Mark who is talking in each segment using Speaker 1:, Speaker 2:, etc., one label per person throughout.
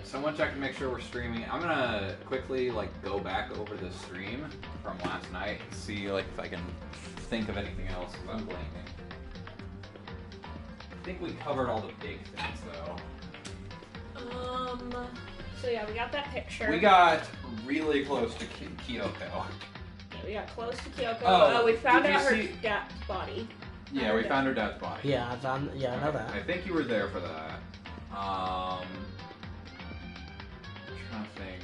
Speaker 1: someone check to make sure we're streaming. I'm gonna quickly go back over the stream from last night and see if I can think of anything else because I'm blanking. I think we covered all the big things though.
Speaker 2: So yeah, we got that picture.
Speaker 1: We got really close to Kyoko.
Speaker 2: Yeah, we got close to Kyoko.
Speaker 1: Oh,
Speaker 2: we found out her dad's body.
Speaker 1: Yeah, we found her dad's body.
Speaker 3: Yeah, I know that.
Speaker 1: I think you were there for that. I'm trying to think.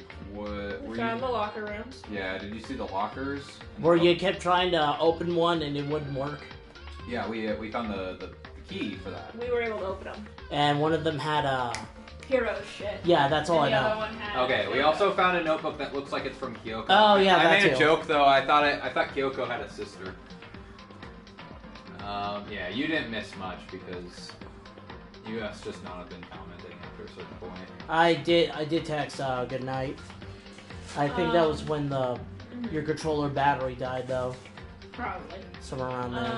Speaker 2: We found the locker rooms.
Speaker 1: Yeah, did you see the lockers?
Speaker 3: Where you kept trying to open one and it wouldn't work?
Speaker 1: Yeah, we found the key for that.
Speaker 2: We were able to open them.
Speaker 3: And one of them had
Speaker 2: hero shit.
Speaker 3: Yeah, that's all I know.
Speaker 2: The other one had
Speaker 1: okay, we also found a notebook that looks like it's from Kyoko.
Speaker 3: Oh yeah,
Speaker 1: I made a joke though. I thought Kyoko had a sister. Yeah, you didn't miss much because you must just not have been commenting after a certain point.
Speaker 3: I did text good night. I think that was when your controller battery died though.
Speaker 2: Probably.
Speaker 3: Somewhere around there.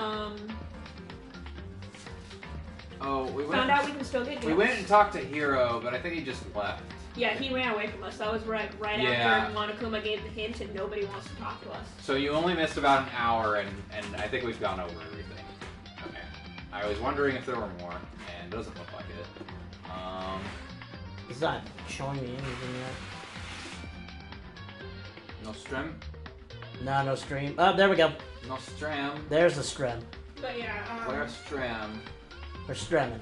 Speaker 1: Oh, we
Speaker 2: found out we can still get gifts.
Speaker 1: We went and talked to Hiro, but I think he just left.
Speaker 2: Yeah, he ran away from us. That was right after Monokuma gave the hint and nobody wants to talk to us.
Speaker 1: So you only missed about an hour, and I think we've gone over everything. Okay. I was wondering if there were more, and it doesn't look like it.
Speaker 3: It's not showing me anything yet.
Speaker 1: No stream?
Speaker 3: No stream. Oh, there we go.
Speaker 1: No stream.
Speaker 3: There's the stream.
Speaker 2: But yeah,
Speaker 1: where's stream?
Speaker 3: We're streaming.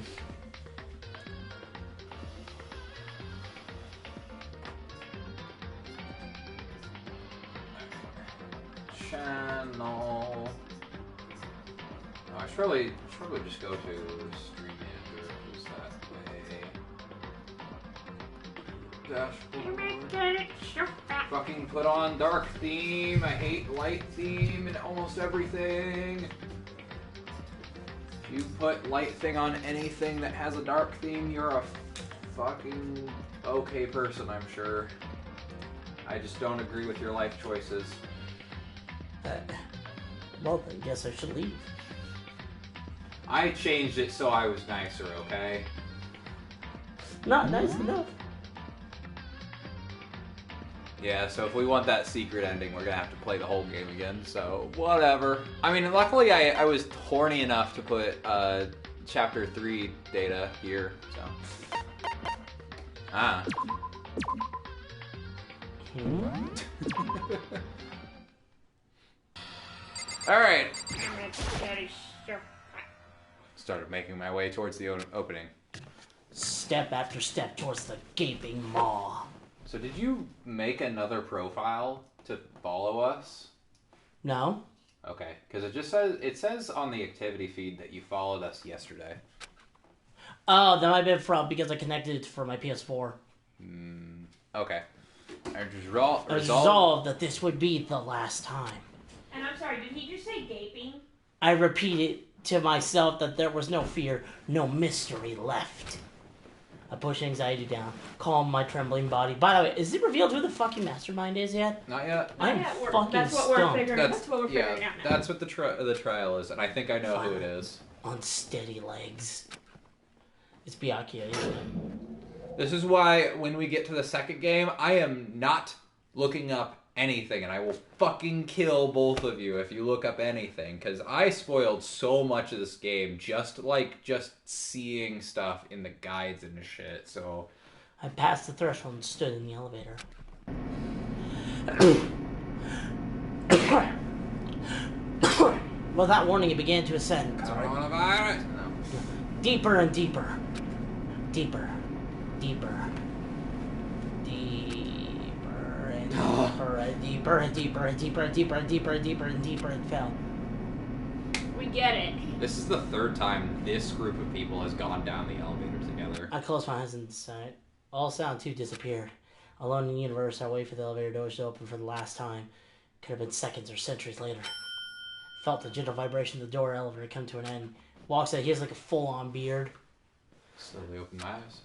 Speaker 1: Channel. Oh, I should probably just go to Stream Manager. Who's that way? Dashboard. Fucking put on dark theme. I hate light theme and almost everything. If you put light thing on anything that has a dark theme, you're a fucking okay person, I'm sure. I just don't agree with your life choices.
Speaker 3: Well, I guess I should leave.
Speaker 1: I changed it so I was nicer, okay?
Speaker 3: Not nice enough.
Speaker 1: Yeah, so if we want that secret ending, we're gonna have to play the whole game again, so whatever. I mean, luckily I was horny enough to put Chapter 3 data here, so... Ah. Alright. Started making my way towards the opening.
Speaker 3: Step after step towards the gaping maw.
Speaker 1: So did you make another profile to follow us?
Speaker 3: No.
Speaker 1: Okay, because it says on the activity feed that you followed us yesterday.
Speaker 3: Oh, that might have been because I connected it for my PS4.
Speaker 1: Okay. I
Speaker 3: resolved that this would be the last time.
Speaker 2: And I'm sorry, did he just say gaping?
Speaker 3: I repeated to myself that there was no fear, no mystery left. I push anxiety down, calm my trembling body. By the way, is it revealed who the fucking mastermind is yet?
Speaker 1: Not yet.
Speaker 3: I'm fucking
Speaker 2: that's what
Speaker 3: stumped.
Speaker 2: we're figuring. That's what we're figuring out now.
Speaker 1: That's what the trial is, and I think I know who it is.
Speaker 3: Unsteady legs. It's Byakuya, isn't it?
Speaker 1: This is why when we get to the second game, I am not looking up anything, and I will fucking kill both of you if you look up anything, because I spoiled so much of this game just seeing stuff in the guides and shit, so...
Speaker 3: I passed the threshold and stood in the elevator. Without warning, it began to ascend.
Speaker 1: Coronavirus? No.
Speaker 3: Deeper and deeper. Deeper. Deeper. Deeper and deeper and deeper and deeper and deeper and deeper and deeper and deeper and deeper and fell.
Speaker 2: We get it.
Speaker 1: This is the third time this group of people has gone down the elevator together.
Speaker 3: I closed my eyes and decided. All sound too disappeared. Alone in the universe, I wait for the elevator doors to open for the last time. Could have been seconds or centuries later. Felt the gentle vibration of the door elevator come to an end. Walks out, he has like a full-on beard.
Speaker 1: Slowly open my eyes.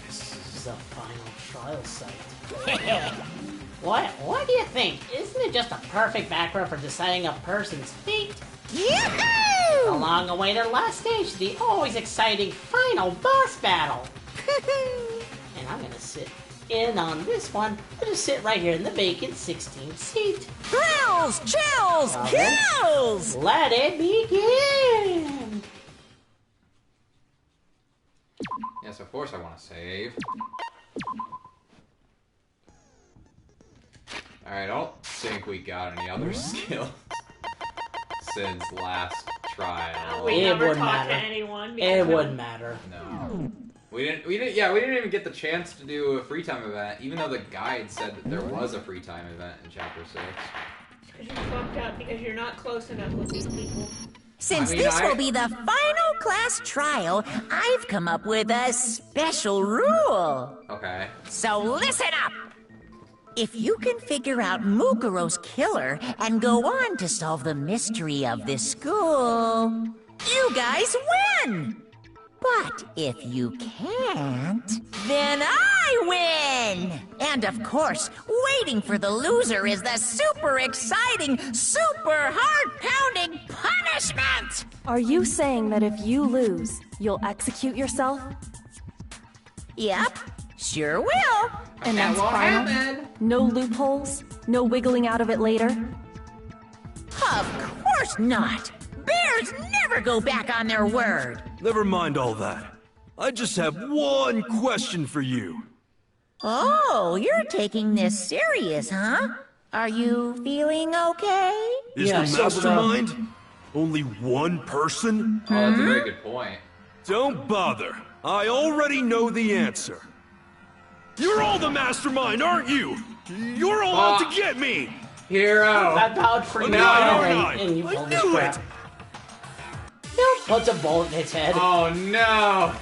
Speaker 3: This is the final trial site. What do you think? Isn't it just a perfect background for deciding a person's fate? Yahoo! Allow long-awaited last stage, the always exciting final boss battle. And I'm gonna sit in on this one. I'll just sit right here in the vacant 16th seat.
Speaker 4: Thrills, chills, kills!
Speaker 3: Let it begin!
Speaker 1: Yes, of course I want to save. Alright, I don't think we got any other skills since last trial.
Speaker 2: We
Speaker 3: It
Speaker 2: never
Speaker 3: wouldn't
Speaker 2: talked
Speaker 3: matter.
Speaker 2: to anyone.
Speaker 3: It wouldn't matter.
Speaker 1: No. We didn't even get the chance to do a free time event, even though the guide said that there was a free time event in chapter 6.
Speaker 2: Because you fucked up, because you're not close enough with these people.
Speaker 4: Since this will be the final class trial, I've come up with a special rule.
Speaker 1: Okay.
Speaker 4: So listen up! If you can figure out Mukuro's killer and go on to solve the mystery of this school, you guys win! But if you can't, then I win! And of course, waiting for the loser is the super exciting, super heart-pounding punishment!
Speaker 5: Are you saying that if you lose, you'll execute yourself?
Speaker 4: Yep, sure will.
Speaker 5: And that's final?
Speaker 1: happen.
Speaker 5: No loopholes? No wiggling out of it later?
Speaker 4: Of course not! Bears never go back on their word!
Speaker 6: Never mind all that. I just have one question for you.
Speaker 4: Oh, you're taking this serious, huh? Are you feeling okay?
Speaker 6: Is
Speaker 3: Yeah,
Speaker 6: the
Speaker 3: sober up.
Speaker 6: mastermind only one person?
Speaker 1: Oh, that's a very good point.
Speaker 6: Don't bother. I already know the answer. You're all the mastermind, aren't you? You're all out to get me!
Speaker 1: Hero!
Speaker 3: I vouched for you,
Speaker 6: No,
Speaker 3: and you
Speaker 6: I
Speaker 3: pulled this
Speaker 6: knew
Speaker 3: crap.
Speaker 6: it!
Speaker 3: Puts a bullet in its head.
Speaker 1: Oh no!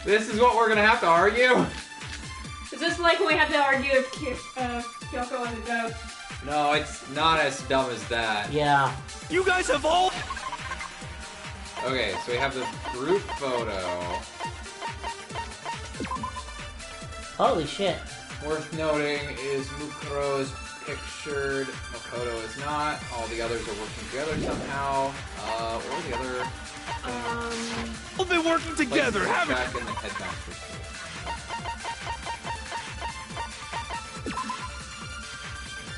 Speaker 1: This is what we're gonna have to argue?
Speaker 2: Is this like when we have to argue if Kyoko and the goat?
Speaker 1: No, it's not as dumb as that.
Speaker 3: Yeah.
Speaker 6: You guys have all...
Speaker 1: Okay, so we have the group photo.
Speaker 3: Holy shit.
Speaker 1: Worth noting is Mukuro is pictured, Makoto is not. All the others are working together somehow. What are the other
Speaker 6: Well, they're working together,
Speaker 1: places to
Speaker 6: haven't
Speaker 1: check in the headmaster's case?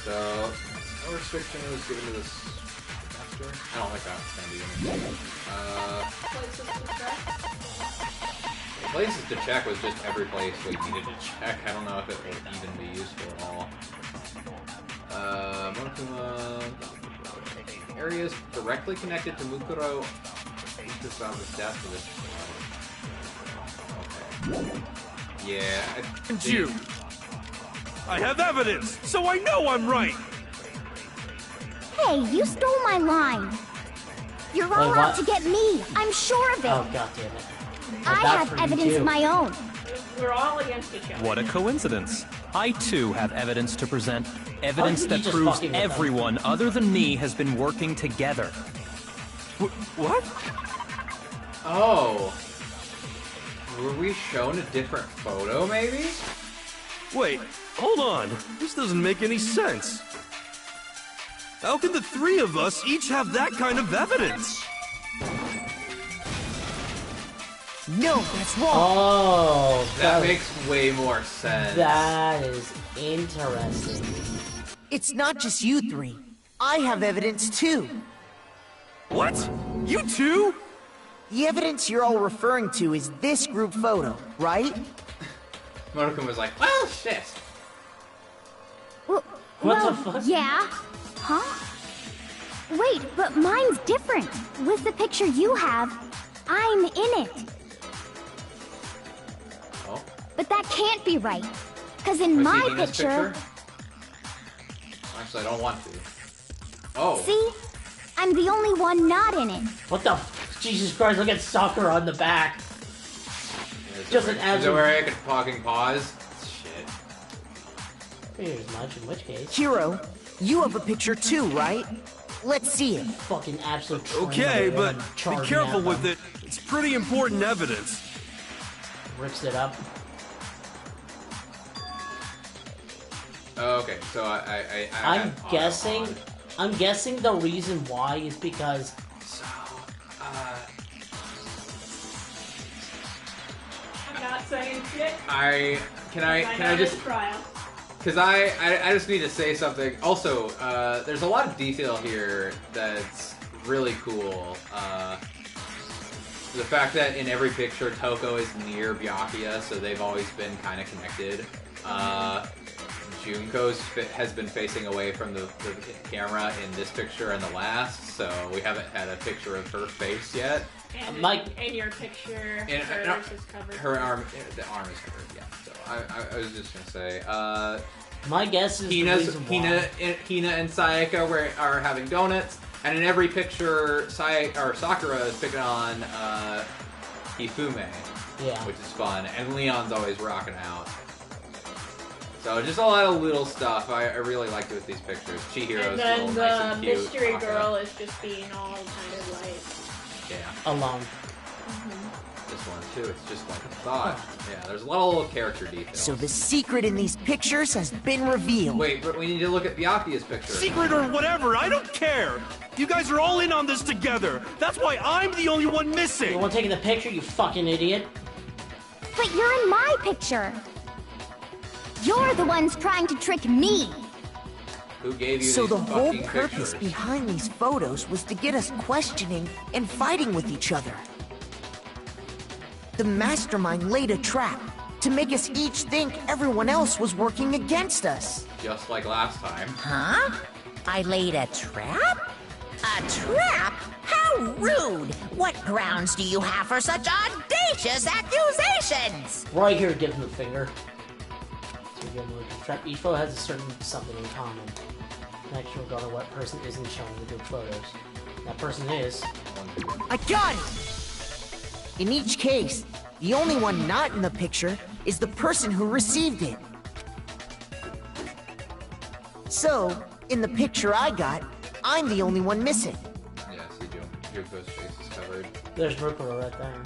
Speaker 1: So, no restriction was given to this master. I don't like that. It's gonna be anything. Places to check was just every place we needed to check. I don't know if it will even be useful at all. Monokuma... Areas directly connected to Mukuro. Just about his death for this. Okay. Yeah, I
Speaker 6: And
Speaker 1: think...
Speaker 6: you. I have evidence, so I know I'm right.
Speaker 7: Hey, you stole my line. You're all
Speaker 3: Wait,
Speaker 7: out
Speaker 3: what?
Speaker 7: to get me. I'm sure of it.
Speaker 3: Oh, god damn it.
Speaker 7: I
Speaker 3: vouch
Speaker 7: have
Speaker 3: for you,
Speaker 7: evidence
Speaker 3: too.
Speaker 7: of my own.
Speaker 2: We're all against each other.
Speaker 8: What a coincidence. I too have evidence to present. Evidence
Speaker 3: you
Speaker 8: that
Speaker 3: just
Speaker 8: proves
Speaker 3: fucking with them?
Speaker 8: everyone other than me has been working together.
Speaker 6: What?
Speaker 1: Oh. Were we shown a different photo, maybe?
Speaker 6: Wait, hold on. This doesn't make any sense. How can the three of us each have that kind of evidence?
Speaker 4: No, that's wrong.
Speaker 3: Oh,
Speaker 1: That makes way more sense.
Speaker 3: That is interesting.
Speaker 9: It's not just you three. I have evidence too.
Speaker 6: What? You too?
Speaker 9: The evidence you're all referring to is this group photo, right?
Speaker 1: Monokuma was like, well, shit.
Speaker 7: Well,
Speaker 3: What the fuck?
Speaker 7: Yeah. Huh? Wait, but mine's different. With the picture you have, I'm in it.
Speaker 1: Oh.
Speaker 7: But that can't be right. Because in
Speaker 1: Was
Speaker 7: my
Speaker 1: he in this
Speaker 7: picture...
Speaker 1: Actually, I don't want to. Oh.
Speaker 7: See? I'm the only one not in it.
Speaker 3: What the Jesus Christ, look at Soccer on the back. Just an
Speaker 1: Is it
Speaker 3: absolute...
Speaker 1: where I could fucking pause? Shit.
Speaker 3: Here's much, in which case...
Speaker 9: Hero, you have a picture too, right? Let's see it.
Speaker 3: Fucking absolute...
Speaker 6: Okay,
Speaker 3: traitor
Speaker 6: but
Speaker 3: and
Speaker 6: be
Speaker 3: charging
Speaker 6: careful
Speaker 3: at
Speaker 6: with
Speaker 3: them.
Speaker 6: it. It's pretty important evidence.
Speaker 3: Rips it up.
Speaker 1: Okay, so
Speaker 3: I'm
Speaker 1: have
Speaker 3: guessing...
Speaker 1: auto on.
Speaker 3: I'm guessing the reason why is because
Speaker 2: saying shit.
Speaker 1: Can I just
Speaker 2: trial.
Speaker 1: because I just need to say something. Also, there's a lot of detail here that's really cool. The fact that in every picture Toko is near Byakuya, so they've always been kind of connected. Junko's has been facing away from the camera in this picture and the last, so we haven't had a picture of her face yet.
Speaker 2: And in your picture, hers is covered.
Speaker 1: Her arm, the arm is covered. Yeah. So I was just gonna say.
Speaker 3: My guess is
Speaker 1: Hina and Sayaka are having donuts, and in every picture, Sakura is picking on Hifume, which is fun, and Leon's always rocking out. So just a lot of little stuff. I really liked it with these pictures. Chihiro's
Speaker 2: and then
Speaker 1: nice and cute.
Speaker 2: mystery girl is just being all kind of like
Speaker 3: alone.
Speaker 1: This one too. It's just like a thought. Yeah, there's a lot of little character details.
Speaker 9: So the secret in these pictures has been revealed.
Speaker 1: Wait, but we need to look at Byakuya's picture.
Speaker 6: Secret or whatever, I don't care. You guys are all in on this together. That's why I'm the only one missing.
Speaker 3: You want taking the picture, you fucking idiot?
Speaker 7: But you're in my picture. You're the ones trying to trick me.
Speaker 1: Who gave you
Speaker 9: So
Speaker 1: these
Speaker 9: the whole
Speaker 1: fucking
Speaker 9: purpose
Speaker 1: pictures?
Speaker 9: behind these photos was to get us questioning and fighting with each other. The mastermind laid a trap to make us each think everyone else was working against us.
Speaker 1: Just like last time.
Speaker 4: Huh? I laid a trap? A trap? How rude! What grounds do you have for such audacious accusations?
Speaker 3: Right here, give him the finger. So you give him a trap. Each photo has a certain something in common. Next, regarding what person isn't showing the group photos. That person is.
Speaker 9: I got it! In each case, the only one not in the picture is the person who received it. So, in the picture I got, I'm the only one missing.
Speaker 1: Yes, you do. Junko's face is covered.
Speaker 3: There's Mukuro right there.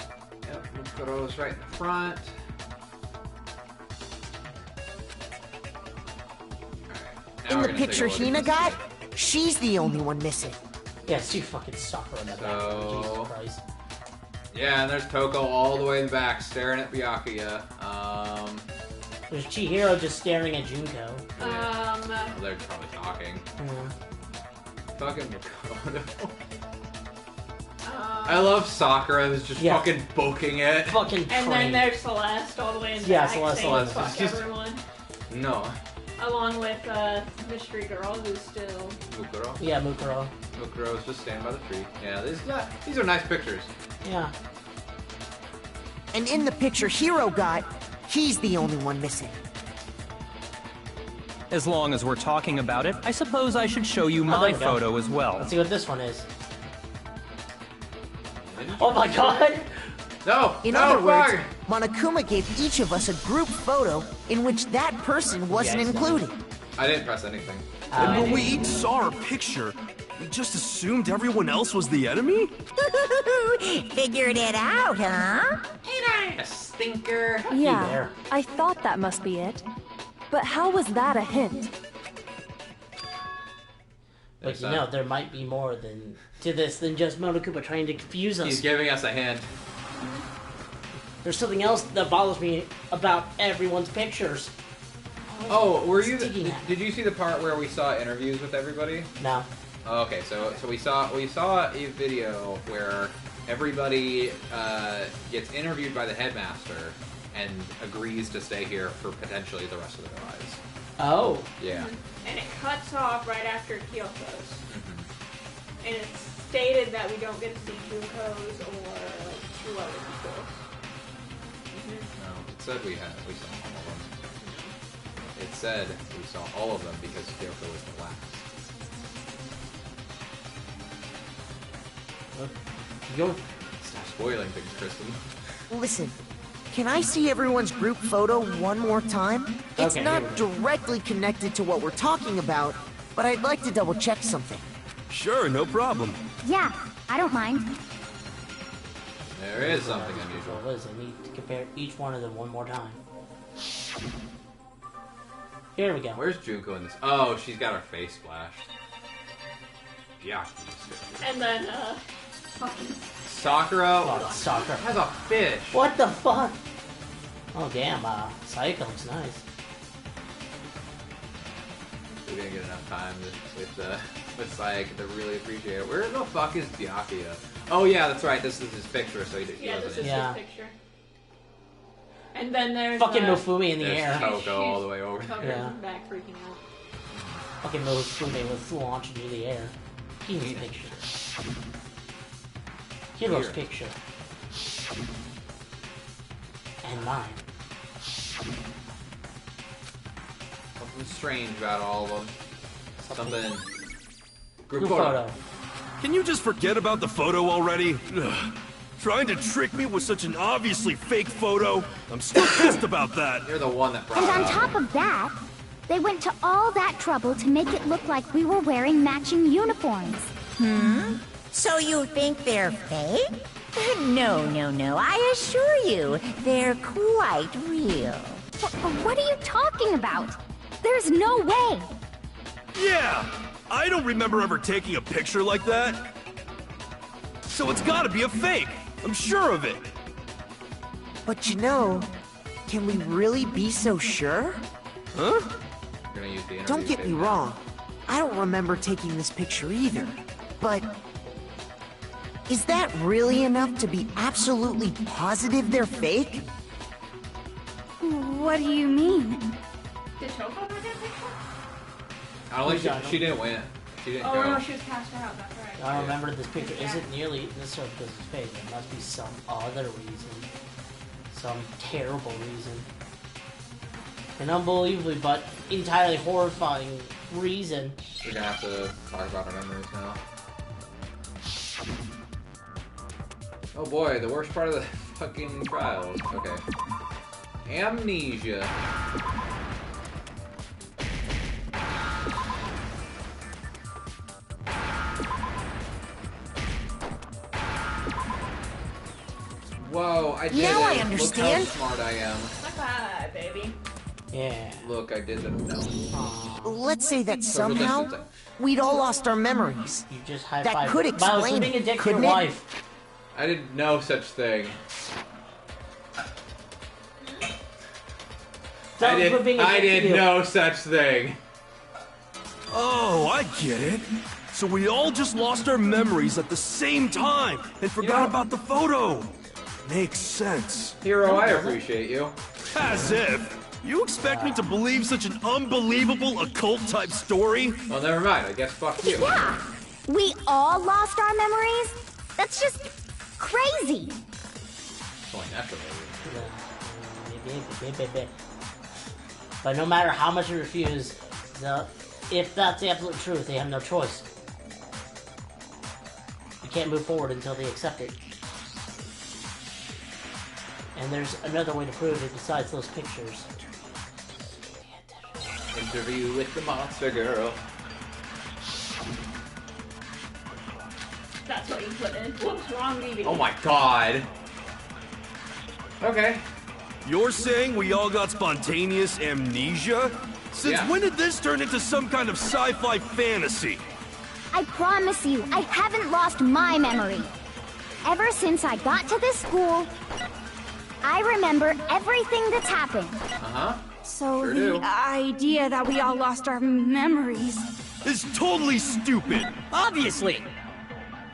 Speaker 1: Yep, Mukuro's right in the front.
Speaker 9: In the picture Hina got, she's the only one missing.
Speaker 3: Yeah, she fucking stuck her in the back. Jesus Christ.
Speaker 1: Yeah, and there's Toko all the way in the back, staring at Byakuya.
Speaker 3: There's Chihiro just staring at Junko.
Speaker 1: Oh, they're probably talking. Fucking Makoto. I love Sakura who's just fucking booking it.
Speaker 3: Fucking
Speaker 2: And then there's Celeste all the way in the back saying fuck everyone.
Speaker 1: No.
Speaker 2: Along with mystery girl who's still...
Speaker 1: Mukuro?
Speaker 3: Yeah, Mukuro.
Speaker 1: Mukuro's just standing by the tree. Yeah, these are nice pictures.
Speaker 3: Yeah.
Speaker 9: And in the picture Hiro got, he's the only one missing.
Speaker 8: As long as we're talking about it, I suppose I should show you my photo as well.
Speaker 3: Let's see what this one is. Oh my god!
Speaker 1: No!
Speaker 9: In other words, Monokuma gave each of us a group photo in which that person wasn't included.
Speaker 1: I didn't press anything.
Speaker 6: And when we each saw her picture, we just assumed everyone else was the enemy?
Speaker 4: Figured it out, huh?
Speaker 1: Ain't I a stinker?
Speaker 5: Yeah, I thought that must be it. But how was that a hint?
Speaker 3: But you know, there might be more to this than just Monokuma trying to confuse us.
Speaker 1: He's giving us a hint.
Speaker 3: There's something else that bothers me about everyone's pictures.
Speaker 1: Oh, did you see the part where we saw interviews with everybody?
Speaker 3: No.
Speaker 1: Oh, okay, so we saw a video where everybody gets interviewed by the headmaster and agrees to stay here for potentially the rest of their lives.
Speaker 3: Oh.
Speaker 1: Yeah.
Speaker 2: And it cuts off right after Kyoto's. And it's stated that we don't get to see Junko's or like 2 other people.
Speaker 1: No, it said we saw all of them. It said we saw all of them because Kyoko was the last. Stop spoiling things, Kristen.
Speaker 9: Listen, can I see everyone's group photo one more time? It's not directly connected to what we're talking about, but I'd like to double check something.
Speaker 6: Sure, no problem.
Speaker 7: Yeah, I don't mind.
Speaker 1: There is something unusual.
Speaker 3: What is it? I need to compare each one of them one more time. Here we go.
Speaker 1: Where's Junko in this? Oh, she's got her face splashed. Yeah.
Speaker 2: And then, fucking...
Speaker 1: Sakura
Speaker 3: Sakura
Speaker 1: has a fish.
Speaker 3: What the fuck? Oh damn, Sayaka looks nice.
Speaker 1: We didn't get enough time with Sayaka to really appreciate it. Where the fuck is Byakuya? Oh yeah, that's right. This is his picture, so he
Speaker 2: this
Speaker 1: wasn't.
Speaker 2: is his picture. And then there's
Speaker 3: fucking Mofumi in the
Speaker 1: there's
Speaker 3: air.
Speaker 1: Toko all the way over there.
Speaker 3: Yeah.
Speaker 2: Back freaking out.
Speaker 3: Fucking Mofumi was launched into the air. Keen's picture. Hiro's picture. And mine.
Speaker 1: Something strange about all of them. Something.
Speaker 3: Group photo.
Speaker 6: Can you just forget about the photo already? Ugh. Trying to trick me with such an obviously fake photo? I'm still pissed about that.
Speaker 1: You're the one that brought
Speaker 7: And
Speaker 1: it
Speaker 7: on
Speaker 1: up.
Speaker 7: top of that, they went to all that trouble to make it look like we were wearing matching uniforms.
Speaker 4: So you think they're fake? No, I assure you, they're quite real.
Speaker 7: What are you talking about? There's no way.
Speaker 6: Yeah! I don't remember ever taking a picture like that. So it's gotta be a fake. I'm sure of it.
Speaker 9: But you know, can we really be so sure?
Speaker 6: Huh?
Speaker 1: You're gonna use the interview
Speaker 9: Don't get me
Speaker 1: statement.
Speaker 9: wrong. I don't remember taking this picture either. But is that really enough to be absolutely positive they're fake?
Speaker 7: What do you mean?
Speaker 2: Did Toko win that picture?
Speaker 1: I don't think she didn't win. She didn't go.
Speaker 2: Oh no, she was passed out. That's right.
Speaker 3: I remember this picture isn't nearly necessarily because it's fake. There must be some other reason. Some terrible reason. An unbelievably but entirely horrifying reason.
Speaker 1: We're gonna have to talk about our memories now. Oh boy, the worst part of the fucking trials. Okay. Amnesia. Whoa, I did
Speaker 9: Now
Speaker 1: it.
Speaker 9: I understand.
Speaker 1: Look how smart I am.
Speaker 2: High five, baby.
Speaker 3: Yeah.
Speaker 1: Look, I did it. No.
Speaker 9: Let's say that
Speaker 1: Social
Speaker 9: somehow
Speaker 1: distancing.
Speaker 9: we'd all lost our memories.
Speaker 3: You just high
Speaker 9: That
Speaker 3: five.
Speaker 9: could explain
Speaker 3: being a
Speaker 9: it,
Speaker 3: dick to your
Speaker 9: couldn't it?
Speaker 3: wife.
Speaker 1: I did no such thing.
Speaker 3: Don't quit being a
Speaker 1: I
Speaker 3: dick to
Speaker 1: did
Speaker 3: you.
Speaker 1: no such thing.
Speaker 6: Oh, I get it. So we all just lost our memories at the same time and forgot about the photo. Makes sense.
Speaker 1: Hero, I appreciate you.
Speaker 6: As if. You expect me to believe such an unbelievable occult-type story?
Speaker 1: Well, never mind. I guess fuck you.
Speaker 7: Yeah, we all lost our memories? That's just crazy.
Speaker 1: Only naturally.
Speaker 3: But no matter how much you refuse, if that's the absolute truth, they have no choice. You can't move forward until they accept it. And there's another way to prove it besides those pictures.
Speaker 1: Interview with the monster girl.
Speaker 2: That's what you put in. Whoops, wrong DVD.
Speaker 1: Oh my god. Okay.
Speaker 6: You're saying we all got spontaneous amnesia? Since
Speaker 1: Yeah.
Speaker 6: when did this turn into some kind of sci-fi fantasy?
Speaker 7: I promise you, I haven't lost my memory. Ever since I got to this school, I remember everything that's happened.
Speaker 1: Uh-huh.
Speaker 10: So
Speaker 1: Sure
Speaker 10: the
Speaker 1: do.
Speaker 10: idea that we all lost our memories.
Speaker 6: It's totally stupid.
Speaker 8: Obviously.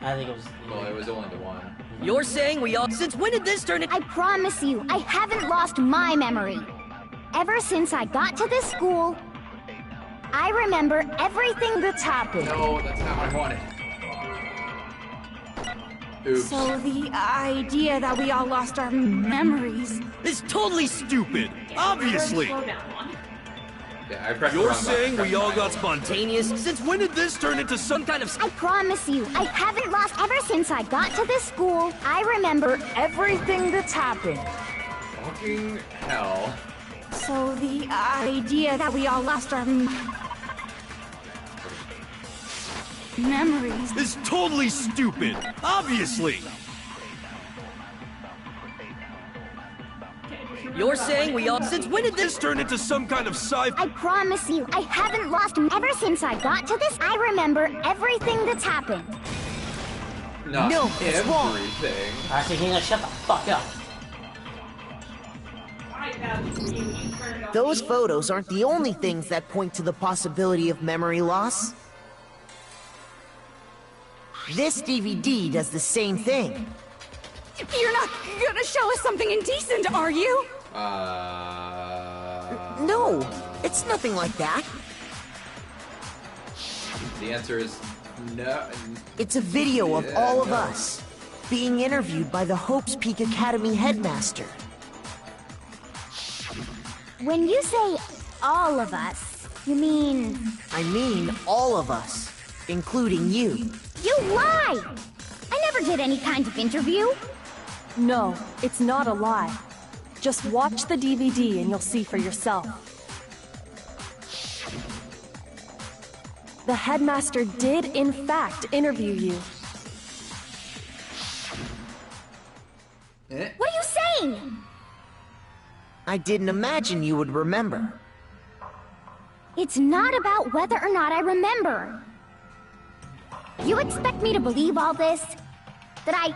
Speaker 3: I think it was.
Speaker 1: Well, it was only the one.
Speaker 8: You're saying we all... Since when did this turn into...
Speaker 7: I promise you, I haven't lost my memory. Ever since I got to this school, I remember everything that's happened.
Speaker 1: No, that's not what I wanted. Oops.
Speaker 10: So the idea that we all lost our memories.
Speaker 6: It's totally stupid. Obviously.
Speaker 2: Slow down one.
Speaker 1: Yeah, I pressed the
Speaker 6: You're
Speaker 1: wrong button.
Speaker 6: saying we all got
Speaker 8: Spontaneous?
Speaker 6: Since when did this turn into some kind of...
Speaker 7: I promise you, I haven't lost ever since I got to this school. I remember everything that's happened.
Speaker 1: Fucking hell.
Speaker 10: So the idea that we all lost our memories.
Speaker 6: It's totally stupid. Obviously.
Speaker 8: You're saying we all... Since when did
Speaker 6: This turn into some kind of sci-fi...
Speaker 7: I promise you, I haven't lost ever since I got to this. I remember everything that's happened.
Speaker 1: Not
Speaker 9: No, it's wrong.
Speaker 1: everything.
Speaker 3: I said, Hina, shut the fuck up.
Speaker 2: out for you. You turn it on.
Speaker 9: Those photos aren't the only things that point to the possibility of memory loss. This DVD does the same thing.
Speaker 10: You're not gonna show us something indecent, are you?
Speaker 9: No, it's nothing like that.
Speaker 1: The answer is no.
Speaker 9: It's a video of
Speaker 1: Yeah,
Speaker 9: all of
Speaker 1: no.
Speaker 9: us being interviewed by the Hope's Peak Academy headmaster.
Speaker 7: When you say all of us, you mean...
Speaker 9: I mean all of us, including you.
Speaker 7: You lie! I never did any kind of interview.
Speaker 5: No, it's not a lie. Just watch the DVD and you'll see for yourself. The headmaster did, in fact, interview you.
Speaker 7: What are you saying?
Speaker 9: I didn't imagine you would remember.
Speaker 7: It's not about whether or not I remember. You expect me to believe all this? That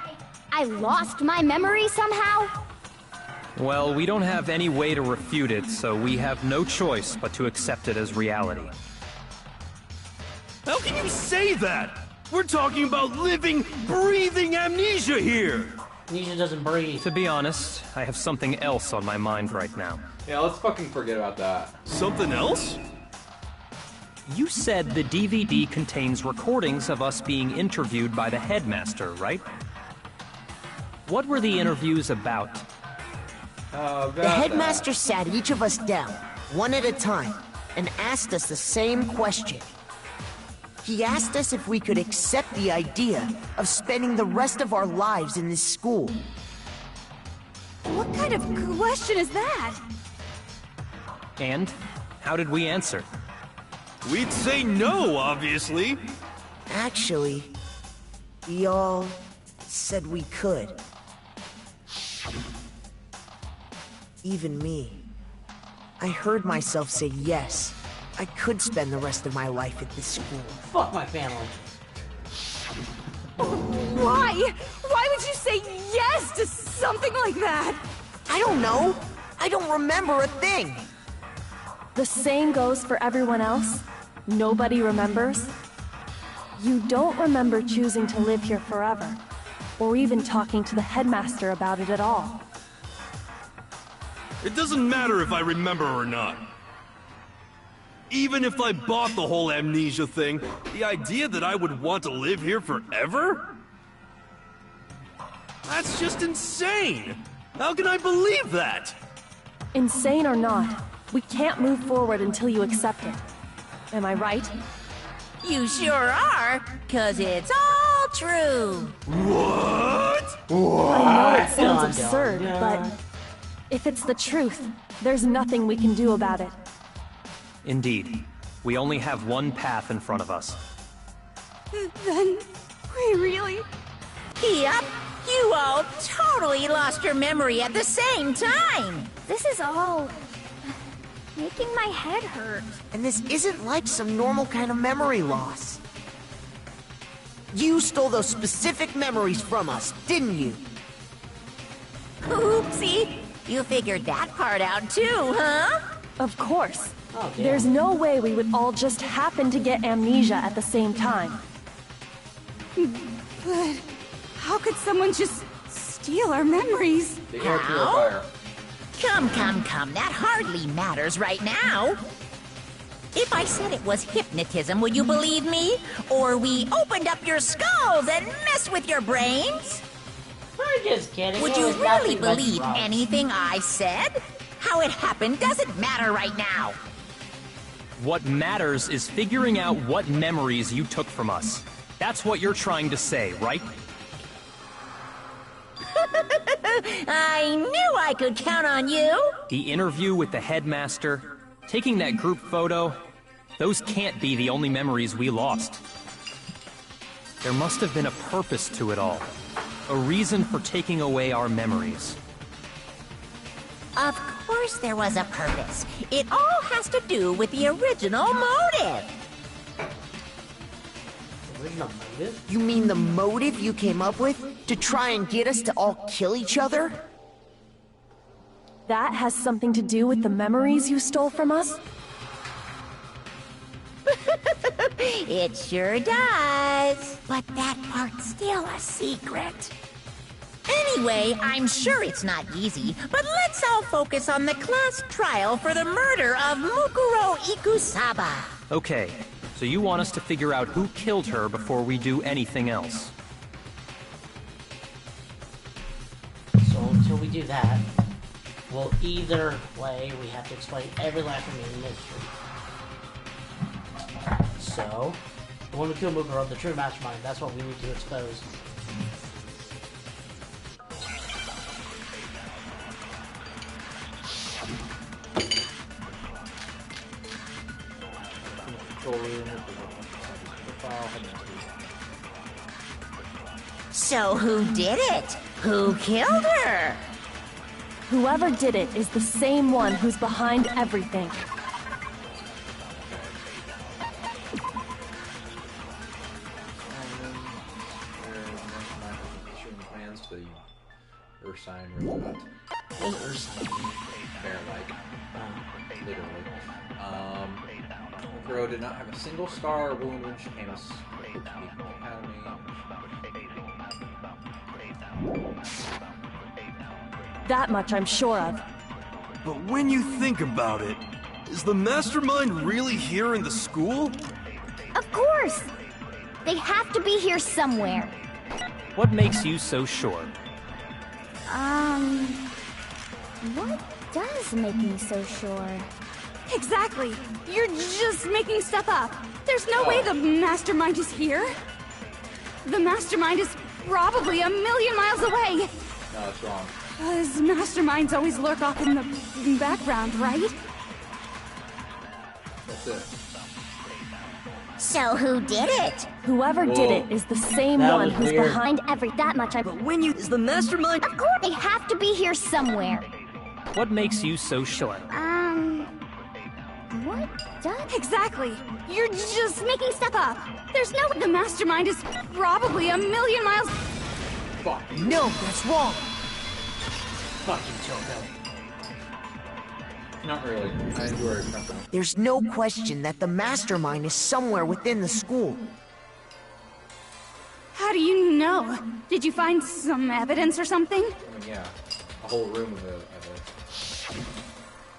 Speaker 7: I lost my memory somehow?
Speaker 8: Well, we don't have any way to refute it, so we have no choice but to accept it as reality.
Speaker 6: How can you say that? We're talking about living, breathing amnesia here!
Speaker 3: Amnesia doesn't breathe.
Speaker 8: To be honest, I have something else on my mind right now.
Speaker 1: Yeah, let's fucking forget about that.
Speaker 6: Something else?
Speaker 8: You said the DVD contains recordings of us being interviewed by the headmaster, right? What were the interviews about?
Speaker 9: The headmaster sat each of us down, one at a time, and asked us the same question. He asked us if we could accept the idea of spending the rest of our lives in this school.
Speaker 10: What kind of question is that?
Speaker 8: And how did we answer?
Speaker 6: We'd say no, obviously.
Speaker 9: Actually, we all said we could. Even me. I heard myself say yes. I could spend the rest of my life at this school.
Speaker 3: Fuck my family.
Speaker 10: Why? Why would you say yes to something like that?
Speaker 9: I don't know. I don't remember a thing.
Speaker 5: The same goes for everyone else. Nobody remembers. You don't remember choosing to live here forever, or even talking to the headmaster about it at all.
Speaker 6: It doesn't matter if I remember or not. Even if I bought the whole amnesia thing, the idea that I would want to live here forever? That's just insane! How can I believe that?
Speaker 5: Insane or not, we can't move forward until you accept it. Am I right?
Speaker 4: You sure are, 'cause it's all true.
Speaker 6: What?
Speaker 5: I know it sounds
Speaker 3: Dun,
Speaker 5: absurd,
Speaker 3: dun,
Speaker 5: but
Speaker 3: dun.
Speaker 5: if it's the truth, there's nothing we can do about it.
Speaker 8: Indeed. We only have one path in front of us.
Speaker 10: Then we really...
Speaker 4: Yep, you all totally lost your memory at the same time.
Speaker 7: This is all... making my head hurt.
Speaker 9: And this isn't like some normal kind of memory loss. You stole those specific memories from us, didn't you?
Speaker 4: Oopsie, you figured that part out too, huh?
Speaker 5: Of course.
Speaker 3: Oh, damn.
Speaker 5: There's no way we would all just happen to get amnesia at the same time.
Speaker 10: But how could someone just steal our memories?
Speaker 1: The air
Speaker 4: How?
Speaker 1: purifier.
Speaker 4: Come, that hardly matters right now. If I said it was hypnotism, would you believe me? Or we opened up your skulls and messed with your brains?
Speaker 3: I'm just kidding.
Speaker 4: Would
Speaker 3: It
Speaker 4: you
Speaker 3: was
Speaker 4: really
Speaker 3: nothing but
Speaker 4: believe
Speaker 3: drugs.
Speaker 4: anything I said? How it happened doesn't matter right now.
Speaker 8: What matters is figuring out what memories you took from us. That's what you're trying to say, right?
Speaker 4: I knew I could count on you.
Speaker 8: The interview with the headmaster, taking that group photo, those can't be the only memories we lost. There must have been a purpose to it all. A reason for taking away our memories.
Speaker 4: Of course there was a purpose. It all has to do with the original motive.
Speaker 3: Original motive?
Speaker 9: You mean the motive you came up with to try and get us to all kill each other?
Speaker 5: that has something to do with the memories you stole from us?
Speaker 4: It sure does. But that part's still a secret. Anyway, I'm sure it's not easy, but let's all focus on the class trial for the murder of Mukuro Ikusaba.
Speaker 8: Okay, so you want us to figure out who killed her before we do anything else.
Speaker 3: So until we do that, well, either way, we have to explain every last remaining mystery. So, the one who killed Mukuro, the true mastermind, that's what we need to expose.
Speaker 4: So who did it? Who killed her?
Speaker 5: Whoever did it is the same one who's behind everything.
Speaker 1: Plans to the Ursine robot.
Speaker 3: What is Ursine?
Speaker 1: Bear-like. Literally. Mukuro did not have a single scar or wound when she came to the academy.
Speaker 5: That much I'm sure of.
Speaker 6: But when you think about it, is the mastermind really here in the school?
Speaker 7: Of course! They have to be here somewhere.
Speaker 8: What makes you so sure?
Speaker 7: What does make me so sure?
Speaker 10: Exactly. You're just making stuff up. There's no way the mastermind is here. The mastermind is probably a million miles away.
Speaker 1: No, that's wrong.
Speaker 10: Because masterminds always lurk off in the background, right?
Speaker 1: That's it.
Speaker 4: So who did it?
Speaker 5: Whoever did it is the same
Speaker 3: That
Speaker 5: one
Speaker 3: was
Speaker 5: who's
Speaker 3: weird.
Speaker 5: behind
Speaker 7: That much I...
Speaker 9: But when you... Is the mastermind...
Speaker 7: Of course! They have to be here somewhere.
Speaker 8: What makes you so sure?
Speaker 7: What does...
Speaker 10: Exactly. You're just
Speaker 7: Making stuff up.
Speaker 10: There's no... The mastermind is probably a million miles...
Speaker 1: Fuck.
Speaker 9: No, that's wrong.
Speaker 3: Fucking Choco.
Speaker 1: Not really. I enjoy her company.
Speaker 9: There's no question that the mastermind is somewhere within the school.
Speaker 10: How do you know? Did you find some evidence or something?
Speaker 1: I mean, yeah. A whole room of it.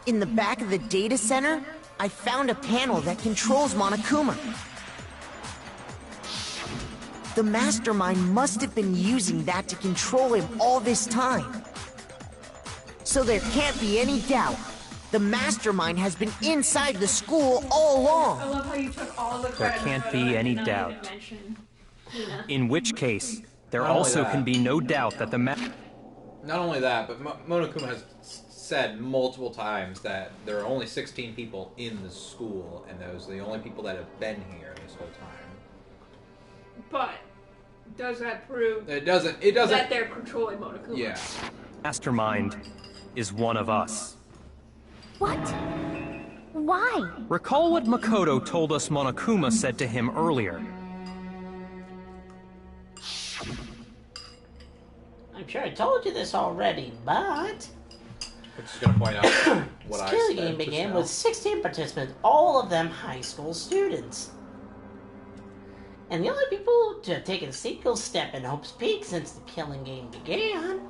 Speaker 9: In the back of the data center, I found a panel that controls Monokuma. The mastermind must have been using that to control him all this time. So there can't be any doubt. The mastermind has been inside the school all along.
Speaker 2: I love how you took all the
Speaker 8: There
Speaker 2: credit.
Speaker 8: can't
Speaker 2: for
Speaker 8: be
Speaker 2: it,
Speaker 8: any
Speaker 2: and then
Speaker 8: doubt.
Speaker 2: you mentioned Hina.
Speaker 8: In which case, there
Speaker 1: Not only
Speaker 8: also
Speaker 1: that.
Speaker 8: can be no doubt that the
Speaker 1: Not only that, but Monokuma has said multiple times that there are only 16 people in the school, and those are the only people that have been here this whole time.
Speaker 2: But does that prove
Speaker 1: It doesn't.
Speaker 2: that they're controlling Monokuma?
Speaker 1: Yeah.
Speaker 8: mastermind is one of us.
Speaker 7: What? Why?
Speaker 8: Recall what Makoto told us Monokuma said to him earlier.
Speaker 3: I'm sure I told you this already, but...
Speaker 1: I'm just gonna point out what I
Speaker 3: This
Speaker 1: said.
Speaker 3: game
Speaker 1: just
Speaker 3: began
Speaker 1: now.
Speaker 3: with 16 participants, all of them high school students. And the only people to have taken a single step in Hope's Peak since the killing game began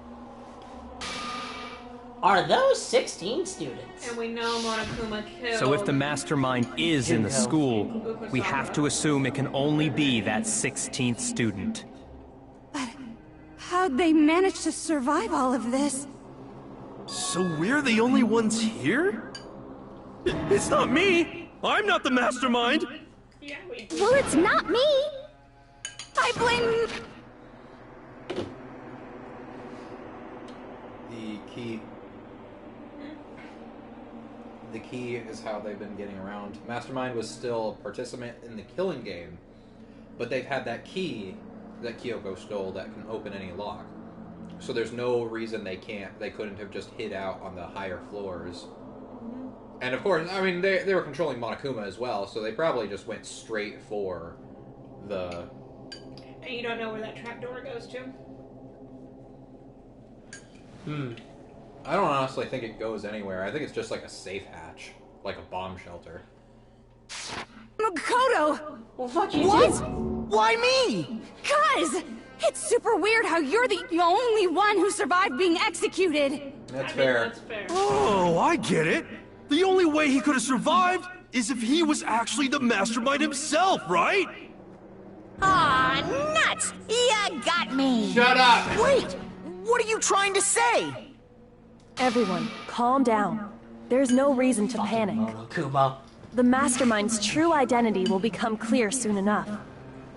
Speaker 3: are those 16 students.
Speaker 2: And we know Monokuma killed...
Speaker 8: So if the mastermind is in the
Speaker 3: Junko.
Speaker 8: school, we have to assume it can only be that 16th student.
Speaker 10: How'd they manage to survive all of this?
Speaker 6: So we're the only ones here? It's not me! I'm not the mastermind!
Speaker 2: Yeah, we...
Speaker 7: Well, it's not me!
Speaker 10: I blame...
Speaker 1: The key is how they've been getting around. Mastermind was still a participant in the killing game, but they've had that key that Kyoko stole that can open any lock. So there's no reason they couldn't have just hid out on the higher floors. And of course, I mean, they were controlling Monokuma as well, so they probably just went straight for the...
Speaker 2: And you don't know where that trapdoor goes to?
Speaker 1: I don't honestly think it goes anywhere. I think it's just like a safe hatch. Like a bomb shelter.
Speaker 10: Makoto!
Speaker 3: Well, fuck you,
Speaker 9: What?
Speaker 3: too.
Speaker 9: Why me?
Speaker 10: Cuz! It's super weird how you're the only one who survived being executed.
Speaker 1: That's fair.
Speaker 2: That's fair.
Speaker 6: Oh, I get it. The only way he could have survived is if he was actually the mastermind himself, right?
Speaker 4: Aw, nuts! You got me!
Speaker 1: Shut up!
Speaker 9: Wait! What are you trying to say?
Speaker 5: Everyone, calm down. There's no reason to panic.
Speaker 3: Monokuma.
Speaker 5: The Mastermind's true identity will become clear soon enough.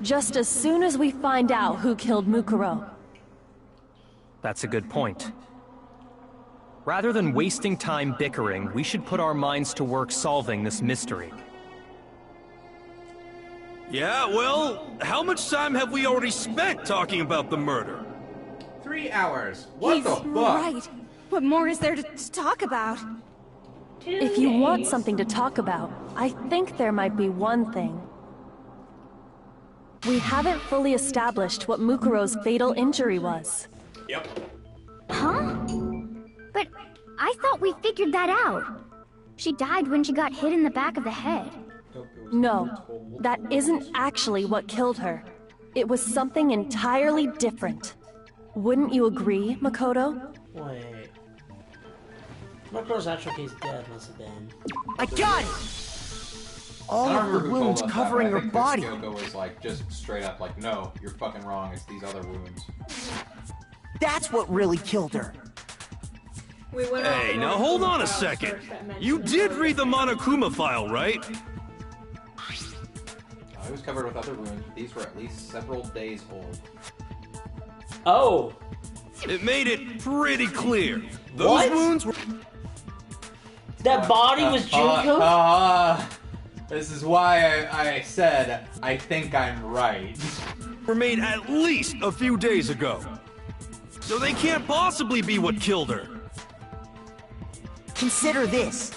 Speaker 5: Just as soon as we find out who killed Mukuro.
Speaker 8: That's a good point. Rather than wasting time bickering, we should put our minds to work solving this mystery.
Speaker 6: Yeah, well, how much time have we already spent talking about the murder?
Speaker 1: 3 hours. What
Speaker 10: He's
Speaker 1: the fuck?
Speaker 10: right. What more is there to talk about?
Speaker 5: If you want something to talk about, I think there might be one thing. We haven't fully established what Mukuro's fatal injury was.
Speaker 1: Yep.
Speaker 7: Huh? But I thought we figured that out. She died when she got hit in the back of the head.
Speaker 5: No, that isn't actually what killed her. It was something entirely different. Wouldn't you agree, Makoto?
Speaker 3: Wait. Mukuro's actual case death must have been.
Speaker 9: I got it! All
Speaker 1: I don't
Speaker 9: of the
Speaker 1: remember who told
Speaker 9: wounds
Speaker 1: us that,
Speaker 9: covering
Speaker 1: but I
Speaker 9: her
Speaker 1: think
Speaker 9: body.
Speaker 1: Shikuquaza was like, just straight up like, no, you're fucking wrong, it's these other wounds.
Speaker 9: That's what really killed her.
Speaker 2: We went
Speaker 6: Hey,
Speaker 2: off
Speaker 6: now
Speaker 2: the
Speaker 6: hold on a
Speaker 2: Monokuma
Speaker 6: second.
Speaker 2: search that mentioned
Speaker 6: You did
Speaker 2: her.
Speaker 6: read the Monokuma file, right?
Speaker 1: It was covered with other wounds. These were at least several days old.
Speaker 3: Oh!
Speaker 6: It made it pretty clear. Those
Speaker 3: What?
Speaker 6: wounds were...
Speaker 3: That body was Junko?
Speaker 1: This is why I said, I think I'm right.
Speaker 6: were made at least a few days ago. So they can't possibly be what killed her.
Speaker 9: Consider this.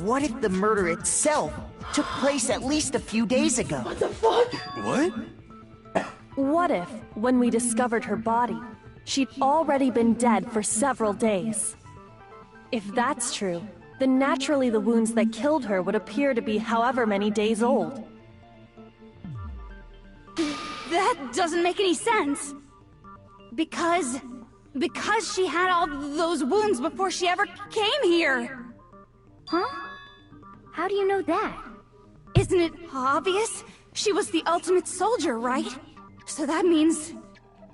Speaker 9: What if the murder itself took place at least a few days ago?
Speaker 3: What the fuck?
Speaker 6: What?
Speaker 5: What if, when we discovered her body, she'd already been dead for several days? If that's true, then naturally the wounds that killed her would appear to be however many days old.
Speaker 10: That doesn't make any sense. Because she had all those wounds before she ever came here.
Speaker 7: Huh? How do you know that?
Speaker 10: Isn't it obvious? She was the ultimate soldier, right? So that means,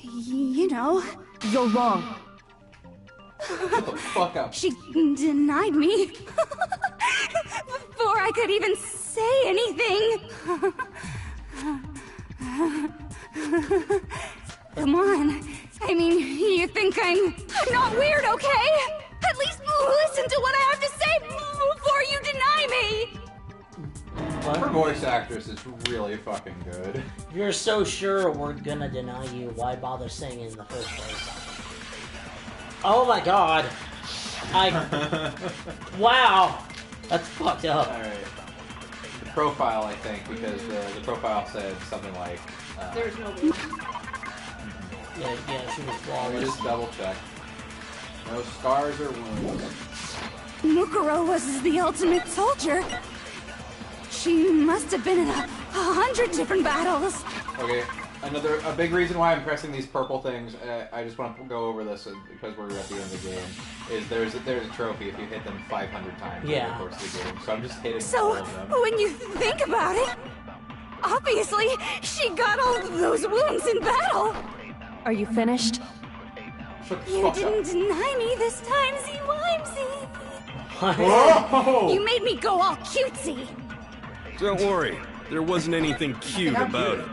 Speaker 10: you know,
Speaker 5: You're wrong.
Speaker 1: Shut the fuck up.
Speaker 10: she denied me before I could even say anything. Come on. I mean, you think I'm not weird, okay? At least listen to what I have to say before you deny me.
Speaker 1: Her voice actress is really fucking good.
Speaker 3: If you're so sure we're gonna deny you, why bother saying it in the first place? Oh my god. Wow. That's fucked up.
Speaker 1: Alright. The profile, I think, because the profile said something like...
Speaker 2: There's no way.
Speaker 3: Yeah, she was
Speaker 1: Let me
Speaker 3: flawless.
Speaker 1: just double check. No scars or wounds.
Speaker 10: Mukuro was the ultimate soldier. She must have been in 100 different battles.
Speaker 1: Okay, a big reason why I'm pressing these purple things, I just want to go over this because we're at the end of the game, is there's a trophy if you hit them 500 times
Speaker 3: Yeah.
Speaker 1: over the course of the game. So I'm just hitting
Speaker 10: So,
Speaker 1: all of them.
Speaker 10: when you think about it, obviously, she got all those wounds in battle.
Speaker 5: Are you finished?
Speaker 1: Shut the
Speaker 10: You
Speaker 1: fuck
Speaker 10: didn't
Speaker 1: up.
Speaker 10: deny me this time, Z-Wimesy.
Speaker 1: Whoa!
Speaker 10: You made me go all cutesy.
Speaker 6: Don't worry, there wasn't anything cute about it.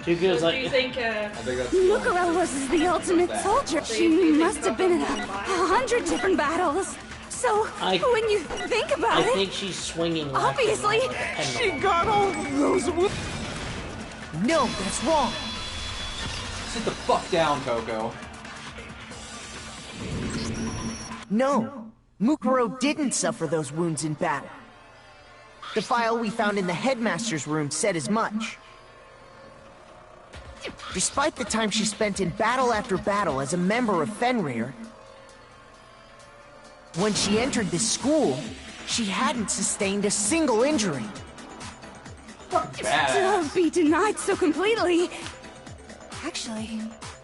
Speaker 3: Jugo's
Speaker 2: So do you
Speaker 3: like,
Speaker 2: think,
Speaker 1: I think that's
Speaker 10: Mukuro was the ultimate soldier.
Speaker 2: So
Speaker 10: She
Speaker 2: you think
Speaker 10: must have been in
Speaker 2: Mukuro-
Speaker 10: 100 different battles. So, when you think about
Speaker 3: I
Speaker 10: it,
Speaker 3: think she's swinging left and
Speaker 10: obviously,
Speaker 3: right like a
Speaker 10: she
Speaker 3: pendulum.
Speaker 10: got all those wounds.
Speaker 9: No, that's wrong.
Speaker 1: Sit the fuck down, Coco.
Speaker 9: No, Mukuro didn't suffer those wounds in battle. The file we found in the headmaster's room said as much. Despite the time she spent in battle after battle as a member of Fenrir, when she entered this school, she hadn't sustained a single injury.
Speaker 10: To be denied so completely. Actually,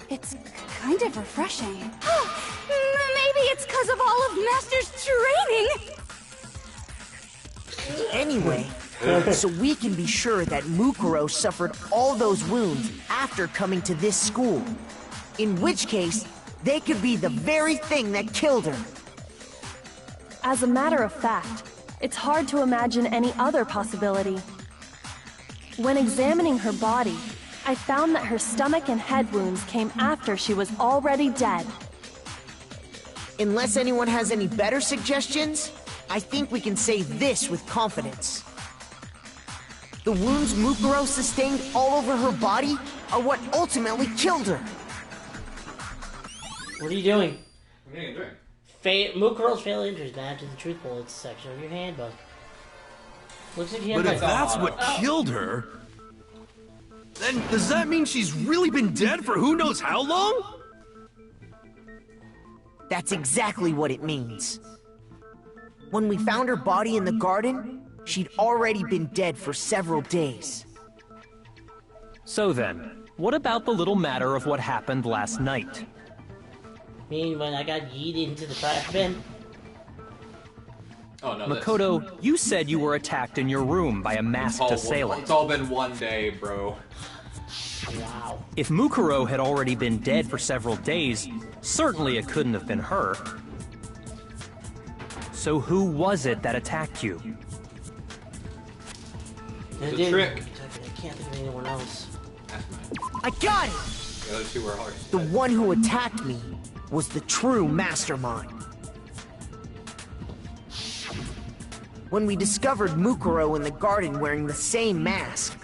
Speaker 10: it's kind of refreshing. Maybe it's because of all of Master's training.
Speaker 9: Anyway, so we can be sure that Mukuro suffered all those wounds after coming to this school. In which case, they could be the very thing that killed her.
Speaker 5: As a matter of fact, it's hard to imagine any other possibility. When examining her body, I found that her stomach and head wounds came after she was already dead.
Speaker 9: Unless anyone has any better suggestions, I think we can say this with confidence. The wounds Mukuro sustained all over her body are what ultimately killed her.
Speaker 3: What are you doing?
Speaker 1: I'm getting a drink.
Speaker 3: Mukuro's fatal injuries match in the truth bullets section of your handbook. Looks like you have
Speaker 6: But if that's what killed her, then does that mean she's really been dead for who knows how long?
Speaker 9: That's exactly what it means. When we found her body in the garden, she'd already been dead for several days.
Speaker 8: So then, what about the little matter of what happened last night?
Speaker 3: Mean when I got yeeted into the trash bin?
Speaker 1: Oh, no,
Speaker 8: Makoto, you said you were attacked in your room by a masked assailant.
Speaker 1: It's all been one day, bro.
Speaker 3: Wow.
Speaker 8: If Mukuro had already been dead for several days, certainly it couldn't have been her. So who was it that attacked you?
Speaker 1: It's a trick.
Speaker 3: I can't think of anyone else.
Speaker 9: I got it!
Speaker 1: The other two were hard.
Speaker 9: The one who attacked me was the true mastermind. When we discovered Mukuro in the garden wearing the same mask,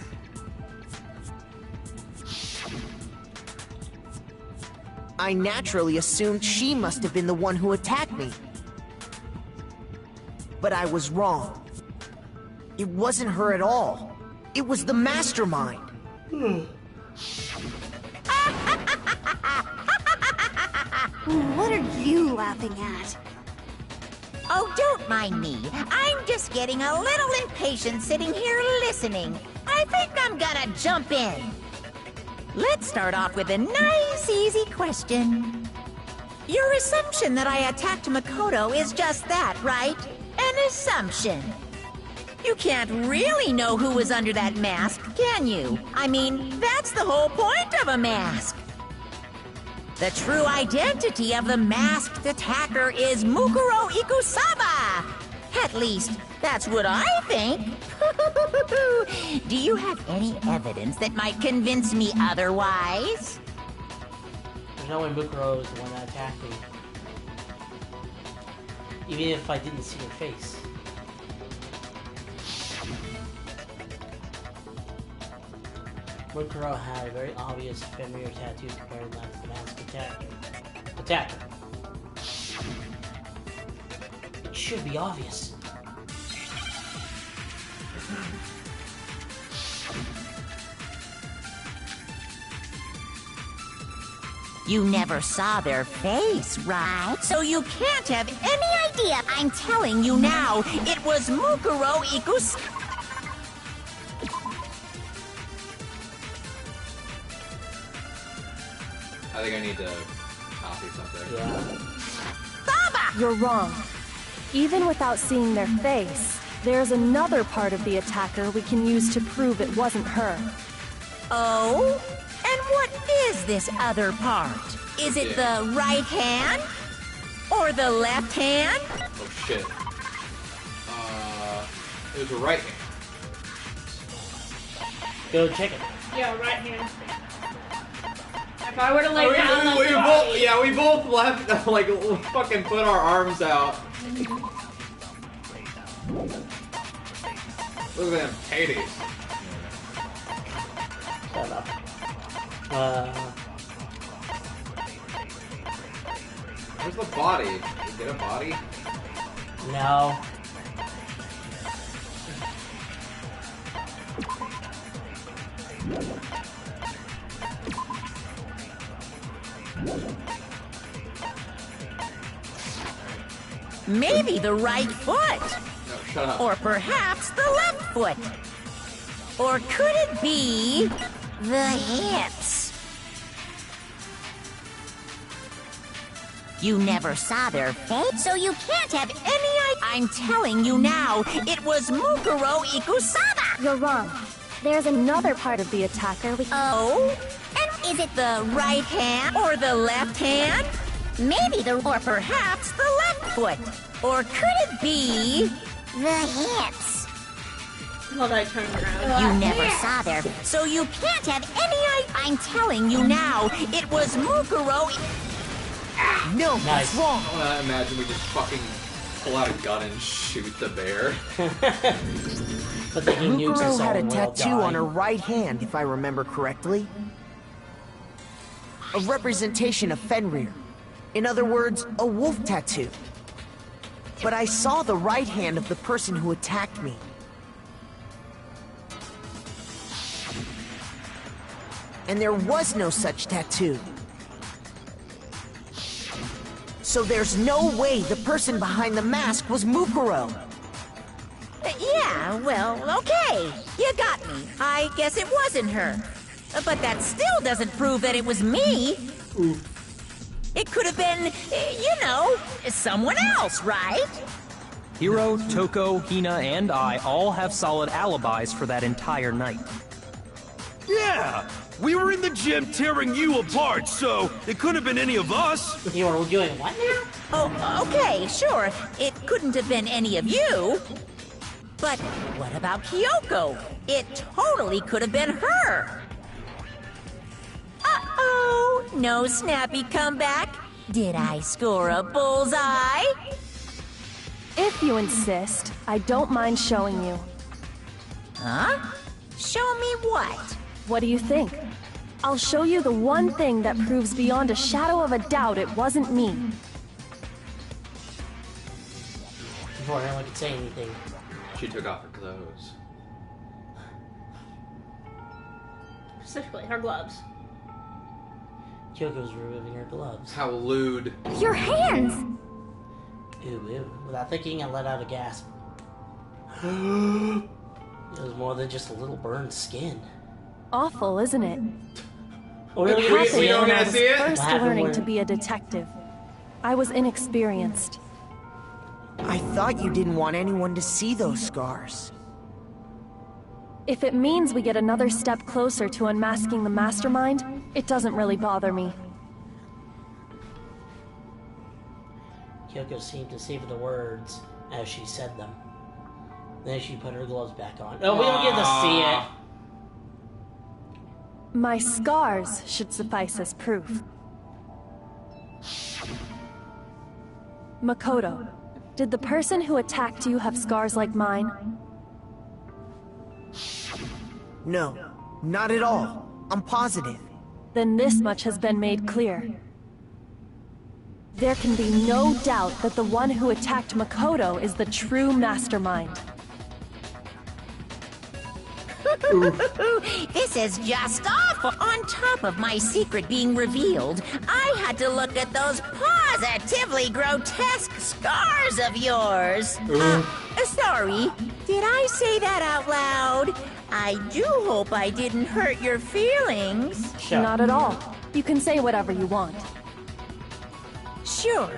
Speaker 9: I naturally assumed she must have been the one who attacked me. But I was wrong. It wasn't her at all. It was the mastermind.
Speaker 10: What are you laughing at?
Speaker 4: Oh, don't mind me. I'm just getting a little impatient sitting here listening. I think I'm gonna jump in. Let's start off with a nice, easy question. Your assumption that I attacked Makoto is just that, right? An assumption. You can't really know who was under that mask, can you? I mean, that's the whole point of a mask. The true identity of the masked attacker is Mukuro Ikusaba! At least, that's what I think. Do you have any evidence that might convince me otherwise?
Speaker 3: There's no way Mukuro is the one that attacked me. Even if I didn't see her face. Mukuro had a very obvious Fenrir tattoo compared to the masked attacker. It should be obvious.
Speaker 4: You never saw their face, right? So you can't have any idea. I'm telling you now, it was Mukuro Ikusaba.
Speaker 1: I think I need to copy something.
Speaker 3: Yeah.
Speaker 5: You're wrong. Even without seeing their face, there's another part of the attacker we can use to prove it wasn't her.
Speaker 4: Oh? And what is this other part? Is it the right hand? Or the left hand?
Speaker 1: Oh shit. It was the right hand.
Speaker 3: Go check it.
Speaker 2: Yeah, right hand. If I were to lay down on the
Speaker 1: we both left, like, fucking put our arms out. Look at them titties.
Speaker 3: Shut up.
Speaker 1: Where's the body? Did you get a body?
Speaker 3: No.
Speaker 4: Maybe the right foot.
Speaker 1: No, shut up.
Speaker 4: Or perhaps the left foot. Or could it be the hips? You never saw their face, so you can't have any idea. I'm telling you now, it was Mukuro Ikusaba.
Speaker 5: You're wrong. There's another part of the attacker we...
Speaker 4: Oh? And is it the right hand or the left hand? Maybe or perhaps the left foot. Or could it be the hips?
Speaker 2: Well, I turned around.
Speaker 4: You never saw there, so you can't have any idea. I'm telling you now, it was Mukuro.
Speaker 9: No, that's wrong.
Speaker 1: I want to imagine we just fucking pull out a gun and shoot the bear.
Speaker 3: But then he nukes
Speaker 9: Mukuro
Speaker 3: us all
Speaker 9: had a
Speaker 3: and we'll all
Speaker 9: tattoo on
Speaker 3: die.
Speaker 9: her right hand, if I remember correctly. A representation of Fenrir. In other words, a wolf tattoo. But I saw the right hand of the person who attacked me. And there was no such tattoo. So there's no way the person behind the mask was Mukuro.
Speaker 4: Yeah, well, okay. You got me. I guess it wasn't her. But that still doesn't prove that it was me. It could have been, you know, someone else, right?
Speaker 8: Hiro, Toko, Hina, and I all have solid alibis for that entire night.
Speaker 6: Yeah! We were in the gym tearing you apart, so it couldn't have been any of us.
Speaker 3: You were doing what now?
Speaker 4: Oh, okay, sure. It couldn't have been any of you. But what about Kyoko? It totally could have been her. Uh-oh, no snappy comeback. Did I score a bullseye?
Speaker 5: If you insist, I don't mind showing you.
Speaker 4: Huh? Show me what?
Speaker 5: What do you think? I'll show you the one thing that proves beyond a shadow of a doubt it wasn't me.
Speaker 3: Before anyone could say anything.
Speaker 1: She took off her clothes.
Speaker 2: Specifically, her gloves.
Speaker 3: Kyoko's removing her gloves.
Speaker 1: How lewd.
Speaker 7: Your hands!
Speaker 3: Ew, ew. Without thinking, I let out a gasp. It was more than just a little burned skin.
Speaker 5: Awful, isn't it?
Speaker 3: Oh,
Speaker 5: It
Speaker 3: really?
Speaker 5: happened
Speaker 1: we don't
Speaker 5: when I
Speaker 1: wanna
Speaker 5: was
Speaker 1: see it?
Speaker 5: first
Speaker 3: What happened
Speaker 5: learning
Speaker 3: when-
Speaker 5: to be a detective. I was inexperienced.
Speaker 9: I thought you didn't want anyone to see those scars.
Speaker 5: If it means we get another step closer to unmasking the mastermind, it doesn't really bother me.
Speaker 3: Kyoko seemed to savor the words as she said them. Then she put her gloves back on. Oh, we don't get to see it.
Speaker 5: My scars should suffice as proof. Makoto, did the person who attacked you have scars like mine?
Speaker 9: No, not at all. I'm positive.
Speaker 5: Then this much has been made clear. There can be no doubt that the one who attacked Makoto is the true mastermind.
Speaker 4: This is just awful. On top of my secret being revealed, I had to look at those positively grotesque scars of yours. Sorry, did I say that out loud? I do hope I didn't hurt your feelings.
Speaker 3: Sure.
Speaker 5: Not at all. You can say whatever you want.
Speaker 4: Sure,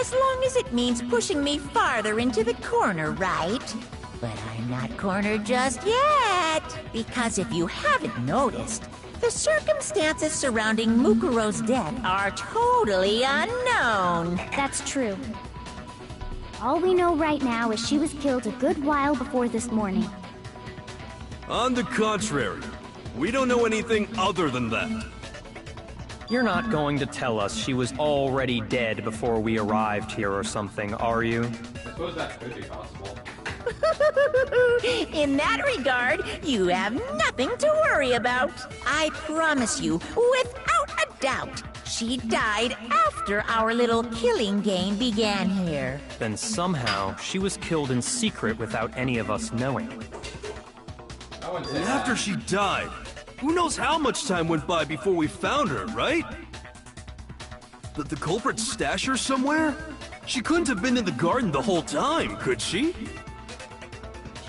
Speaker 4: as long as it means pushing me farther into the corner, right? But I'm not cornered just yet. Because if you haven't noticed, the circumstances surrounding Mukuro's death are totally unknown.
Speaker 7: That's true. All we know right now is she was killed a good while before this morning.
Speaker 6: On the contrary, we don't know anything other than that.
Speaker 8: You're not going to tell us she was already dead before we arrived here or something, are you?
Speaker 1: I suppose that could be possible.
Speaker 4: In that regard, you have nothing to worry about. I promise you, without a doubt, she died after our little killing game began here.
Speaker 8: Then somehow she was killed in secret without any of us knowing.
Speaker 1: I wouldn't say
Speaker 6: And
Speaker 1: that.
Speaker 6: after she died, who knows how much time went by before we found her, right? The culprit's stash her somewhere? She couldn't have been in the garden the whole time, could she?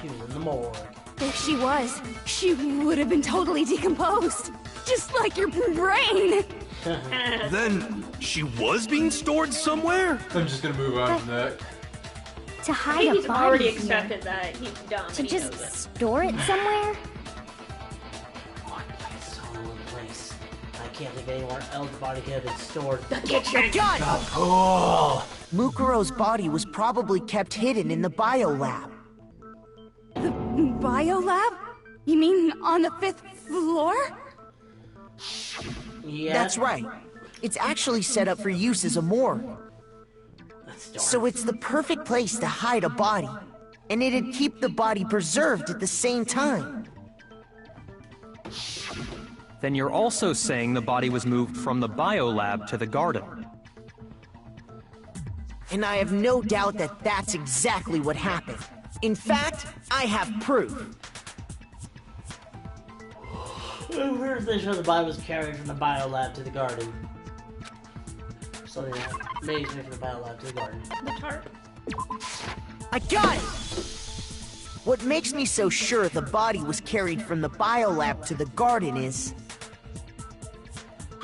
Speaker 3: She was in the morgue.
Speaker 10: If she was, she would have been totally decomposed. Just like your brain.
Speaker 6: Then she was being stored somewhere?
Speaker 1: I'm just gonna move on from that.
Speaker 7: To
Speaker 2: I
Speaker 7: hide
Speaker 2: think
Speaker 7: a
Speaker 2: he's
Speaker 7: body
Speaker 2: already
Speaker 7: here.
Speaker 2: accepted that he's dumb.
Speaker 7: To
Speaker 2: and he
Speaker 7: just
Speaker 2: knows it.
Speaker 7: store it somewhere?
Speaker 3: It's all in place. I can't think anywhere else the body could have been stored.
Speaker 2: The kitchen.
Speaker 9: Got it!
Speaker 3: Oh!
Speaker 9: Mukuro's body was probably kept hidden in the biolab.
Speaker 10: The biolab? You mean on the 5th floor?
Speaker 3: Yeah.
Speaker 9: That's right. It's actually set up for use as a morgue.
Speaker 3: That's dark.
Speaker 9: So it's the perfect place to hide a body. And it'd keep the body preserved at the same time.
Speaker 8: Then you're also saying the body was moved from the biolab to the garden.
Speaker 9: And I have no doubt that that's exactly what happened. In fact, I have proof.
Speaker 3: Where is they show the body was carried from the biolab to the garden? Something that makes me from the biolab to the garden.
Speaker 2: The tarp.
Speaker 9: I got it! What makes me so sure the body was carried from the biolab to the garden is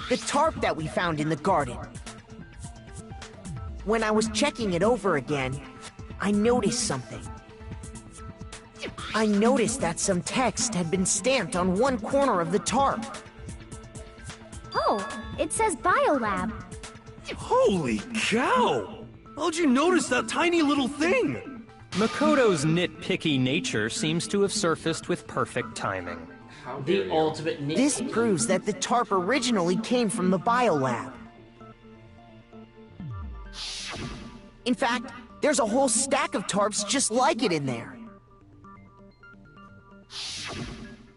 Speaker 9: the tarp that we found in the garden. When I was checking it over again, I noticed something. I noticed that some text had been stamped on one corner of the tarp.
Speaker 7: Oh, it says biolab.
Speaker 6: Holy cow! How'd you notice that tiny little thing?
Speaker 8: Makoto's nitpicky nature seems to have surfaced with perfect timing.
Speaker 1: How dare
Speaker 3: The
Speaker 1: you.
Speaker 3: ultimate nitpick.
Speaker 9: This proves that the tarp originally came from the biolab. In fact, there's a whole stack of tarps just like it in there.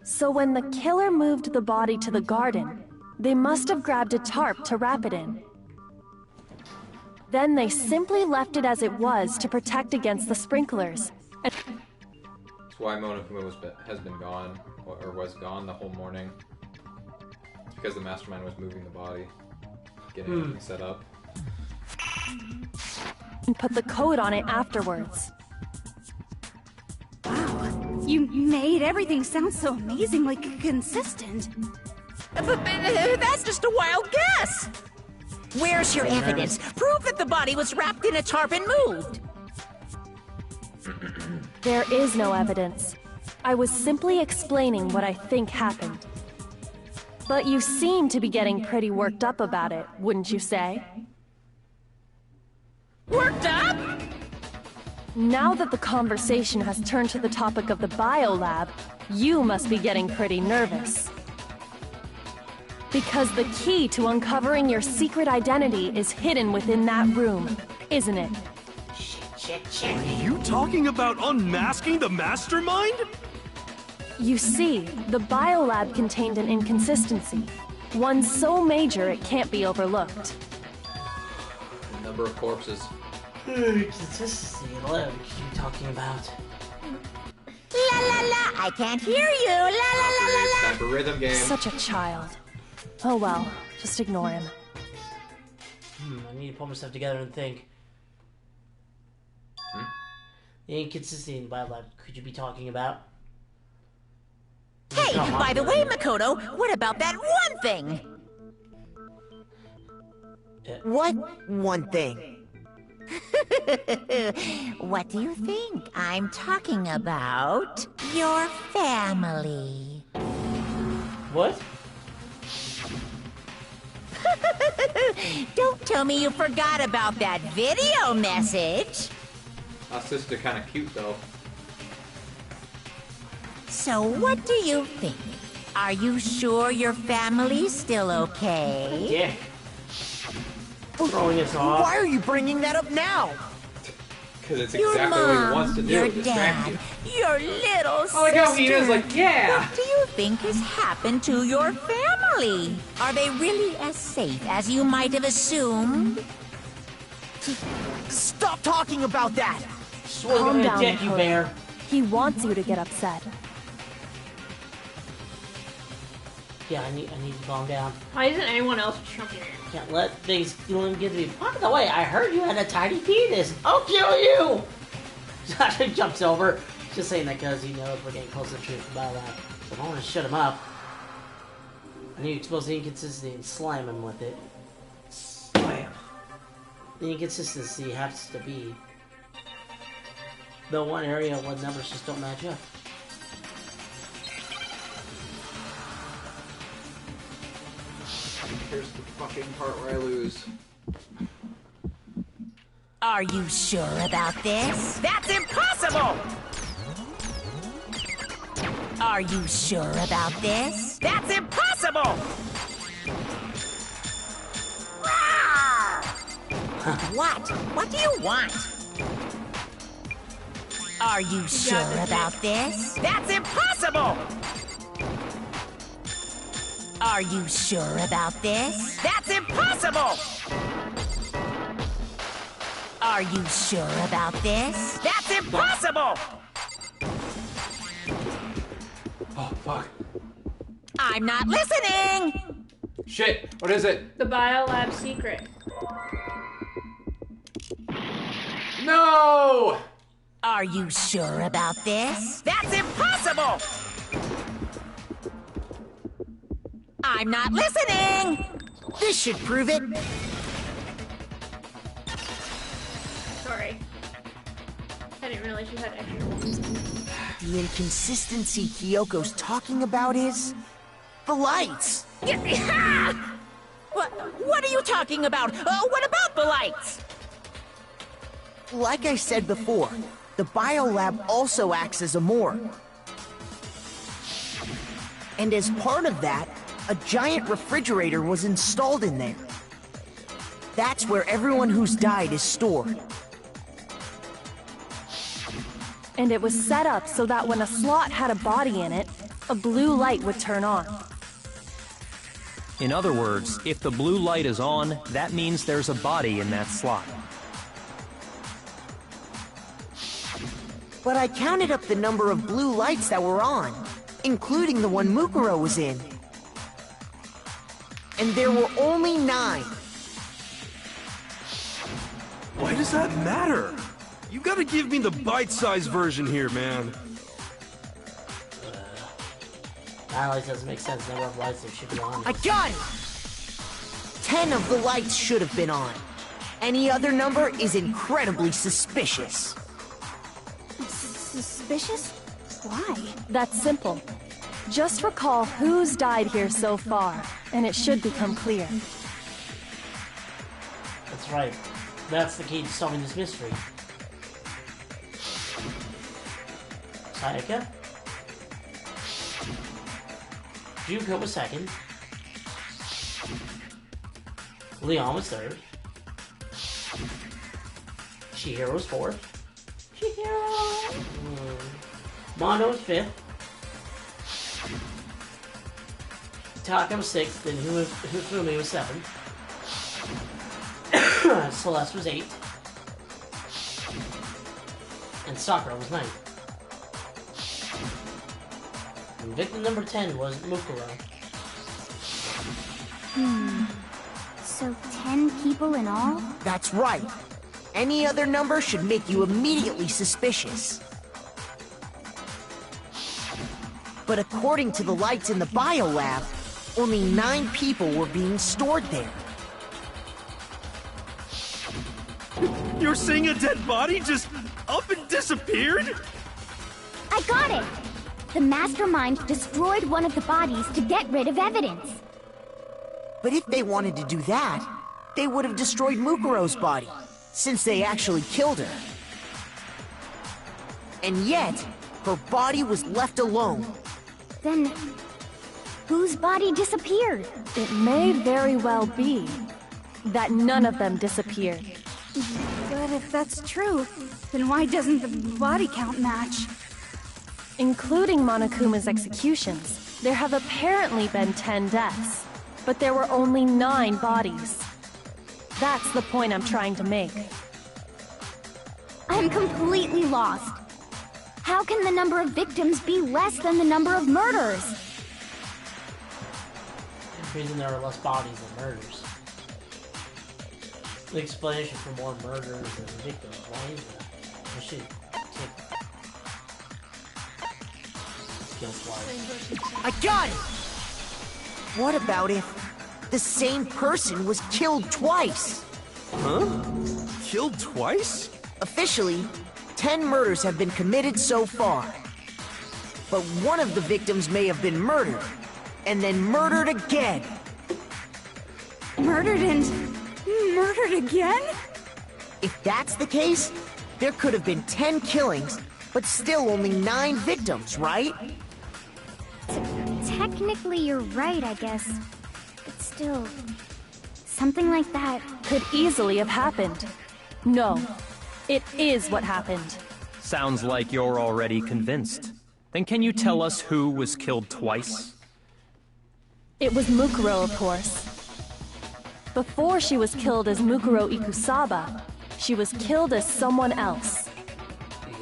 Speaker 5: So when the killer moved the body to the garden, they must have grabbed a tarp to wrap it in. Then they simply left it as it was to protect against the sprinklers.
Speaker 1: That's why Monokuma has been gone, or was gone the whole morning. It's because the mastermind was moving the body, getting everything set up.
Speaker 5: And put the code on it afterwards.
Speaker 10: Wow, you made everything sound so amazingly consistent.
Speaker 4: But that's just a wild guess. Where's your evidence? Prove that the body was wrapped in a tarp and moved.
Speaker 5: There is no evidence. I was simply explaining what I think happened. But you seem to be getting pretty worked up about it, wouldn't you say?
Speaker 4: Worked up?
Speaker 5: Now that the conversation has turned to the topic of the biolab, you must be getting pretty nervous. Because the key to uncovering your secret identity is hidden within that room, isn't it?
Speaker 6: Are you talking about unmasking the mastermind?
Speaker 5: You see, the biolab contained an inconsistency. One so major it can't be overlooked.
Speaker 1: The number of corpses.
Speaker 3: Consistency, what are you talking about?
Speaker 4: La la la, I can't hear you. La la la la la.
Speaker 1: Time for rhythm game.
Speaker 5: Such a child. Oh well, just ignore him.
Speaker 3: I need to pull myself together and think. The inconsistency in the biolab, could you be talking about?
Speaker 4: Hey, by the way, Makoto, what about that one thing?
Speaker 9: What one thing?
Speaker 4: What do you think? I'm talking about your family.
Speaker 3: What?
Speaker 4: Don't tell me you forgot about that video message.
Speaker 1: My sister kind of cute though.
Speaker 4: So what do you think? Are you sure your family's still okay?
Speaker 3: Yeah. Throwing us off.
Speaker 9: Why are you bringing that up now?
Speaker 1: Because it's
Speaker 4: Your
Speaker 1: exactly what he
Speaker 4: mom,
Speaker 1: wants to do.
Speaker 4: your
Speaker 1: Distract
Speaker 4: dad,
Speaker 1: you.
Speaker 4: your little sister.
Speaker 1: Oh, like how Hina's like, yeah.
Speaker 4: What do you think has happened to your family? Are they really as safe as you might have assumed?
Speaker 9: Stop talking about that!
Speaker 5: Calm down,
Speaker 3: Get you,
Speaker 5: Makoto.
Speaker 3: bear.
Speaker 5: He wants you to get upset.
Speaker 3: Yeah, I need to calm down.
Speaker 2: Why isn't anyone else jumping?
Speaker 3: Can't let things get to me. By the way, I heard you had a tiny penis. I'll kill you! Josh jumps over. Just saying that because he knows we're getting close to the truth about that. But I want to shut him up. I need to expose the inconsistency and slam him with it.
Speaker 1: Slam.
Speaker 3: The inconsistency has to be the one area where numbers just don't match up.
Speaker 1: Here's the fucking part where I lose.
Speaker 4: Are you sure about this? That's impossible! Are you sure about this? That's impossible! What? What do you want? Are you sure about this? That's impossible! Are you sure about this? That's impossible! Are you sure about this? That's impossible!
Speaker 1: Oh, fuck.
Speaker 4: I'm not listening!
Speaker 1: Shit, what is it?
Speaker 2: The biolab secret.
Speaker 1: No!
Speaker 4: Are you sure about this? That's impossible! I'm not listening! This should prove it.
Speaker 2: Sorry. I didn't realize you had extra ones.
Speaker 9: The inconsistency Kyoko's talking about is... the lights!
Speaker 4: What are you talking about? What about the lights?
Speaker 9: Like I said before, the biolab also acts as a morgue. And as part of that, a giant refrigerator was installed in there. That's where everyone who's died is stored.
Speaker 5: And it was set up so that when a slot had a body in it, a blue light would turn on.
Speaker 8: In other words, if the blue light is on, that means there's a body in that slot.
Speaker 9: But I counted up the number of blue lights that were on, including the one Mukuro was in. And there were only 9.
Speaker 6: Why does that matter? You gotta give me the bite-sized version here, man.
Speaker 3: That always doesn't make sense. The number of lights that should be on.
Speaker 9: I got it! 10 of the lights should have been on. Any other number is incredibly suspicious.
Speaker 10: Suspicious? Why?
Speaker 5: That's simple. Just recall who's died here so far, and it should become clear.
Speaker 3: That's right. That's the key to solving this mystery. Sayaka? Juko was second. Leon was third. Chihiro was fourth. Chihiro! Mondo was fifth. Taka was sixth, and Hifumi was seventh. Celeste was eighth. And Sakura was ninth. And victim number 10 was Mukuro.
Speaker 7: So 10 people in all?
Speaker 9: That's right. Any other number should make you immediately suspicious. But according to the lights in the biolab, only 9 people were being stored there.
Speaker 6: You're saying a dead body just up and disappeared?
Speaker 7: I got it! The mastermind destroyed one of the bodies to get rid of evidence.
Speaker 9: But if they wanted to do that, they would have destroyed Mukuro's body, since they actually killed her. And yet, her body was left alone.
Speaker 7: Then, whose body disappeared?
Speaker 5: It may very well be that none of them disappeared.
Speaker 10: But if that's true, then why doesn't the body count match?
Speaker 5: Including Monokuma's executions, there have apparently been 10 deaths, but there were only 9 bodies. That's the point I'm trying to make.
Speaker 7: I'm completely lost. How can the number of victims be less than the number of murders?
Speaker 3: The reason there are less bodies than murders. The explanation for more murders than victims. Why is that? I should kill twice.
Speaker 9: I got it! What about if the same person was killed twice?
Speaker 6: Huh? Killed twice?
Speaker 9: Officially, 10 murders have been committed so far. But one of the victims may have been murdered, and then murdered again.
Speaker 10: Murdered and murdered again?
Speaker 9: If that's the case, there could have been 10 killings, but still only 9 victims, right?
Speaker 7: Technically, you're right, I guess. But still, something like that
Speaker 5: Could easily have happened. No, it is what happened.
Speaker 8: Sounds like you're already convinced. Then can you tell us who was killed twice?
Speaker 5: It was Mukuro, of course. Before she was killed as Mukuro Ikusaba, she was killed as someone else.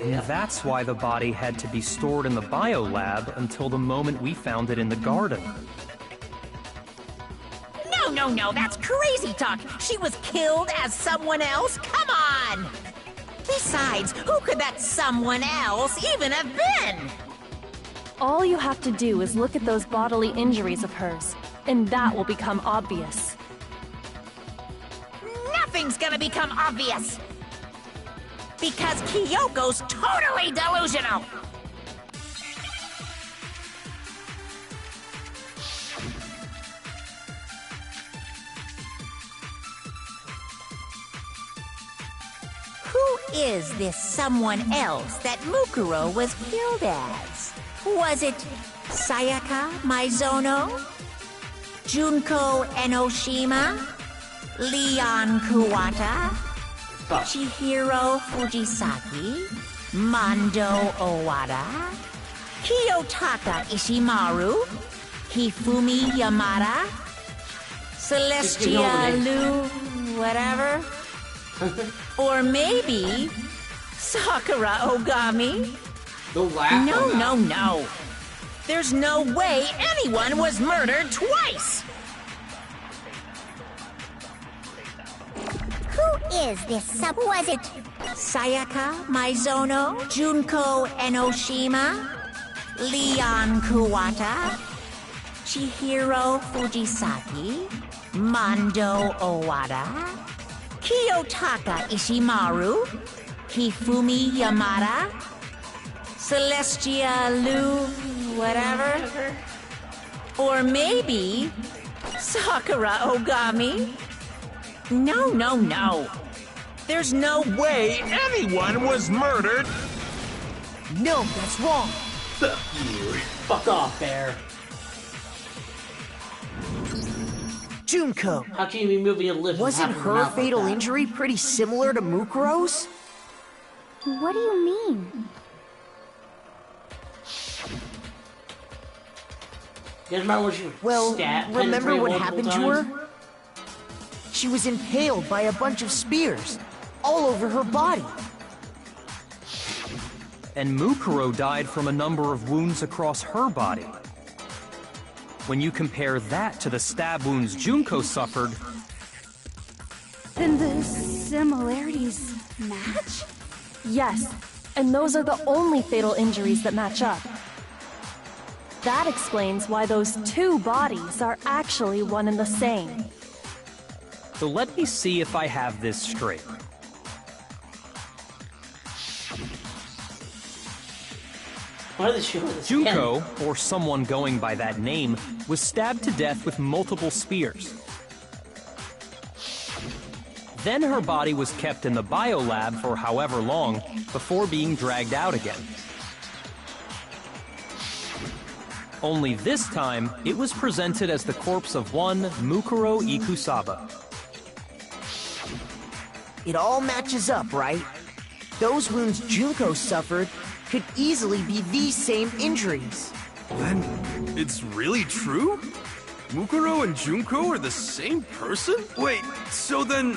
Speaker 8: And that's why the body had to be stored in the biolab until the moment we found it in the garden.
Speaker 4: No, that's crazy talk. She was killed as someone else? Come on! Besides, who could that someone else even have been?
Speaker 5: All you have to do is look at those bodily injuries of hers, and that will become obvious.
Speaker 4: Nothing's gonna become obvious! Because Kyoko's totally delusional! Who is this someone else that Mukuro was killed as? Was it Sayaka Maizono? Junko Enoshima? Leon Kuwata? Chihiro Fujisaki? Mondo Owada? Kiyotaka Ishimaru? Hifumi Yamada? Celestia Lu... whatever? Or maybe... Sakura Ogami? No. There's no way anyone was murdered twice!
Speaker 7: Who is this was it?
Speaker 4: Sayaka Maizono, Junko Enoshima, Leon Kuwata, Chihiro Fujisaki, Mondo Owada, Kiyotaka Ishimaru, Hifumi Yamada, Celestia Lu... whatever? Or maybe... Sakura Ogami? No. There's no way anyone was murdered!
Speaker 9: No, that's wrong.
Speaker 3: Fuck off, Bear.
Speaker 9: Junko.
Speaker 3: How can you be moving and living?
Speaker 9: Wasn't her fatal injury pretty similar to Mukuro's?
Speaker 7: What do you mean?
Speaker 3: You guys remember when she
Speaker 9: remember what happened to her?
Speaker 3: her?
Speaker 9: She was impaled by a bunch of spears, all over her body.
Speaker 8: And Mukuro died from a number of wounds across her body. When you compare that to the stab wounds Junko suffered...
Speaker 10: Then the similarities match?
Speaker 5: Yes, and those are the only fatal injuries that match up. That explains why those two bodies are actually one and the same.
Speaker 8: So let me see if I have this straight.
Speaker 3: Why are they showing this
Speaker 8: Junko,
Speaker 3: again?
Speaker 8: or someone going by that name, was stabbed to death with multiple spears. Then her body was kept in the biolab for however long before being dragged out again. Only this time, it was presented as the corpse of one Mukuro Ikusaba.
Speaker 9: It all matches up, right? Those wounds Junko suffered could easily be these same injuries.
Speaker 6: Then, it's really true? Mukuro and Junko are the same person? Wait, so then...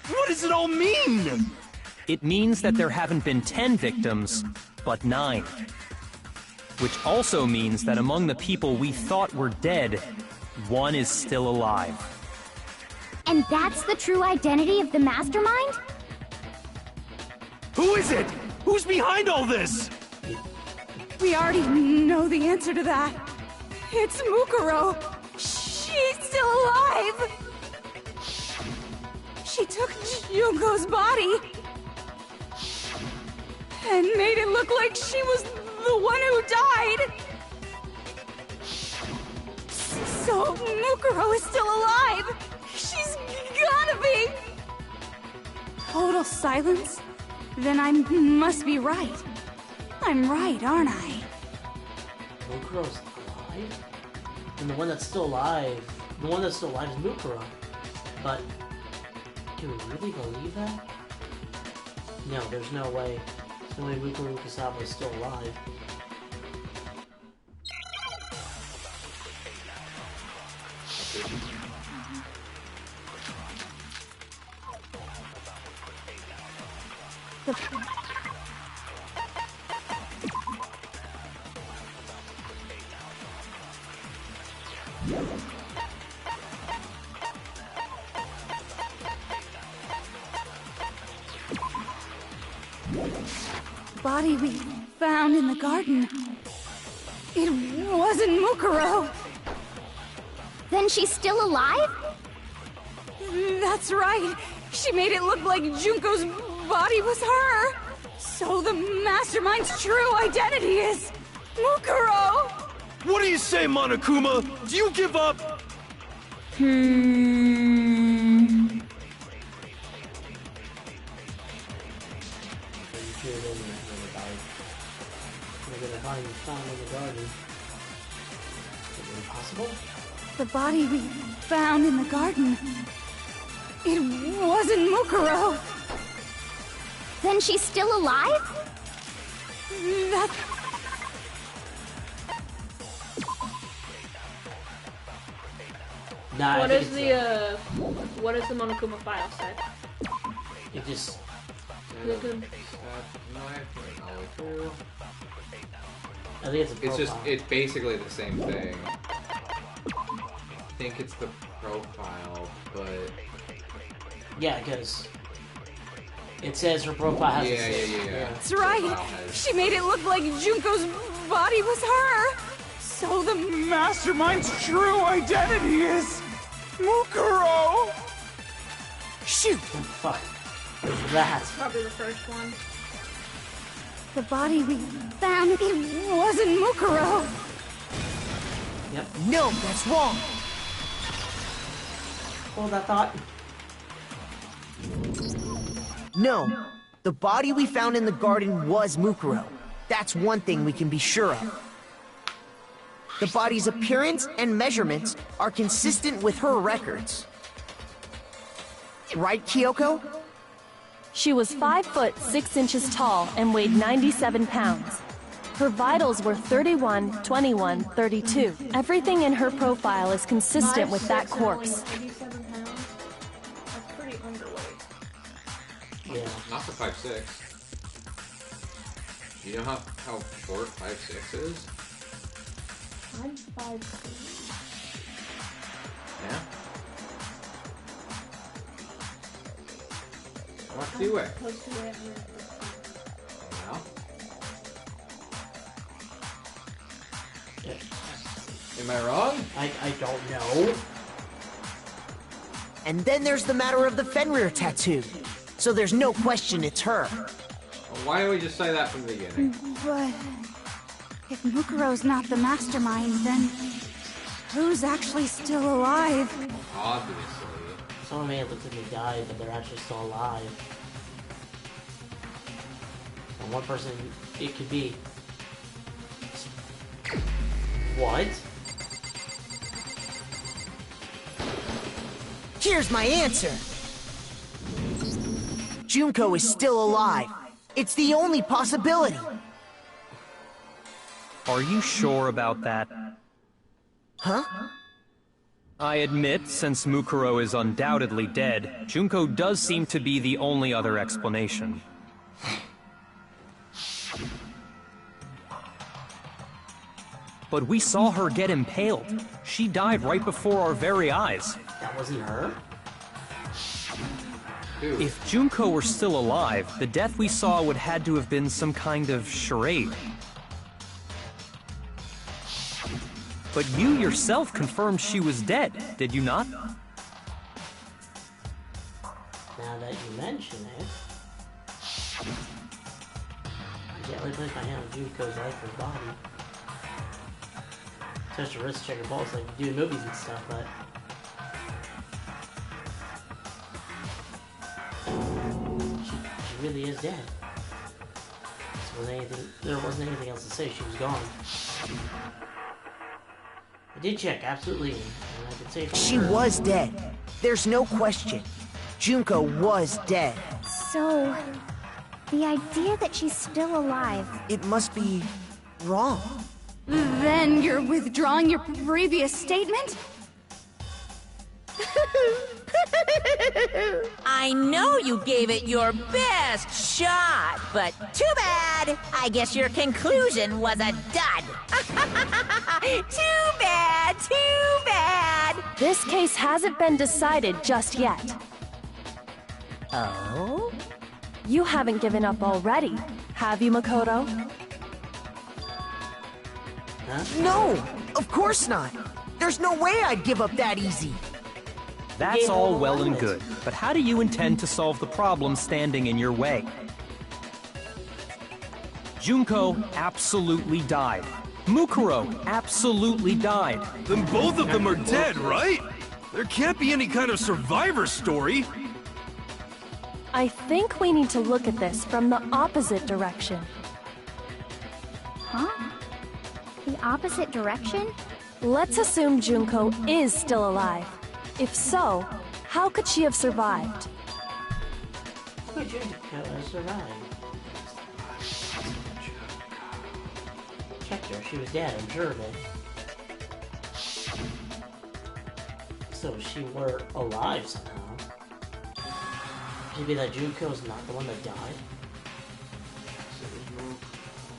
Speaker 6: what does it all mean?
Speaker 8: It means that there haven't been 10 victims, but 9. Which also means that among the people we thought were dead, one is still alive.
Speaker 7: And that's the true identity of the mastermind?
Speaker 6: Who is it? Who's behind all this?
Speaker 10: We already know the answer to that. It's Mukuro. She's still alive. She took Junko's body and made it look like she was the one who died. So Mukuro is still alive. She's gotta be. Total silence? Then I must be right. I'm right, aren't I?
Speaker 3: Mukuro's alive? And the one that's still alive is Mukuro. But do we really believe that? No, there's no way. There's no way Mukuro Kusaba is still alive.
Speaker 10: The body we found in the garden. It wasn't Mukuro.
Speaker 7: Then she's still alive?
Speaker 10: That's right. She made it look like Junko's body was her. So the mastermind's true identity is Mukuro.
Speaker 6: What do you say, Monokuma? Do you give up?
Speaker 10: The body we found in the garden. It wasn't Mukuro.
Speaker 7: Then she's still alive?
Speaker 10: That...
Speaker 3: Nah,
Speaker 2: what does the Monokuma file say?
Speaker 3: It just... I think it's a profile.
Speaker 1: It's basically the same thing. I think it's the profile, but...
Speaker 3: Yeah, because it says her profile has
Speaker 1: Yeah.
Speaker 10: That's right. She made it look like Junko's body was her. So the mastermind's true identity is Mukuro.
Speaker 9: Shoot!
Speaker 3: What the fuck is that?
Speaker 2: Probably the first one.
Speaker 10: The body we found, it wasn't Mukuro.
Speaker 3: Yep.
Speaker 9: No, that's wrong.
Speaker 3: Hold that thought.
Speaker 9: No, the body we found in the garden was Mukuro. That's one thing we can be sure of. The body's appearance and measurements are consistent with her records. Right, Kyoko?
Speaker 5: She was 5 foot 6 inches tall and weighed 97 pounds. Her vitals were 31, 21, 32. Everything in her profile is consistent with that corpse.
Speaker 2: 87 pounds. That's pretty underweight.
Speaker 3: Yeah.
Speaker 1: Not for 5'6". You know how short 5'6" is?
Speaker 2: I'm 5'6".
Speaker 1: Yeah. What do you weigh?
Speaker 2: Close to it.
Speaker 1: Well. Am I wrong?
Speaker 3: I don't know.
Speaker 9: And then there's the matter of the Fenrir tattoo. So there's no question it's her.
Speaker 1: Well, why don't we just say that from the beginning?
Speaker 10: But if Mukuro's not the mastermind, then who's actually still alive?
Speaker 1: Obviously.
Speaker 3: Someone may have looked like they died, but they're actually still alive. And one person, it could be. What?
Speaker 9: Here's my answer. Junko is still alive. It's the only possibility.
Speaker 8: Are you sure about that?
Speaker 9: Huh?
Speaker 8: I admit, since Mukuro is undoubtedly dead, Junko does seem to be the only other explanation. But we saw her get impaled. She died right before our very eyes.
Speaker 3: That wasn't her?
Speaker 1: Dude.
Speaker 8: If Junko were still alive, the death we saw would had to have been some kind of charade. But you yourself confirmed she was dead, did you not?
Speaker 3: Now that you mention it... I can't really place my hand on Junko's lifeless body. Touch her wrist, check her pulse like you do in movies and stuff, but... She really is dead. There wasn't anything else to say, she was gone. I did check, absolutely. And I could say
Speaker 9: She was dead. There's no question. Junko was dead.
Speaker 7: So, the idea that she's still alive.
Speaker 9: It must be wrong.
Speaker 10: Then you're withdrawing your previous statement?
Speaker 4: I know you gave it your best shot, but too bad. I guess your conclusion was a dud. Too bad, too bad.
Speaker 5: This case hasn't been decided just yet.
Speaker 4: Oh?
Speaker 5: You haven't given up already, have you, Makoto?
Speaker 3: Huh?
Speaker 9: No, of course not. There's no way I'd give up that easy.
Speaker 8: That's all well and good, but how do you intend to solve the problem standing in your way? Junko absolutely died. Mukuro absolutely died.
Speaker 6: Then both of them are dead, right? There can't be any kind of survivor story.
Speaker 5: I think we need to look at this from the opposite direction.
Speaker 7: Huh? The opposite direction?
Speaker 5: Let's assume Junko is still alive. If so, how could she have survived?
Speaker 3: How could Junko have survived? Checked her, she was dead, I'm sure of it. So she were alive somehow. Could it be that Junko's not the one that died?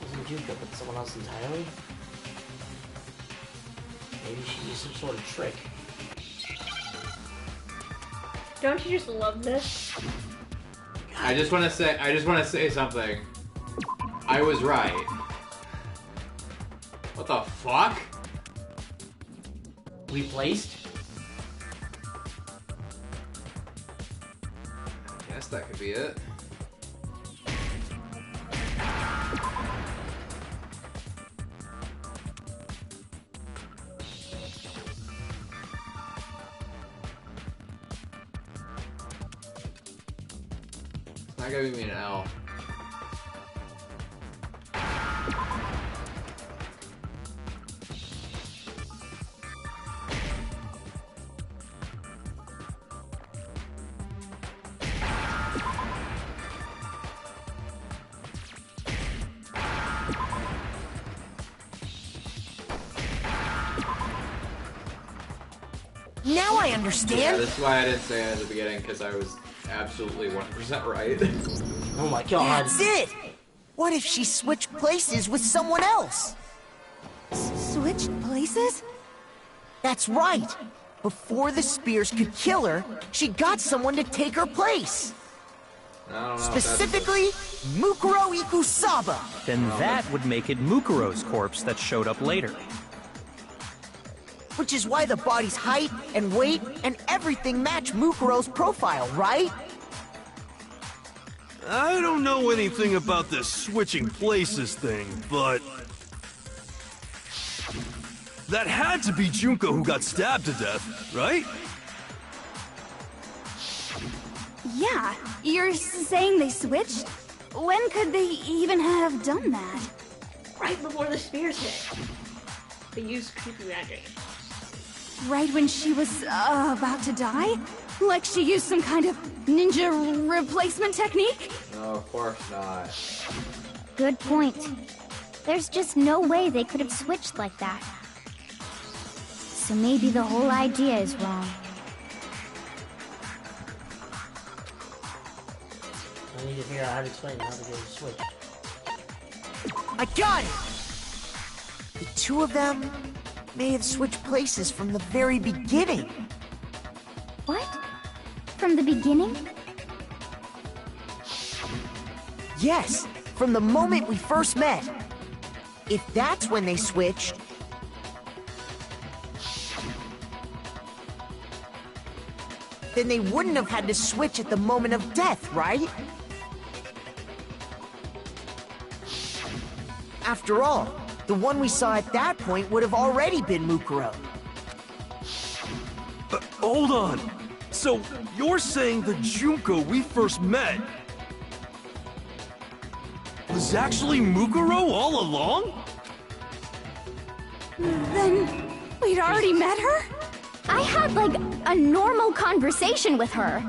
Speaker 3: Wasn't Junko, but someone else entirely? Maybe she used some sort of trick.
Speaker 2: Don't you just love this?
Speaker 1: I just want to say something. I was right. What the fuck?
Speaker 3: Replaced?
Speaker 1: I guess that could be it. It's not giving me an L.
Speaker 9: Now I
Speaker 1: Yeah,
Speaker 9: understand.
Speaker 1: that's why I didn't say it at the beginning, because I was absolutely 100% right.
Speaker 3: Oh my god.
Speaker 9: That's it. What if she switched places with someone else?
Speaker 10: Switched places?
Speaker 9: That's right. Before the spears could kill her, she got someone to take her place.
Speaker 1: I don't know if
Speaker 9: Specifically, Mukuro Ikusaba.
Speaker 8: Then that would make it Mukuro's corpse that showed up later.
Speaker 9: Which is why the body's height and weight and everything match Mukuro's profile, right?
Speaker 6: I don't know anything about this switching places thing, but... that had to be Junko who got stabbed to death, right?
Speaker 10: Yeah, you're saying they switched? When could they even have done that?
Speaker 2: Right before the spears hit. They used creepy magic.
Speaker 10: Right when she was about to die? Like she used some kind of ninja replacement technique?
Speaker 1: No, of course not.
Speaker 7: Good point. There's just no way they could have switched like that. So maybe the whole idea is wrong.
Speaker 3: I need to figure out how to explain how to get a switch.
Speaker 9: I got it! The two of them may have switched places from the very beginning.
Speaker 7: What? From the beginning?
Speaker 9: Yes, from the moment we first met. If that's when they switched, then they wouldn't have had to switch at the moment of death, right? After all, the one we saw at that point would have already been Mukuro.
Speaker 6: Hold on. So, you're saying the Junko we first met was actually Mukuro all along?
Speaker 10: Then we'd already met her?
Speaker 7: I had, like, a normal conversation with her.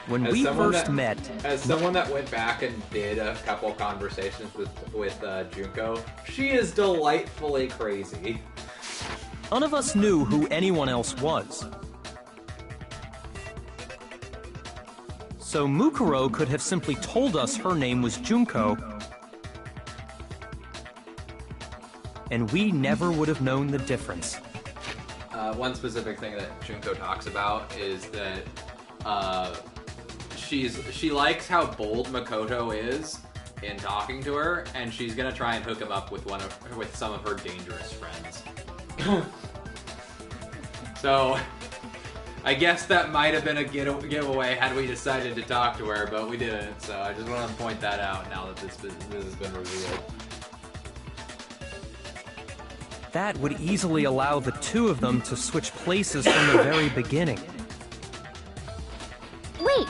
Speaker 8: When
Speaker 1: As
Speaker 8: we
Speaker 1: someone
Speaker 8: first
Speaker 1: that-
Speaker 8: met,
Speaker 1: As someone that went back and did a couple conversations with Junko, she is delightfully crazy.
Speaker 8: none of us knew who anyone else was. So Mukuro could have simply told us her name was Junko, and we never would have known the difference.
Speaker 1: One specific thing that Junko talks about is that she likes how bold Makoto is in talking to her, and she's gonna try and hook him up with some of her dangerous friends. So, I guess that might have been a giveaway had we decided to talk to her, but we didn't. So I just want to point that out now that this has been revealed.
Speaker 8: That would easily allow the two of them to switch places from the very beginning.
Speaker 7: Wait,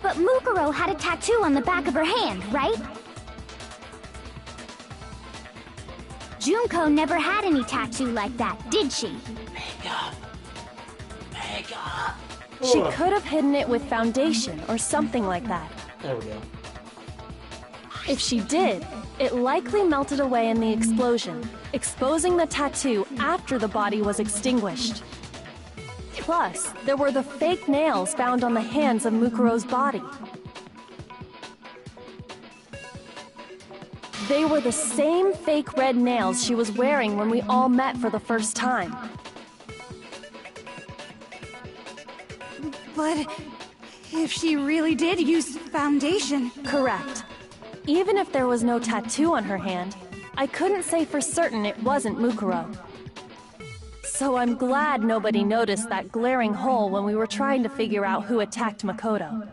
Speaker 7: but Mukuro had a tattoo on the back of her hand, right? Junko never had any tattoo like that, did she?
Speaker 3: Makeup.
Speaker 5: She could have hidden it with foundation or something like that.
Speaker 3: There we go.
Speaker 5: If she did, it likely melted away in the explosion, exposing the tattoo after the body was extinguished. Plus, there were the fake nails found on the hands of Mukuro's body. They were the same fake red nails she was wearing when we all met for the first time.
Speaker 10: But if she really did use foundation...
Speaker 5: Correct. Even if there was no tattoo on her hand, I couldn't say for certain it wasn't Mukuro. So I'm glad nobody noticed that glaring hole when we were trying to figure out who attacked Makoto.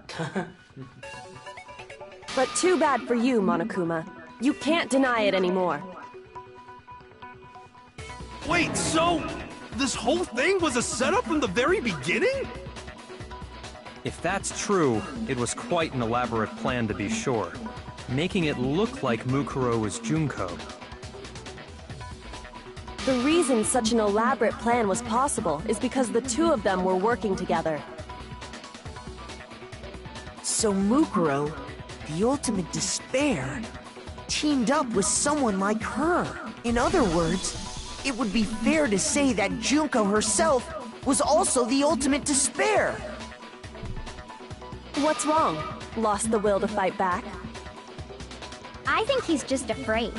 Speaker 5: But too bad for you, Monokuma. You can't deny it anymore.
Speaker 6: Wait, so this whole thing was a setup from the very beginning?
Speaker 8: If that's true, it was quite an elaborate plan to be sure, making it look like Mukuro was Junko.
Speaker 5: The reason such an elaborate plan was possible is because the two of them were working together.
Speaker 9: So Mukuro, the ultimate despair, teamed up with someone like her. In other words, it would be fair to say that Junko herself was also the ultimate despair.
Speaker 5: What's wrong? Lost the will to fight back?
Speaker 7: I think he's just afraid.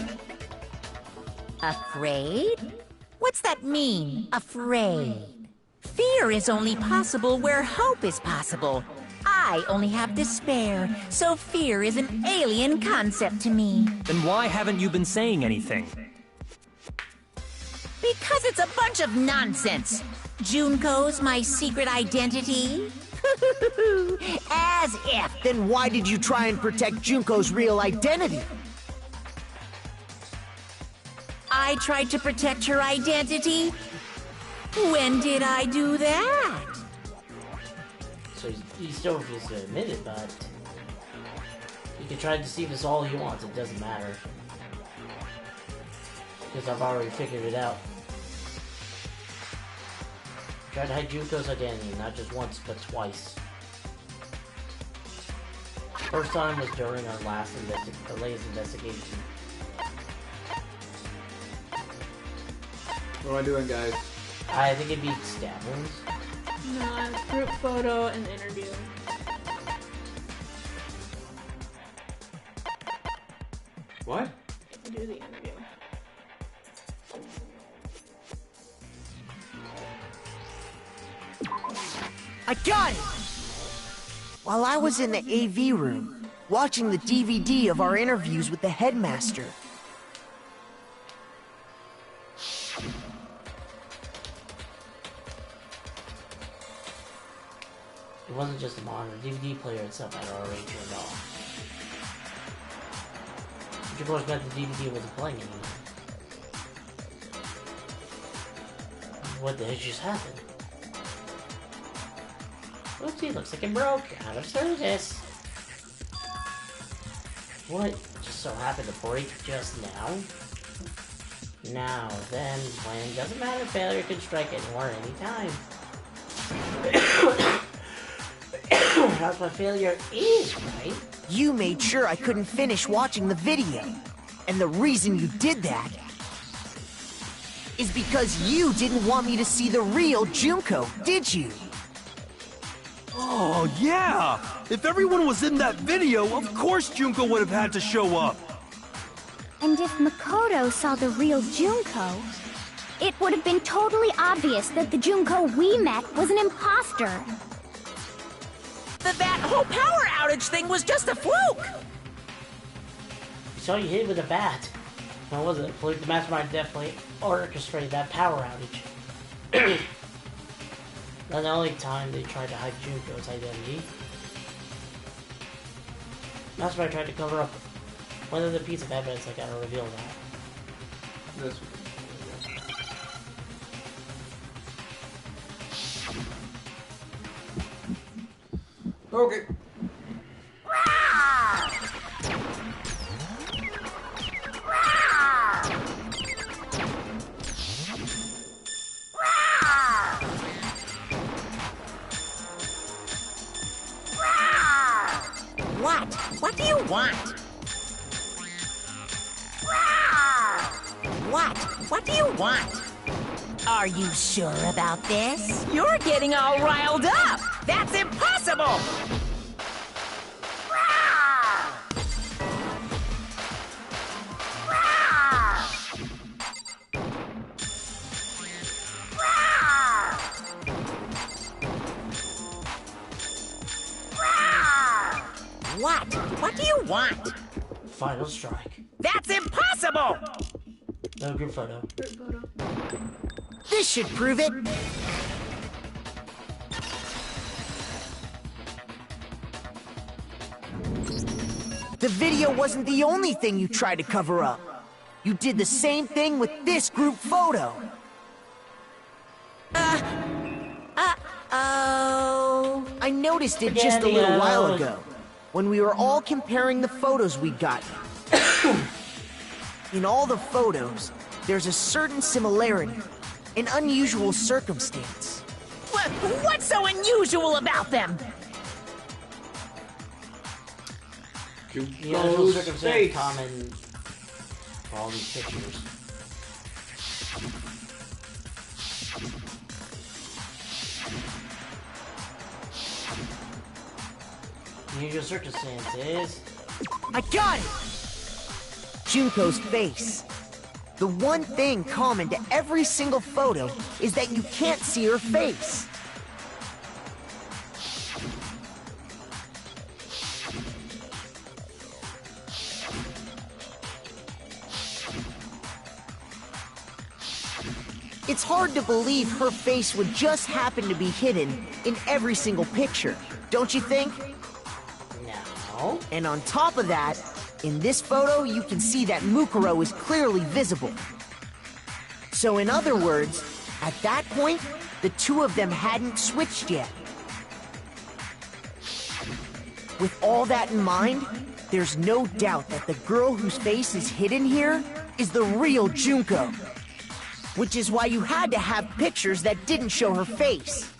Speaker 4: Afraid? What's that mean, afraid? Fear is only possible where hope is possible. I only have despair, so fear is an alien concept to me.
Speaker 8: Then why haven't you been saying anything?
Speaker 4: Because it's a bunch of nonsense. Junko's my secret identity? As if.
Speaker 9: Then why did you try and protect Junko's real identity?
Speaker 4: I tried to protect her identity? When did I do that?
Speaker 3: So he still refuses to admit it, but he can try to deceive us all he wants. It doesn't matter. Because I've already figured it out. Tried to hide Junko's identity, not just once, but twice. First time was during our latest investigation.
Speaker 1: What am I doing, guys?
Speaker 3: I think it'd be stab wounds.
Speaker 2: No, it's group photo and the interview.
Speaker 1: What?
Speaker 2: To do the interview.
Speaker 9: I got it! While I was in the AV room, watching the DVD of our interviews with the headmaster.
Speaker 3: It wasn't just a monitor. The DVD player itself had already turned off. Which of course meant the DVD wasn't playing anymore. What the heck just happened? Oopsie, looks like it broke. Out of service. What just so happened to break just now? Now then, when it doesn't matter, failure can strike anywhere, anytime. That's what failure is, right?
Speaker 9: You made sure I couldn't finish watching the video. And the reason you did that is because you didn't want me to see the real Junko, did you?
Speaker 6: Oh, yeah! If everyone was in that video, of course Junko would have had to show up.
Speaker 7: And if Makoto saw the real Junko, it would have been totally obvious that the Junko we met was an imposter.
Speaker 4: That whole power outage thing was just a fluke!
Speaker 3: We saw you hit with a bat. No, was it a fluke? The mastermind definitely orchestrated that power outage. Not the only time they tried to hide Junko's identity. Mastermind tried to cover up one other piece of evidence that got to reveal that.
Speaker 1: This okay.
Speaker 4: What? What do you want? What? What do you want? Are you sure about this? You're getting all riled up! That's impossible! What? What do you want?
Speaker 3: Final strike.
Speaker 4: That's impossible!
Speaker 3: No group photo.
Speaker 9: This should prove it. The video wasn't the only thing you tried to cover up. You did the same thing with this group photo.
Speaker 4: Uh-oh.
Speaker 9: I noticed it just a little while ago, when we were all comparing the photos we'd gotten. In all the photos, there's a certain similarity, an unusual circumstance.
Speaker 4: What's so unusual about them?
Speaker 3: The unusual circumstance common for all these pictures. The unusual circumstance is...
Speaker 9: I got it! Junko's face. The one thing common to every single photo is that you can't see her face. It's hard to believe her face would just happen to be hidden in every single picture, don't you think?
Speaker 3: No.
Speaker 9: And on top of that, in this photo, you can see that Mukuro is clearly visible. So in other words, at that point, the two of them hadn't switched yet. With all that in mind, there's no doubt that the girl whose face is hidden here is the real Junko. Which is why you had to have pictures that didn't show her face.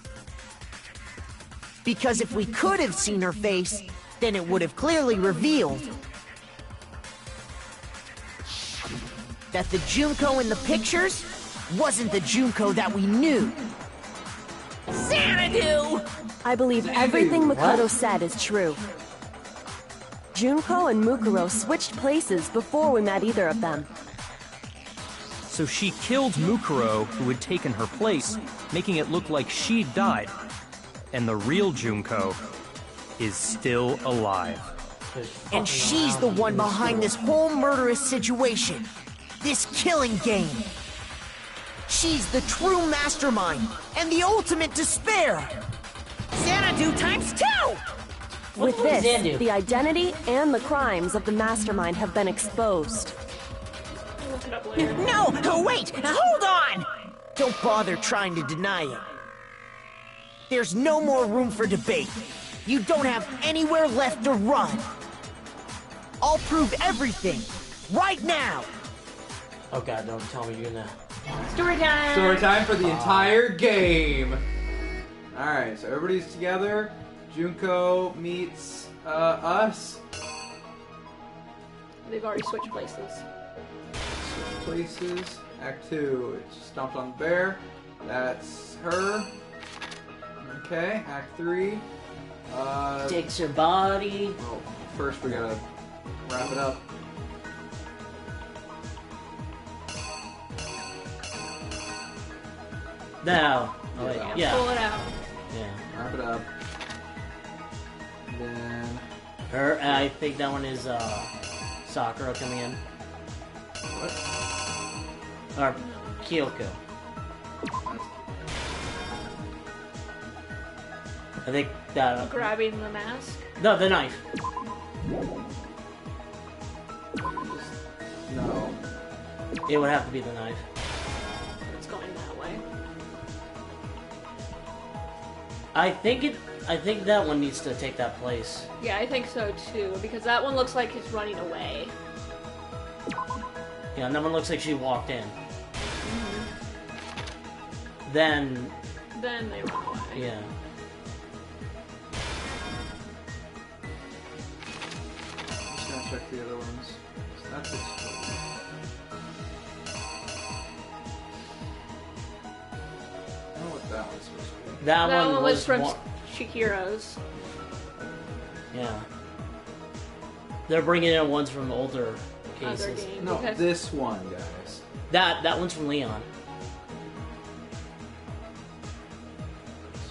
Speaker 9: Because if we could have seen her face, then it would have clearly revealed that the Junko in the pictures wasn't the Junko that we knew.
Speaker 4: Xanadu!
Speaker 5: I believe everything Makoto said is true. Junko and Mukuro switched places before we met either of them.
Speaker 8: So she killed Mukuro, who had taken her place, making it look like she'd died. And the real Junko is still alive.
Speaker 9: And she's the one behind this whole murderous situation. This killing game. She's the true mastermind and the ultimate despair. Xanadu times 2!
Speaker 5: With this,
Speaker 3: Xanadu?
Speaker 5: the identity and the crimes of the mastermind have been exposed.
Speaker 2: I'll look it up later.
Speaker 9: No, wait, hold on! Don't bother trying to deny it. There's no more room for debate. You don't have anywhere left to run. I'll prove everything, right now!
Speaker 3: Oh god, don't tell me you're gonna...
Speaker 2: Story time!
Speaker 1: Story time for the entire game. Alright, so everybody's together. Junko meets us.
Speaker 2: They've already switched places.
Speaker 1: Switch places. Act 2. It stomped on the bear. That's her. Okay, Act 3.
Speaker 3: Takes your body.
Speaker 1: Well, first we gotta wrap it up.
Speaker 3: Now. Oh, wait, yeah.
Speaker 2: Pull it out.
Speaker 3: Yeah.
Speaker 1: Wrap it up. And then...
Speaker 3: Her, I think that one is, Sakura coming in.
Speaker 1: What?
Speaker 3: Or Kyoko. I think that...
Speaker 2: Grabbing the mask.
Speaker 3: No, the knife.
Speaker 1: No.
Speaker 3: It would have to be the knife.
Speaker 2: It's going that way.
Speaker 3: I think that one needs to take that place.
Speaker 2: Yeah, I think so too, because that one looks like it's running away.
Speaker 3: Yeah, and that one looks like she walked in. Then
Speaker 2: Then they run away.
Speaker 3: yeah.
Speaker 1: Just gonna check the other ones. So that's exploded. I don't know what that one's supposed to be.
Speaker 3: That
Speaker 2: That one was from
Speaker 3: one-
Speaker 2: Shikiro's.
Speaker 3: Yeah. They're bringing in ones from older
Speaker 2: Other
Speaker 3: cases.
Speaker 2: game.
Speaker 1: No,
Speaker 2: because
Speaker 1: this one, guys.
Speaker 3: That one's from Leon.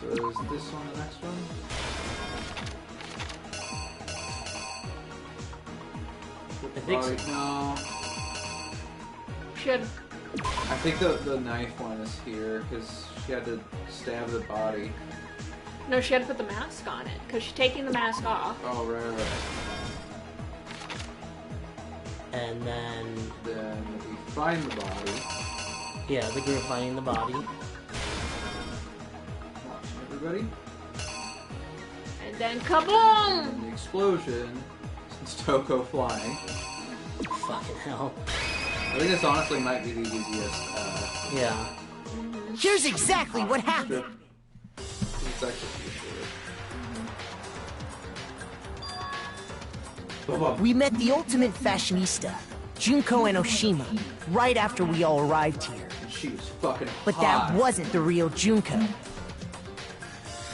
Speaker 1: So is this one the next one?
Speaker 3: I think so.
Speaker 1: No.
Speaker 2: she had
Speaker 1: I think the knife one is here, because she had to stab the body.
Speaker 2: no, she had to put the mask on it because she's taking the mask off.
Speaker 1: Oh, right.
Speaker 3: And then
Speaker 1: Then we find the body.
Speaker 3: yeah, the group finding the body.
Speaker 1: Watching everybody.
Speaker 2: And then kaboom!
Speaker 1: And the explosion. Since Toko flying.
Speaker 3: Fucking hell.
Speaker 1: I think this honestly might be the easiest.
Speaker 3: Yeah.
Speaker 9: Here's exactly what happened.
Speaker 1: It's actually pretty short.
Speaker 9: We met the ultimate fashionista, Junko and Oshima, right after we all arrived here.
Speaker 1: She was fucking
Speaker 9: But
Speaker 1: hot.
Speaker 9: that wasn't the real Junko.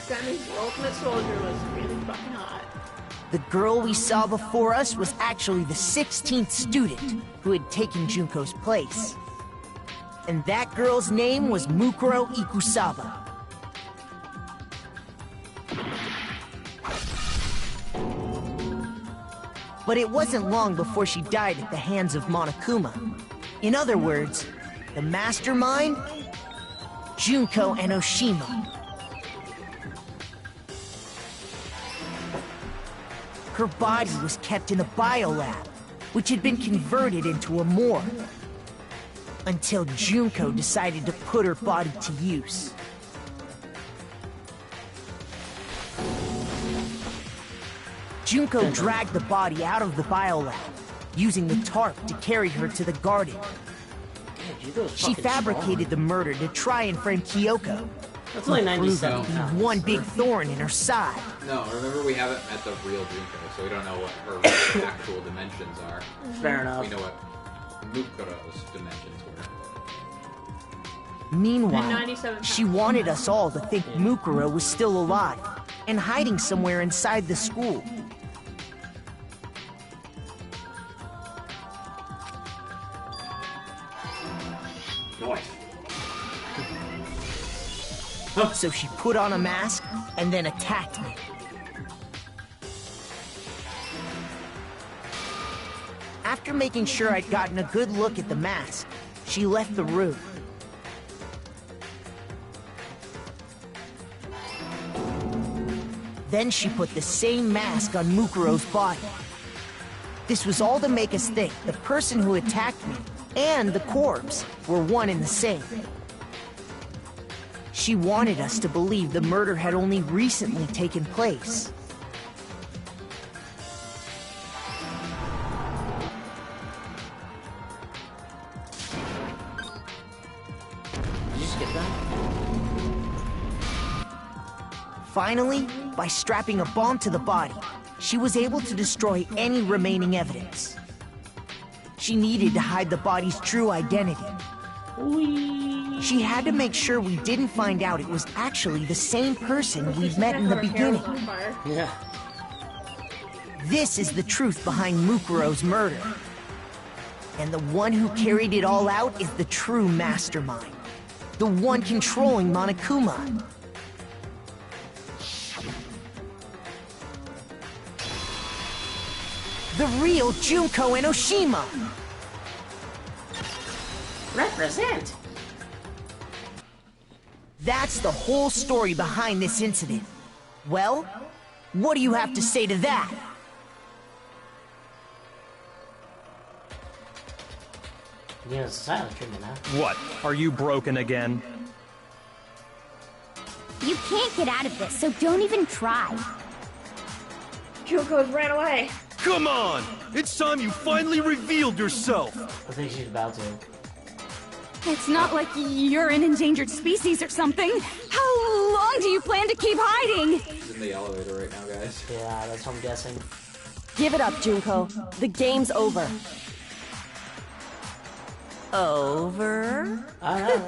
Speaker 2: That means the ultimate soldier was really fucking hot.
Speaker 9: The girl we saw before us was actually the 16th student who had taken Junko's place. And that girl's name was Mukuro Ikusaba. But it wasn't long before she died at the hands of Monokuma. In other words, the mastermind, Junko and Oshima. Her body was kept in a biolab, which had been converted into a morgue. Until Junko decided to put her body to use. Junko dragged the body out of the biolab, using the tarp to carry her to the garden. She fabricated the murder to try and frame Kyoko.
Speaker 3: That's only 97
Speaker 9: Proving
Speaker 3: pounds.
Speaker 9: one big thorn in her side.
Speaker 1: No, remember we haven't met the real Junko, so we don't know what her actual dimensions are.
Speaker 3: Fair enough.
Speaker 1: We know what Mukuro's dimensions were.
Speaker 9: Meanwhile,
Speaker 2: 97
Speaker 9: she wanted us all to think Mukuro was still alive and hiding somewhere inside the school. So she put on a mask and then attacked me. After making sure I'd gotten a good look at the mask, she left the room. Then she put the same mask on Mukuro's body. This was all to make us think the person who attacked me and the corpse were one and the same. She wanted us to believe the murder had only recently taken place.
Speaker 3: Did you skip that?
Speaker 9: Finally, by strapping a bomb to the body, she was able to destroy any remaining evidence. She needed to hide the body's true identity. She had to make sure we didn't find out it was actually the same person we'd met in the beginning.
Speaker 3: Yeah.
Speaker 9: This is the truth behind Mukuro's murder. And the one who carried it all out is the true mastermind. The one controlling Monokuma. The real Junko Enoshima!
Speaker 3: Represent!
Speaker 9: That's the whole story behind this incident. Well, what do you have to say to that?
Speaker 3: You know, it's a silent treatment, huh?
Speaker 8: What? Are you broken again?
Speaker 7: You can't get out of this, so don't even try.
Speaker 2: Junko's ran away.
Speaker 6: Come on! It's time you finally revealed yourself!
Speaker 3: I think she's about to.
Speaker 10: It's not like you're an endangered species or something. How long do you plan to keep hiding?
Speaker 1: She's in the elevator right now, guys.
Speaker 3: Yeah, that's what I'm guessing.
Speaker 5: Give it up, Junko. The game's over.
Speaker 4: Over?
Speaker 3: Uh-huh.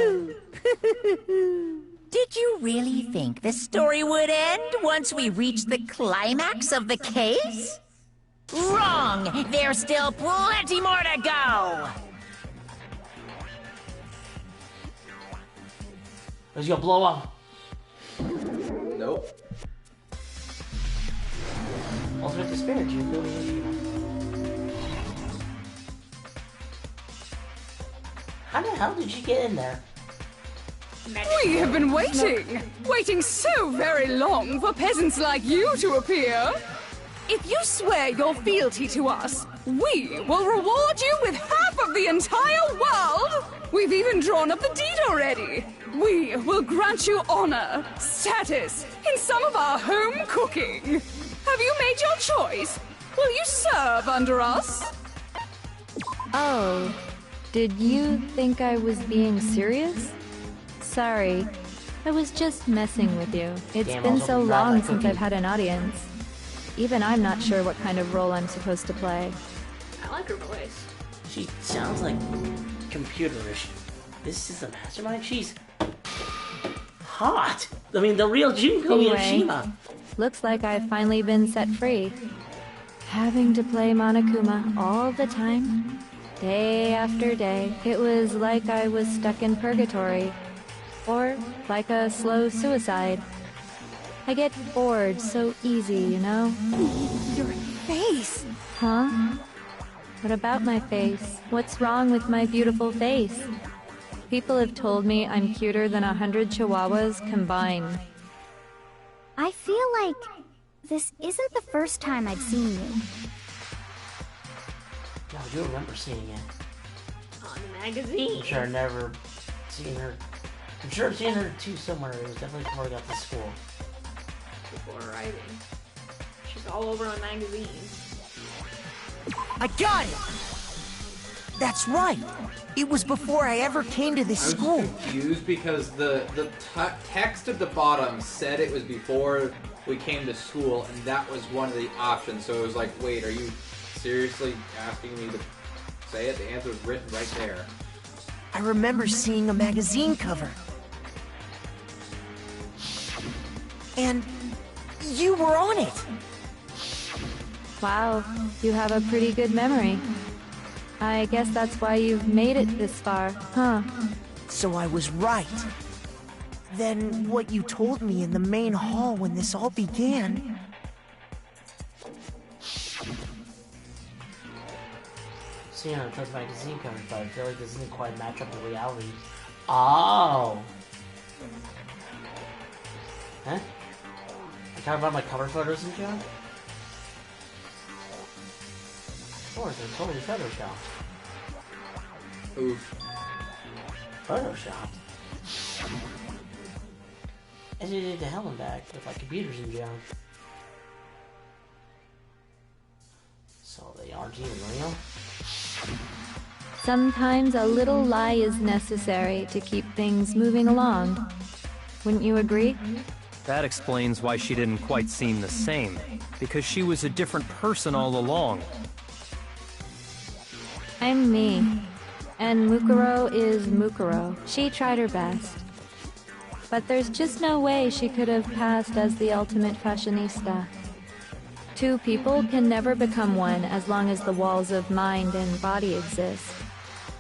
Speaker 4: Did you really think the story would end once we reached the climax of the case? Wrong! There's still plenty more to go!
Speaker 3: It's gonna blow up.
Speaker 1: Nope.
Speaker 3: Ultimate despair, Junko. How the hell did you get in there?
Speaker 10: We have been waiting so very long for peasants like you to appear. If you swear your fealty to us, we will reward you with half of the entire world! We've even drawn up the deed already. We will grant you honor, status, in some of our home cooking. Have you made your choice? Will you serve under us?
Speaker 11: Oh, did you think I was being serious? Sorry, I was just messing with you. It's been so long since I've had an audience. Even I'm not sure what kind of role I'm supposed to play.
Speaker 2: I like her voice.
Speaker 3: She sounds like computerish. This is a mastermind? She's hot! I mean, the real Junko Enoshima.
Speaker 11: Looks like I've finally been set free. Having to play Monokuma all the time, day after day, it was like I was stuck in purgatory. Or like a slow suicide. I get bored so easy, you know?
Speaker 10: Your face!
Speaker 11: Huh? What about my face? What's wrong with my beautiful face? People have told me I'm cuter than 100 chihuahuas combined.
Speaker 7: I feel like this isn't the first time I've seen you.
Speaker 3: Yeah, I do remember seeing it.
Speaker 2: On the magazine.
Speaker 3: I'm sure I've never seen her. I'm sure I've seen her too somewhere. It was definitely before I got to school.
Speaker 2: Before arriving. She's all over on magazines.
Speaker 9: I got it! That's right! It was before I ever came to this school.
Speaker 1: I was confused because the text at the bottom said it was before we came to school, and that was one of the options. So it was like, wait, are you seriously asking me to say it? The answer was written right there.
Speaker 9: I remember seeing a magazine cover. And you were on it!
Speaker 11: Wow, you have a pretty good memory. I guess that's why you've made it this far, huh?
Speaker 9: So I was right. than what you told me in the main hall when this all began.
Speaker 3: So, you know, it comes back to scene covers, but I feel like this doesn't quite match up to reality. Oh! Huh? You talking about my cover photos and John? Of course, they're totally photoshopped.
Speaker 1: Oof.
Speaker 3: Photoshopped? Edited to hell and back with like computers and John. So they aren't even real?
Speaker 11: Sometimes a little lie is necessary to keep things moving along. Wouldn't you agree?
Speaker 8: That explains why she didn't quite seem the same, because she was a different person all along.
Speaker 11: I'm me. And Mukuro is Mukuro. She tried her best. But there's just no way she could have passed as the ultimate fashionista. Two people can never become one as long as the walls of mind and body exist.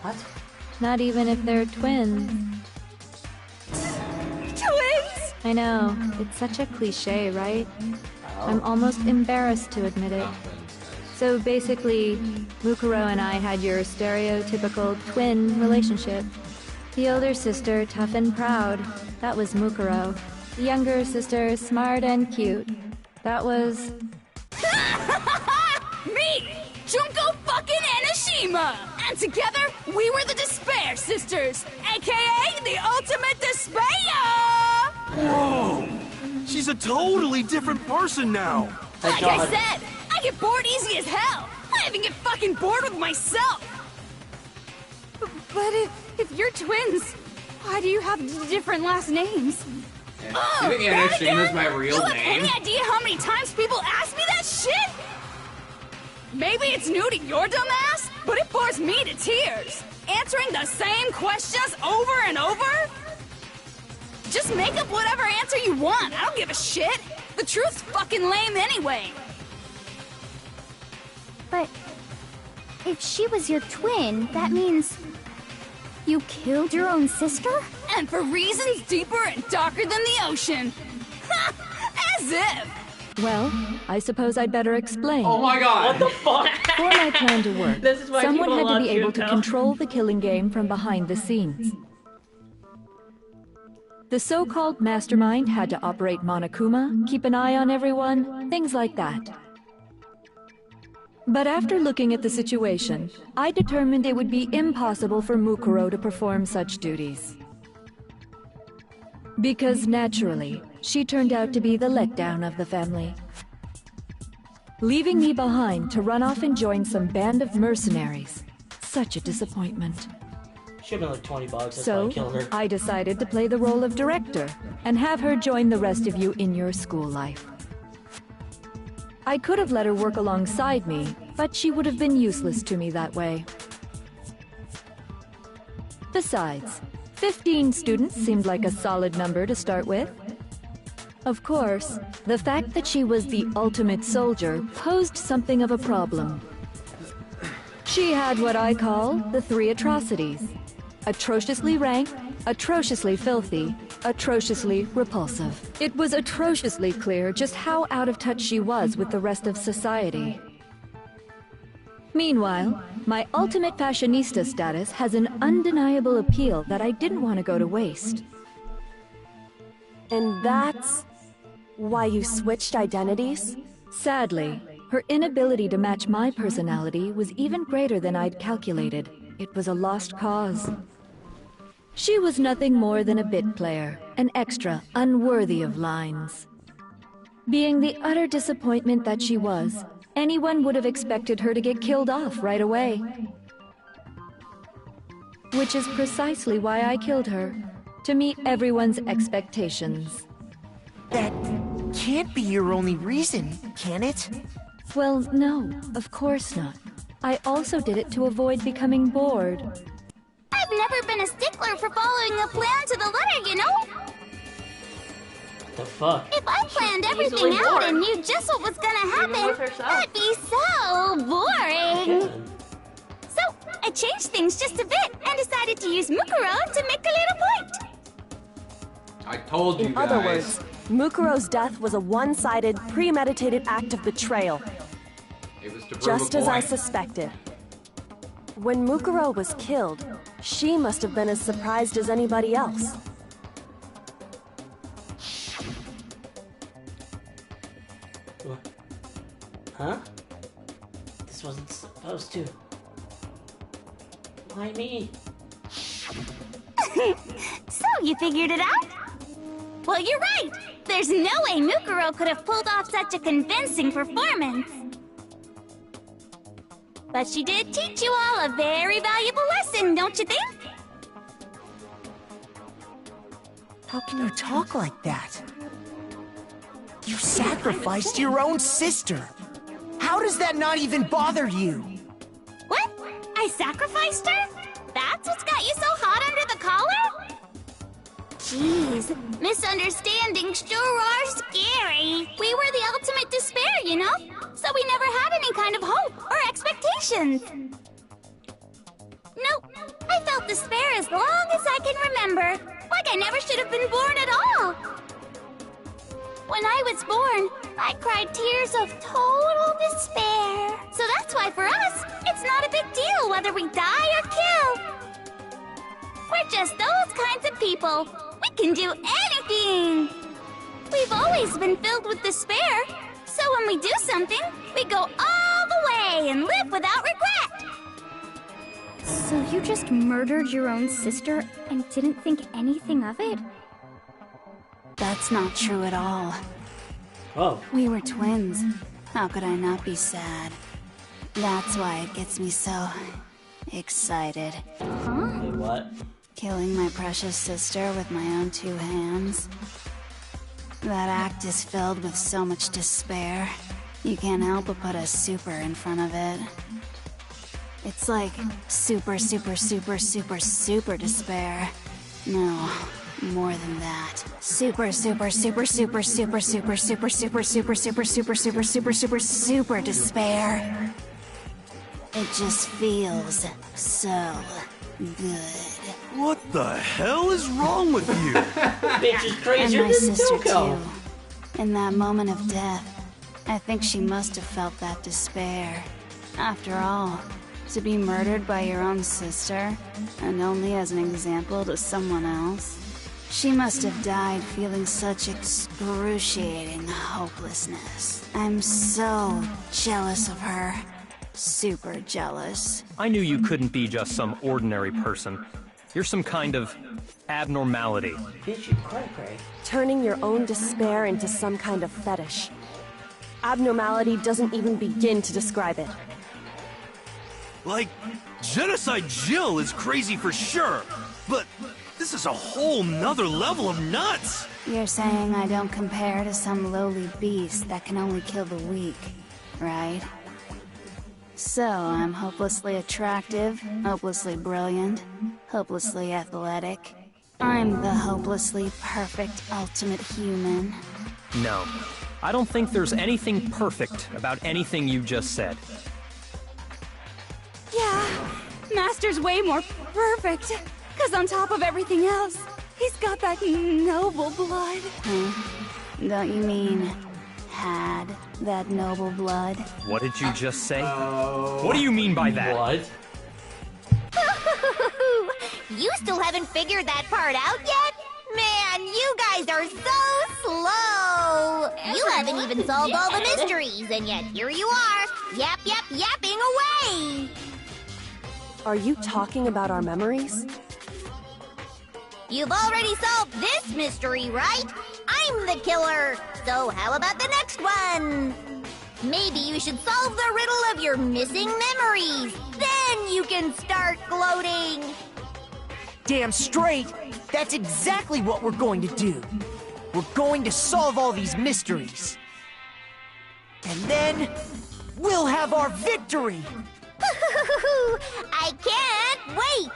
Speaker 3: What?
Speaker 11: Not even if they're twins.
Speaker 10: Twins!
Speaker 11: I know, it's such a cliche, right?
Speaker 3: Oh.
Speaker 11: I'm almost embarrassed to admit it. So basically, Mukuro and I had your stereotypical twin relationship. The older sister, tough and proud. That was Mukuro. The younger sister, smart and cute. That was...
Speaker 10: Me! Junko fucking Enoshima! And together, we were the Despair Sisters, aka the Ultimate Despair!
Speaker 6: Whoa! She's a totally different person now!
Speaker 10: Like I said, I get bored easy as hell! I even get fucking bored with myself!
Speaker 5: But if you're twins, why do you have different last names?
Speaker 1: You think Enoshima is my real
Speaker 10: you
Speaker 1: name?
Speaker 10: have any idea how many times people ask me that shit? Maybe it's new to your dumb ass, but it bores me to tears. Answering the same questions over and over? Just make up whatever answer you want. I don't give a shit. The truth's fucking lame anyway.
Speaker 7: But if she was your twin, that means you killed your own sister?
Speaker 10: And for reasons deeper and darker than the ocean. As if.
Speaker 11: Well, I suppose I'd better explain.
Speaker 1: Oh my god!
Speaker 3: What the fuck?
Speaker 11: For my plan to work,
Speaker 2: This is why
Speaker 11: someone
Speaker 2: people
Speaker 11: had to
Speaker 2: love
Speaker 11: be able to
Speaker 2: Junko.
Speaker 11: control the killing game from behind the scenes. The so-called mastermind had to operate Monokuma, keep an eye on everyone, things like that. But after looking at the situation, I determined it would be impossible for Mukuro to perform such duties. Because naturally, she turned out to be the letdown of the family. Leaving me behind to run off and join some band of mercenaries. Such a disappointment.
Speaker 3: Should've been like $20, that's why
Speaker 11: So,
Speaker 3: I killed her.
Speaker 11: I decided to play the role of director and have her join the rest of you in your school life. I could have let her work alongside me, but she would have been useless to me that way. Besides, 15 students seemed like a solid number to start with. Of course, the fact that she was the ultimate soldier posed something of a problem. She had what I call the three atrocities. Atrociously rank, atrociously filthy, atrociously repulsive. It was atrociously clear just how out of touch she was with the rest of society. Meanwhile, my ultimate fashionista status has an undeniable appeal that I didn't want to go to waste.
Speaker 5: And that's why you switched identities?
Speaker 11: Sadly, her inability to match my personality was even greater than I'd calculated. It was a lost cause. She was nothing more than a bit player, an extra unworthy of lines. Being the utter disappointment that she was, anyone would have expected her to get killed off right away. Which is precisely why I killed her, to meet everyone's expectations.
Speaker 9: That can't be your only reason, can it?
Speaker 11: Well, no, of course not. I also did it to avoid becoming bored.
Speaker 7: I've never been a stickler for following a plan to the letter, you know?
Speaker 3: The fuck?
Speaker 7: If I planned everything
Speaker 2: easily
Speaker 7: out
Speaker 2: bored.
Speaker 7: and knew just what was gonna happen,
Speaker 2: with herself.
Speaker 7: that'd be so boring.
Speaker 3: Again.
Speaker 7: So, I changed things just a bit and decided to use Mukuro to make a little point.
Speaker 1: I told you
Speaker 5: In
Speaker 1: guys.
Speaker 5: other words, Mukuro's death was a one-sided, premeditated act of betrayal.
Speaker 1: It was to prove
Speaker 5: Just
Speaker 1: a
Speaker 5: as I
Speaker 1: point.
Speaker 5: suspected. When Mukuro was killed, she must have been as surprised as anybody else.
Speaker 3: Huh? This wasn't supposed to. Why me?
Speaker 7: So, you figured it out? Well, you're right! There's no way Mukuro could have pulled off such a convincing performance. But she did teach you all a very valuable lesson, don't you think?
Speaker 9: How can you talk like that? You sacrificed your own sister. How does that not even bother you?
Speaker 7: What? I sacrificed her? That's what's got you so hot under the collar? Jeez, misunderstandings sure are scary. We were the ultimate despair, you know? So we never had any kind of hope or expectations. Nope, I felt despair as long as I can remember. Like I never should have been born at all. When I was born, I cried tears of total despair. So that's why for us, it's not a big deal whether we die or kill. We're just those kinds of people. We can do anything. We've always been filled with despair. So when we do something, we go all the way and live without regret.
Speaker 12: So you just murdered your own sister and didn't think anything of it?
Speaker 13: That's not true at all.
Speaker 3: Oh.
Speaker 13: We were twins. How could I not be sad? That's why it gets me so excited.
Speaker 12: Huh?
Speaker 3: Wait, what?
Speaker 13: Killing my precious sister with my own two hands. That act is filled with so much despair. You can't help but put a super in front of it. It's like super, super, super, super, super despair. No, more than that. Super, super, super, super, super, super, super, super, super, super, super, super, super, super, super despair. It just feels so good.
Speaker 6: What the hell is wrong with you?
Speaker 3: Bitch is
Speaker 13: And
Speaker 3: crazier
Speaker 13: my
Speaker 3: than
Speaker 13: sister
Speaker 3: Tuco.
Speaker 13: too. In that moment of death, I think she must have felt that despair. After all, to be murdered by your own sister, and only as an example to someone else, she must have died feeling such excruciating hopelessness. I'm so jealous of her. Super jealous.
Speaker 8: I knew you couldn't be just some ordinary person. You're some kind of abnormality.
Speaker 3: Bitch, you cray-cray.
Speaker 5: Turning your own despair into some kind of fetish. Abnormality doesn't even begin to describe it.
Speaker 6: Like, Genocide Jill is crazy for sure, but this is a whole nother level of nuts!
Speaker 13: You're saying I don't compare to some lowly beast that can only kill the weak, right? So, I'm hopelessly attractive, hopelessly brilliant, hopelessly athletic. I'm the hopelessly perfect ultimate human.
Speaker 8: No, I don't think there's anything perfect about anything you just said.
Speaker 10: Yeah, Master's way more perfect. Because on top of everything else, he's got that noble blood.
Speaker 13: Huh? Don't you mean had that noble blood?
Speaker 8: What did you just say? What do you mean by that?
Speaker 3: What?
Speaker 7: You still haven't figured that part out yet? Man, you guys are so slow! You haven't even solved all the mysteries, and yet here you are, yapping away!
Speaker 5: Are you talking about our memories?
Speaker 7: You've already solved this mystery, right? I'm the killer, so how about the next one? Maybe you should solve the riddle of your missing memories. Then you can start gloating.
Speaker 9: Damn straight! That's exactly what we're going to do. We're going to solve all these mysteries. And then, we'll have our victory!
Speaker 7: I can't wait!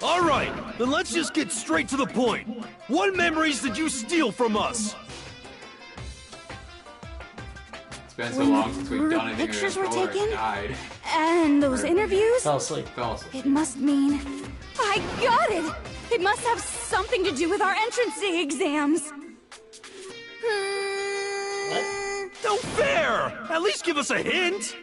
Speaker 6: Alright, then let's just get straight to the point. What memories did you steal from us?
Speaker 1: It's been so long since we've done anything.
Speaker 10: Pictures were
Speaker 1: before.
Speaker 10: taken?
Speaker 1: Died.
Speaker 10: And those interviews?
Speaker 3: Fell asleep.
Speaker 1: Fell asleep.
Speaker 10: It must mean... I got it! It must have something to do with our entrance exams.
Speaker 6: No fair! At least give us a hint!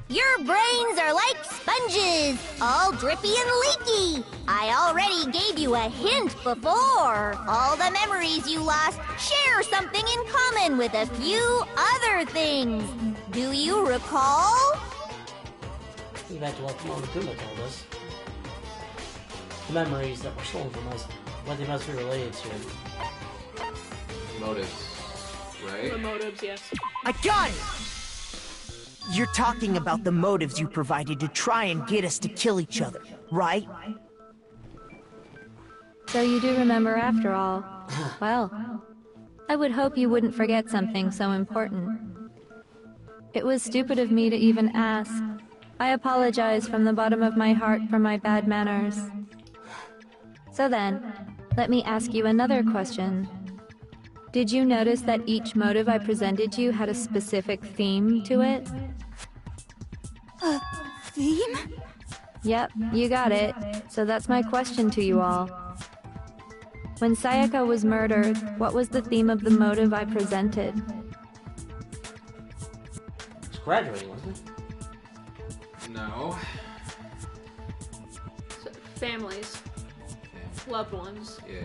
Speaker 7: Your brains are like sponges, all drippy and leaky. I already gave you a hint before. All the memories you lost share something in common with a few other things. Do you recall?
Speaker 3: Think back to what Monokuma told us. The memories that were stolen from us, what they must be related to.
Speaker 1: Motives, right?
Speaker 2: The motives, yes.
Speaker 9: I got it! You're talking about the motives you provided to try and get us to kill each other, right?
Speaker 11: So you do remember after all. Well, I would hope you wouldn't forget something so important. It was stupid of me to even ask. I apologize from the bottom of my heart for my bad manners. So then, let me ask you another question. Did you notice that each motive I presented you had a specific theme to it?
Speaker 10: A theme?
Speaker 11: Yep, you got it. So that's my question to you all. When Sayaka was murdered, what was the theme of the motive I presented?
Speaker 3: It's graduating, wasn't it?
Speaker 1: No.
Speaker 2: Families. Loved ones.
Speaker 1: Yeah.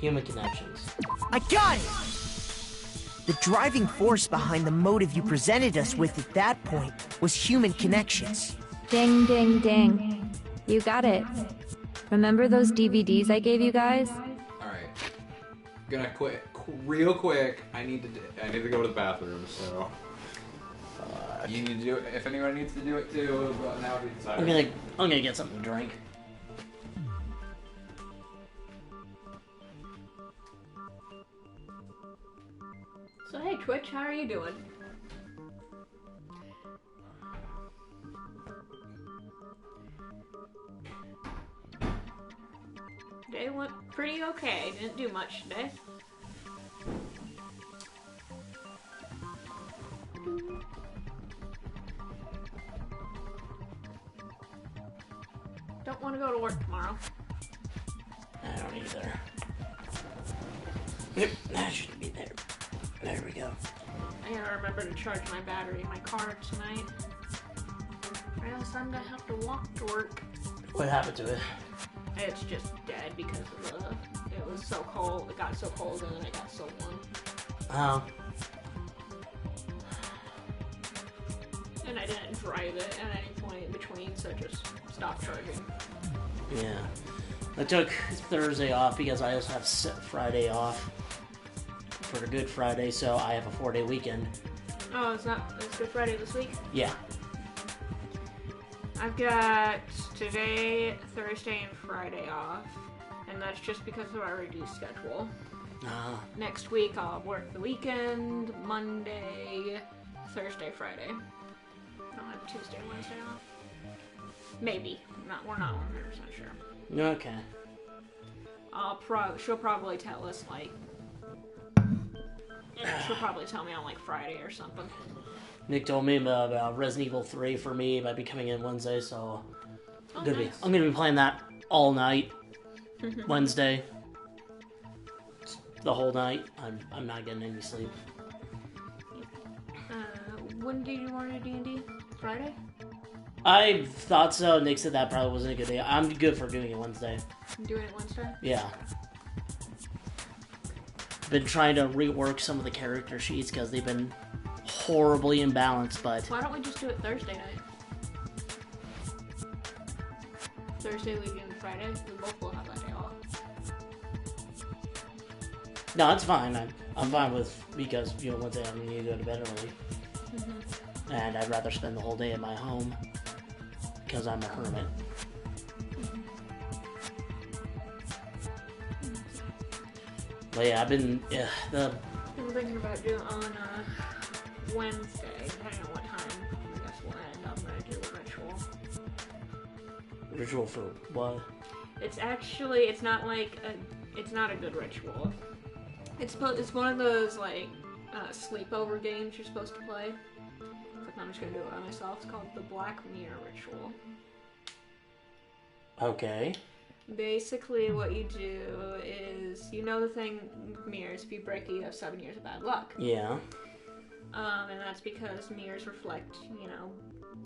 Speaker 3: Human connections.
Speaker 9: I got it! The driving force behind the motive you presented us with at that point was human connections.
Speaker 11: Ding, ding, ding. You got it. Remember those DVDs I gave you guys?
Speaker 1: Alright. Gonna quit real quick. I need to go to the bathroom, so... you need to do it. If anyone needs to do it too, but now we decided.
Speaker 3: I'm gonna get something to drink.
Speaker 2: So hey Twitch, how are you doing? Today went pretty okay. Didn't do much today. Don't want to go to work tomorrow.
Speaker 3: I don't either. Yep, that should be there. There we go.
Speaker 2: I gotta remember to charge my battery in my car tonight. Or else I'm gonna have to walk to work.
Speaker 3: What happened to it?
Speaker 2: It's just dead because of it was so cold. It got so cold and then it got so warm.
Speaker 3: Oh.
Speaker 2: And I didn't drive it at any point in between, so it just stopped charging.
Speaker 3: Yeah. I took Thursday off because I also have Friday off for Good Friday, so I have a 4-day weekend.
Speaker 2: Oh, it's Good Friday this week?
Speaker 3: Yeah.
Speaker 2: I've got today, Thursday, and Friday off, and that's just because of our reduced schedule. Next week I'll work the weekend, Monday, Thursday, Friday. I'll have Tuesday and Wednesday off. Maybe. We're not 100% sure.
Speaker 3: Okay.
Speaker 2: She'll probably tell us, like... She'll probably tell me on, like, Friday or something.
Speaker 3: Nick told me about Resident Evil 3 for me might be coming in Wednesday, so... I'm gonna be playing that all night. Wednesday. The whole night. I'm not getting any sleep.
Speaker 2: When did you want to do D&D? Friday?
Speaker 3: I thought so. Nick said that probably wasn't a good day. I'm good for doing it Wednesday.
Speaker 2: Doing it Wednesday?
Speaker 3: Yeah. Been trying to rework some of the character sheets because they've been horribly imbalanced, but...
Speaker 2: Why don't we just do it Thursday night? Thursday leaving Friday? We both will have that day off.
Speaker 3: No, it's fine. I'm fine with... Because, Wednesday I'm going to go to bed early. And I'd rather spend the whole day at my home. Because I'm a hermit. But yeah, I've been...
Speaker 2: I'm thinking about doing on Wednesday, depending on what time I guess we'll end. I'm going to do a ritual.
Speaker 3: Ritual for what?
Speaker 2: It's actually, it's not like it's not a good ritual. It's one of those, like, sleepover games you're supposed to play. I'm just gonna do it by myself. It's called the Black Mirror Ritual.
Speaker 3: Okay.
Speaker 2: Basically, what you do is, you know the thing with mirrors, if you break it, you have 7 years of bad luck.
Speaker 3: Yeah.
Speaker 2: And that's because mirrors reflect, you know,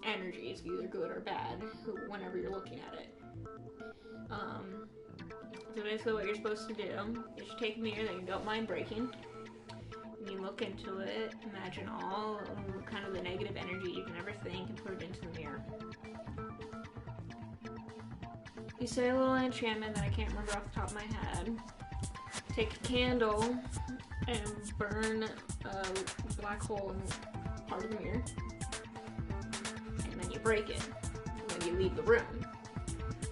Speaker 2: energies, either good or bad, whenever you're looking at it. So basically what you're supposed to do is you take a mirror that you don't mind breaking, and you look into it, imagine all kind of the negative energy you can ever think, and put it into the mirror. You say a little enchantment that I can't remember off the top of my head. Take a candle and burn a black hole in part of the mirror, and then you break it, and then you leave the room.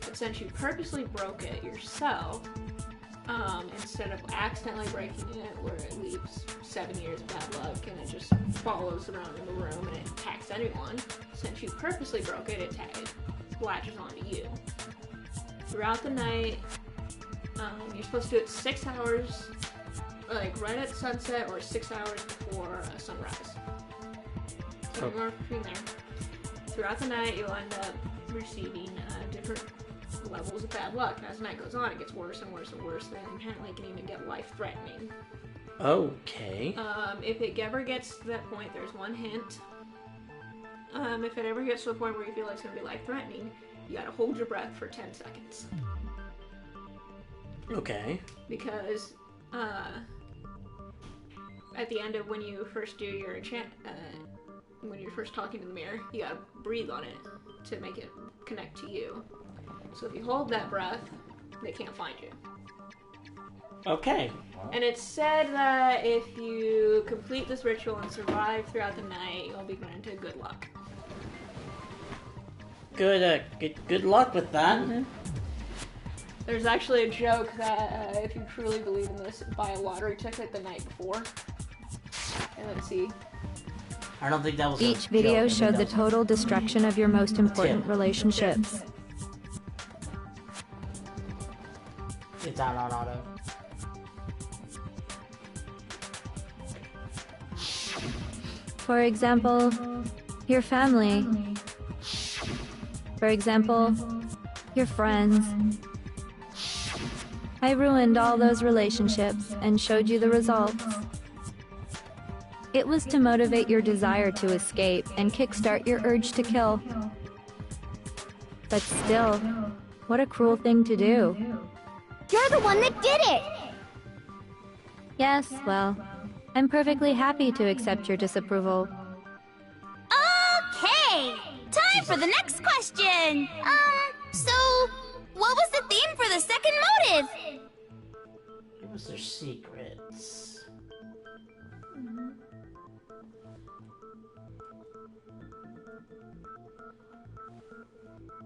Speaker 2: But since you purposely broke it yourself, instead of accidentally breaking it where it leaves 7 years of bad luck and it just follows around in the room and it attacks anyone, since you purposely broke it, it latches onto you. Throughout the night, you're supposed to do it 6 hours, like right at sunset or 6 hours before sunrise. Somewhere between there. Throughout the night, you'll end up receiving different levels of bad luck. And as the night goes on, it gets worse and worse and worse. And apparently it can even get life-threatening.
Speaker 3: Okay.
Speaker 2: If it ever gets to that point, there's one hint. If it ever gets to the point where you feel like it's going to be life-threatening, you gotta hold your breath for 10 seconds.
Speaker 3: Okay.
Speaker 2: Because, at the end of when you first do your when you're first talking to the mirror, you gotta breathe on it to make it connect to you. So if you hold that breath, they can't find you.
Speaker 3: Okay.
Speaker 2: And it's said that if you complete this ritual and survive throughout the night, you'll be granted good luck.
Speaker 3: Good luck with that.
Speaker 2: Mm-hmm. There's actually a joke that if you truly believe in this, buy a lottery ticket the night before. And let's see.
Speaker 3: I don't think that was
Speaker 11: Each video showed the total destruction of your most important relationships.
Speaker 3: It's on auto.
Speaker 11: For example, your family. For example, your friends. I ruined all those relationships and showed you the results. It was to motivate your desire to escape and kickstart your urge to kill. But still, what a cruel thing to do.
Speaker 12: You're the one that did it!
Speaker 11: Yes, well, I'm perfectly happy to accept your disapproval.
Speaker 7: Okay! Time for the next question! So, what was the theme for the second motive?
Speaker 3: It was their secrets.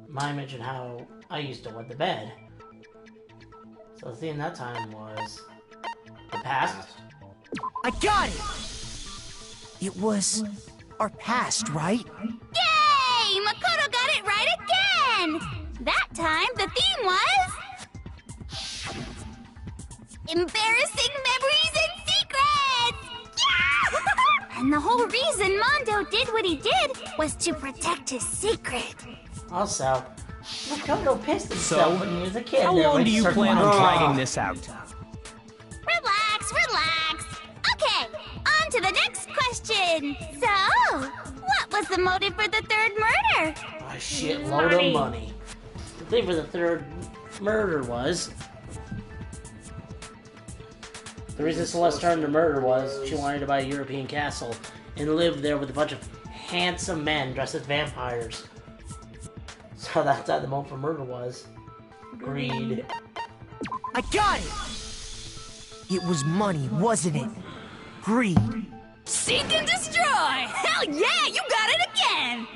Speaker 3: Mine mentioned how I used to wet the bed. So the theme that time was the past.
Speaker 9: I got it! It was our past, right?
Speaker 7: Yay! Makoto got it right again! That time, the theme was... embarrassing memories and secrets! Yeah! And the whole reason Mondo did what he did was to protect his secret.
Speaker 3: Also, Makoto pissed himself when he was a kid.
Speaker 8: How long do you plan on dragging this out?
Speaker 7: Relax, relax. Okay, on to the next question. So, what was the motive for the third murder?
Speaker 3: A shitload of money. The thing for the third murder was... The reason Celeste turned to murder was she wanted to buy a European castle and live there with a bunch of handsome men dressed as vampires. So that's how the motive for murder was. Greed.
Speaker 9: I got it! It was money, wasn't it? Greed.
Speaker 10: Seek and destroy! Hell yeah, you got it again!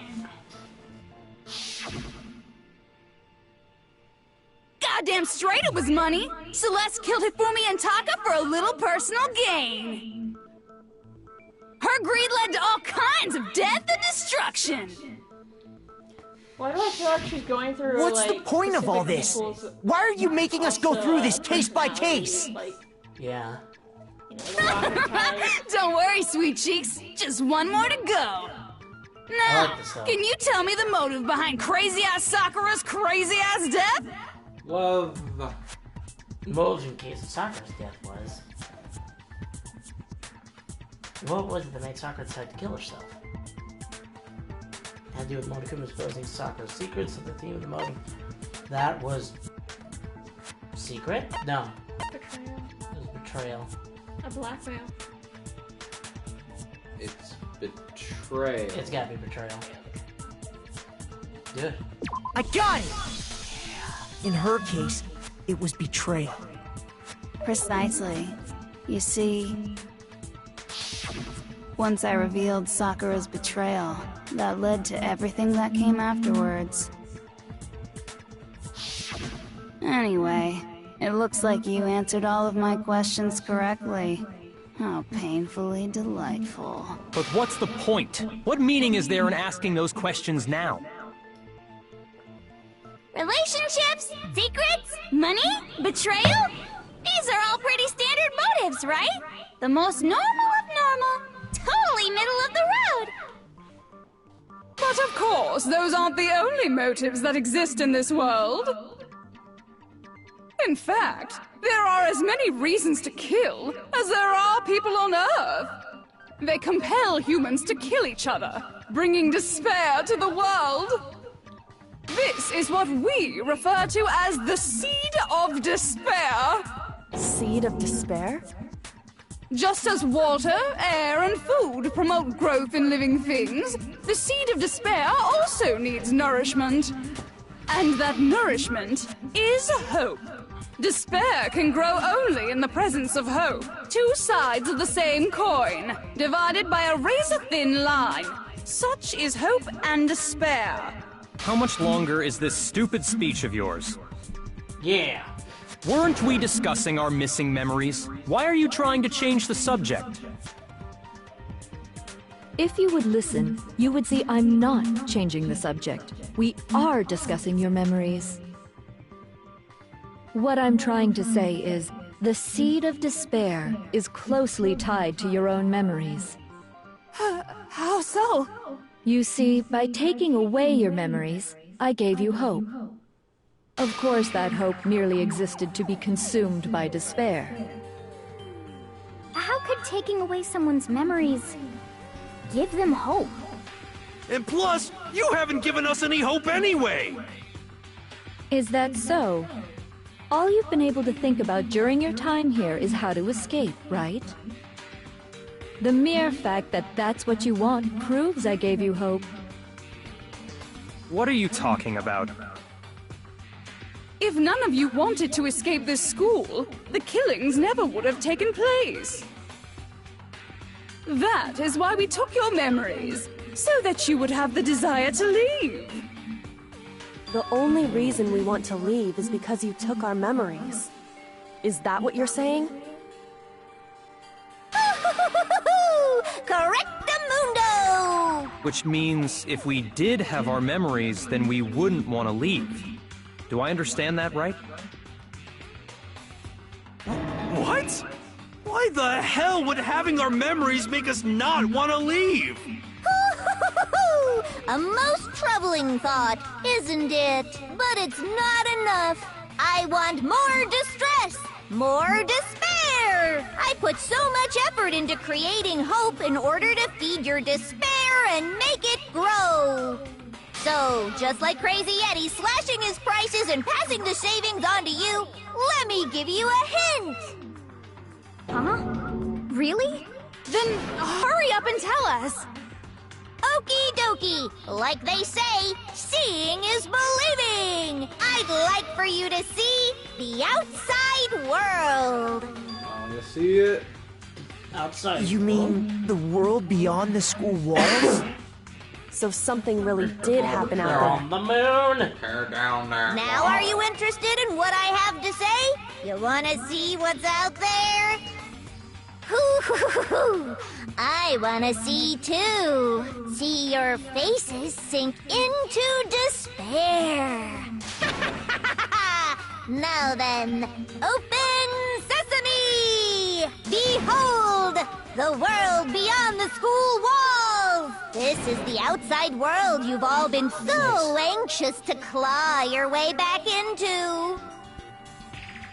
Speaker 10: Goddamn straight it was money! Celeste killed Hifumi and Taka for a little personal gain. Her greed led to all kinds of death and destruction!
Speaker 2: Why do I feel like she's going through,
Speaker 9: What's the point of all this? Why are you making us go through this case by case?
Speaker 3: Yeah.
Speaker 10: Don't worry, sweet cheeks. Just one more to go.
Speaker 3: I like this stuff.
Speaker 10: Can you tell me the motive behind crazy-ass Sakura's crazy-ass death?
Speaker 1: Love.
Speaker 3: The motive in case of Sakura's death was... What was it that made Sakura decide to kill herself? It had to do with Monokuma exposing Sakura's secrets and the theme of the motive. That was... Secret? No.
Speaker 2: Betrayal.
Speaker 3: It was betrayal.
Speaker 2: A blackmail.
Speaker 1: It's betrayal.
Speaker 3: It's gotta be betrayal. Good.
Speaker 9: I got it! In her case, it was betrayal.
Speaker 13: Precisely. You see, once I revealed Sakura's betrayal, that led to everything that came afterwards. Anyway, it looks like you answered all of my questions correctly. How painfully delightful.
Speaker 8: But what's the point? What meaning is there in asking those questions now?
Speaker 7: Relationships? Secrets? Money? Betrayal? These are all pretty standard motives, right? The most normal of normal. Totally middle of the road.
Speaker 10: But of course, those aren't the only motives that exist in this world. In fact, there are as many reasons to kill as there are people on Earth. They compel humans to kill each other, bringing despair to the world. This is what we refer to as the seed of despair.
Speaker 5: Seed of despair?
Speaker 10: Just as water, air, and food promote growth in living things, the seed of despair also needs nourishment. And that nourishment is hope. Despair can grow only in the presence of hope. Two sides of the same coin, divided by a razor-thin line. Such is hope and despair.
Speaker 8: How much longer is this stupid speech of yours?
Speaker 3: Yeah.
Speaker 8: Weren't we discussing our missing memories? Why are you trying to change the subject?
Speaker 11: If you would listen, you would see I'm not changing the subject. We are discussing your memories. What I'm trying to say is, the seed of despair is closely tied to your own memories.
Speaker 10: How so?
Speaker 11: You see, by taking away your memories, I gave you hope. Of course, that hope merely existed to be consumed by despair.
Speaker 12: How could taking away someone's memories give them hope?
Speaker 6: And plus, you haven't given us any hope anyway!
Speaker 11: Is that so? All you've been able to think about during your time here is how to escape, right? The mere fact that that's what you want proves I gave you hope.
Speaker 8: What are you talking about?
Speaker 10: If none of you wanted to escape this school, the killings never would have taken place. That is why we took your memories, so that you would have the desire to leave.
Speaker 5: The only reason we want to leave is because you took our memories. Is that what you're saying?
Speaker 7: Correctamundo!
Speaker 8: Which means if we did have our memories, then we wouldn't want to leave. Do I understand that right?
Speaker 6: What? Why the hell would having our memories make us not want to leave?
Speaker 7: A most troubling thought, isn't it? But it's not enough. I want more distress, more despair. I put so much effort into creating hope in order to feed your despair and make it grow. So, just like Crazy Eddie slashing his prices and passing the savings on to you, let me give you a hint.
Speaker 12: Huh? Really?
Speaker 10: Then hurry up and tell us.
Speaker 7: Okie dokie. Like they say, seeing is believing. I'd like for you to see the outside world.
Speaker 1: You see it?
Speaker 3: Outside.
Speaker 9: You mean the world beyond the school walls?
Speaker 5: So something really did happen
Speaker 3: They're
Speaker 5: out there.
Speaker 3: on the moon!
Speaker 1: Tear down there.
Speaker 7: Now are you interested in what I have to say? You wanna see what's out there? Hoo-hoo-hoo-hoo. I wanna see too. See your faces sink into despair. Now then, open sesame! Behold, the world beyond the school walls! This is the outside world you've all been so anxious to claw your way back into.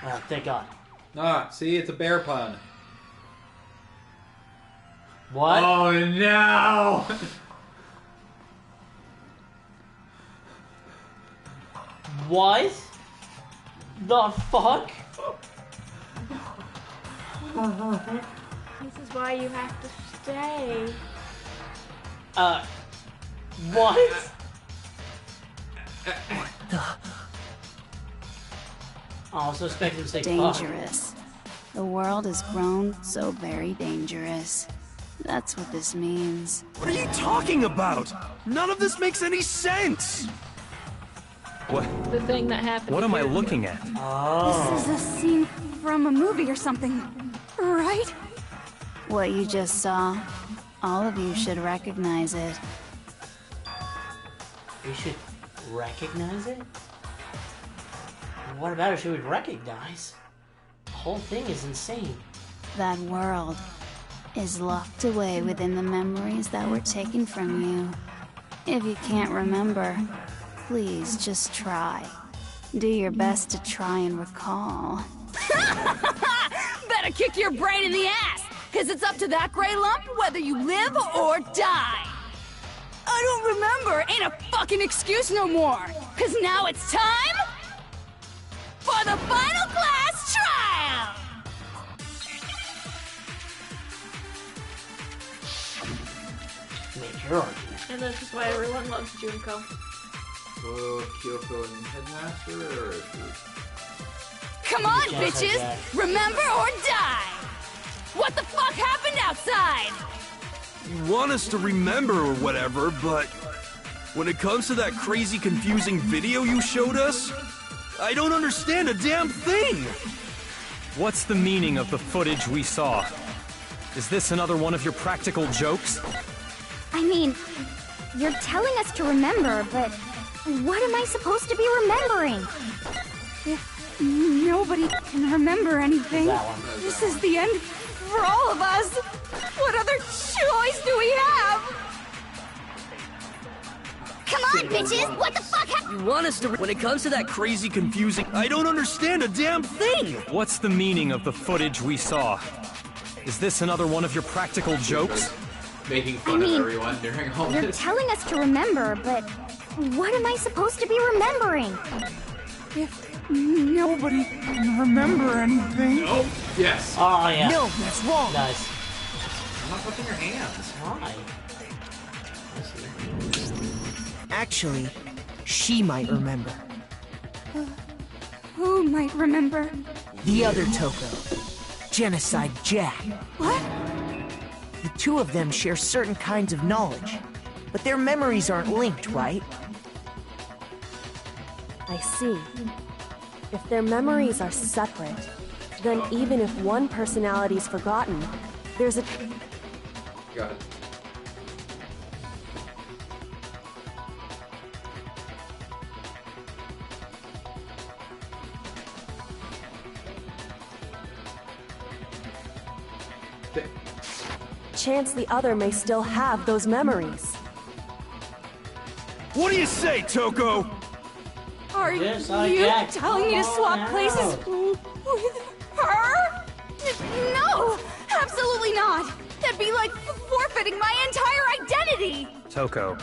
Speaker 3: Oh, thank God.
Speaker 1: Ah, see, it's a bear pun.
Speaker 3: What?
Speaker 1: Oh no!
Speaker 3: What? The fuck?
Speaker 2: This is why you have to stay.
Speaker 3: What? I was expecting to say
Speaker 13: dangerous. The world has grown so very dangerous. That's what this means.
Speaker 6: What are you talking about? None of this makes any sense!
Speaker 8: What?
Speaker 2: The thing that happened.
Speaker 8: What am I looking at?
Speaker 3: Oh.
Speaker 10: This is a scene from a movie or something, right?
Speaker 13: What you just saw, all of you should recognize it.
Speaker 3: We should recognize it? What about it should we recognize? The whole thing is insane.
Speaker 13: That world is locked away within the memories that were taken from you. If you can't remember, please just try. Do your best to try and recall.
Speaker 10: Better kick your brain in the ass, because it's up to that gray lump whether you live or die. I don't remember ain't a fucking excuse no more, because now it's time for the final class trial!
Speaker 3: Make your argument.
Speaker 2: And this is why everyone loves Junko.
Speaker 1: So, Kyoko and Headmaster, or...
Speaker 10: Come on,
Speaker 3: Yes,
Speaker 10: bitches!
Speaker 3: okay.
Speaker 10: Remember or die! What the fuck happened outside?
Speaker 6: You want us to remember or whatever, but when it comes to that crazy confusing video you showed us, I don't understand a damn thing!
Speaker 8: What's the meaning of the footage we saw? Is this another one of your practical jokes?
Speaker 12: I mean, you're telling us to remember, but what am I supposed to be remembering?
Speaker 10: If nobody can remember anything, this is the end for all of us. What other choice do we have?
Speaker 7: Come on, bitches! What the fuck
Speaker 6: You want us to when it comes to that crazy confusing, I don't understand a damn thing!
Speaker 8: What's the meaning of the footage we saw? Is this another one of your practical jokes?
Speaker 1: Making fun of everyone during all
Speaker 12: You're
Speaker 1: this.
Speaker 12: telling us to remember, but what am I supposed to be remembering?
Speaker 10: If nobody can remember anything...
Speaker 1: Oh, yes.
Speaker 3: Oh, yeah.
Speaker 9: No, that's wrong.
Speaker 3: Nice.
Speaker 1: I'm not touching your hands.
Speaker 3: Why?
Speaker 9: Actually, she might remember.
Speaker 10: Who might remember?
Speaker 9: The other Toko. Genocide Jack.
Speaker 10: What?
Speaker 9: The two of them share certain kinds of knowledge, but their memories aren't linked, right?
Speaker 5: I see. If their memories are separate, then even if one personality's forgotten, there's a...
Speaker 1: Got it.
Speaker 5: chance the other may still have those memories.
Speaker 6: What do you say, Toko?
Speaker 10: Are
Speaker 3: Yes,
Speaker 10: you
Speaker 3: I can.
Speaker 10: telling me to swap
Speaker 3: Come
Speaker 10: places
Speaker 3: out.
Speaker 10: with her? No, absolutely not. That'd be like forfeiting my entire identity.
Speaker 8: Toko,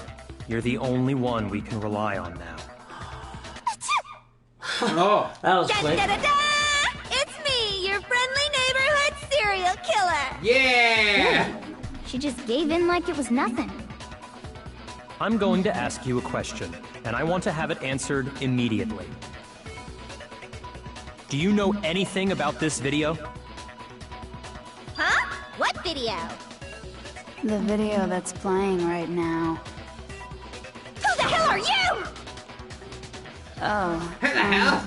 Speaker 8: you're the only one we can rely on now.
Speaker 1: Oh,
Speaker 3: that was
Speaker 7: Da,
Speaker 3: quick.
Speaker 7: da, da, da! It's me, your friendly neighborhood serial killer.
Speaker 1: Yeah!
Speaker 12: She just gave in like it was nothing.
Speaker 8: I'm going to ask you a question, and I want to have it answered immediately. Do you know anything about this video?
Speaker 7: Huh? What video?
Speaker 13: The video that's playing right now.
Speaker 7: Who the hell are you?
Speaker 13: Oh.
Speaker 1: Who the hell?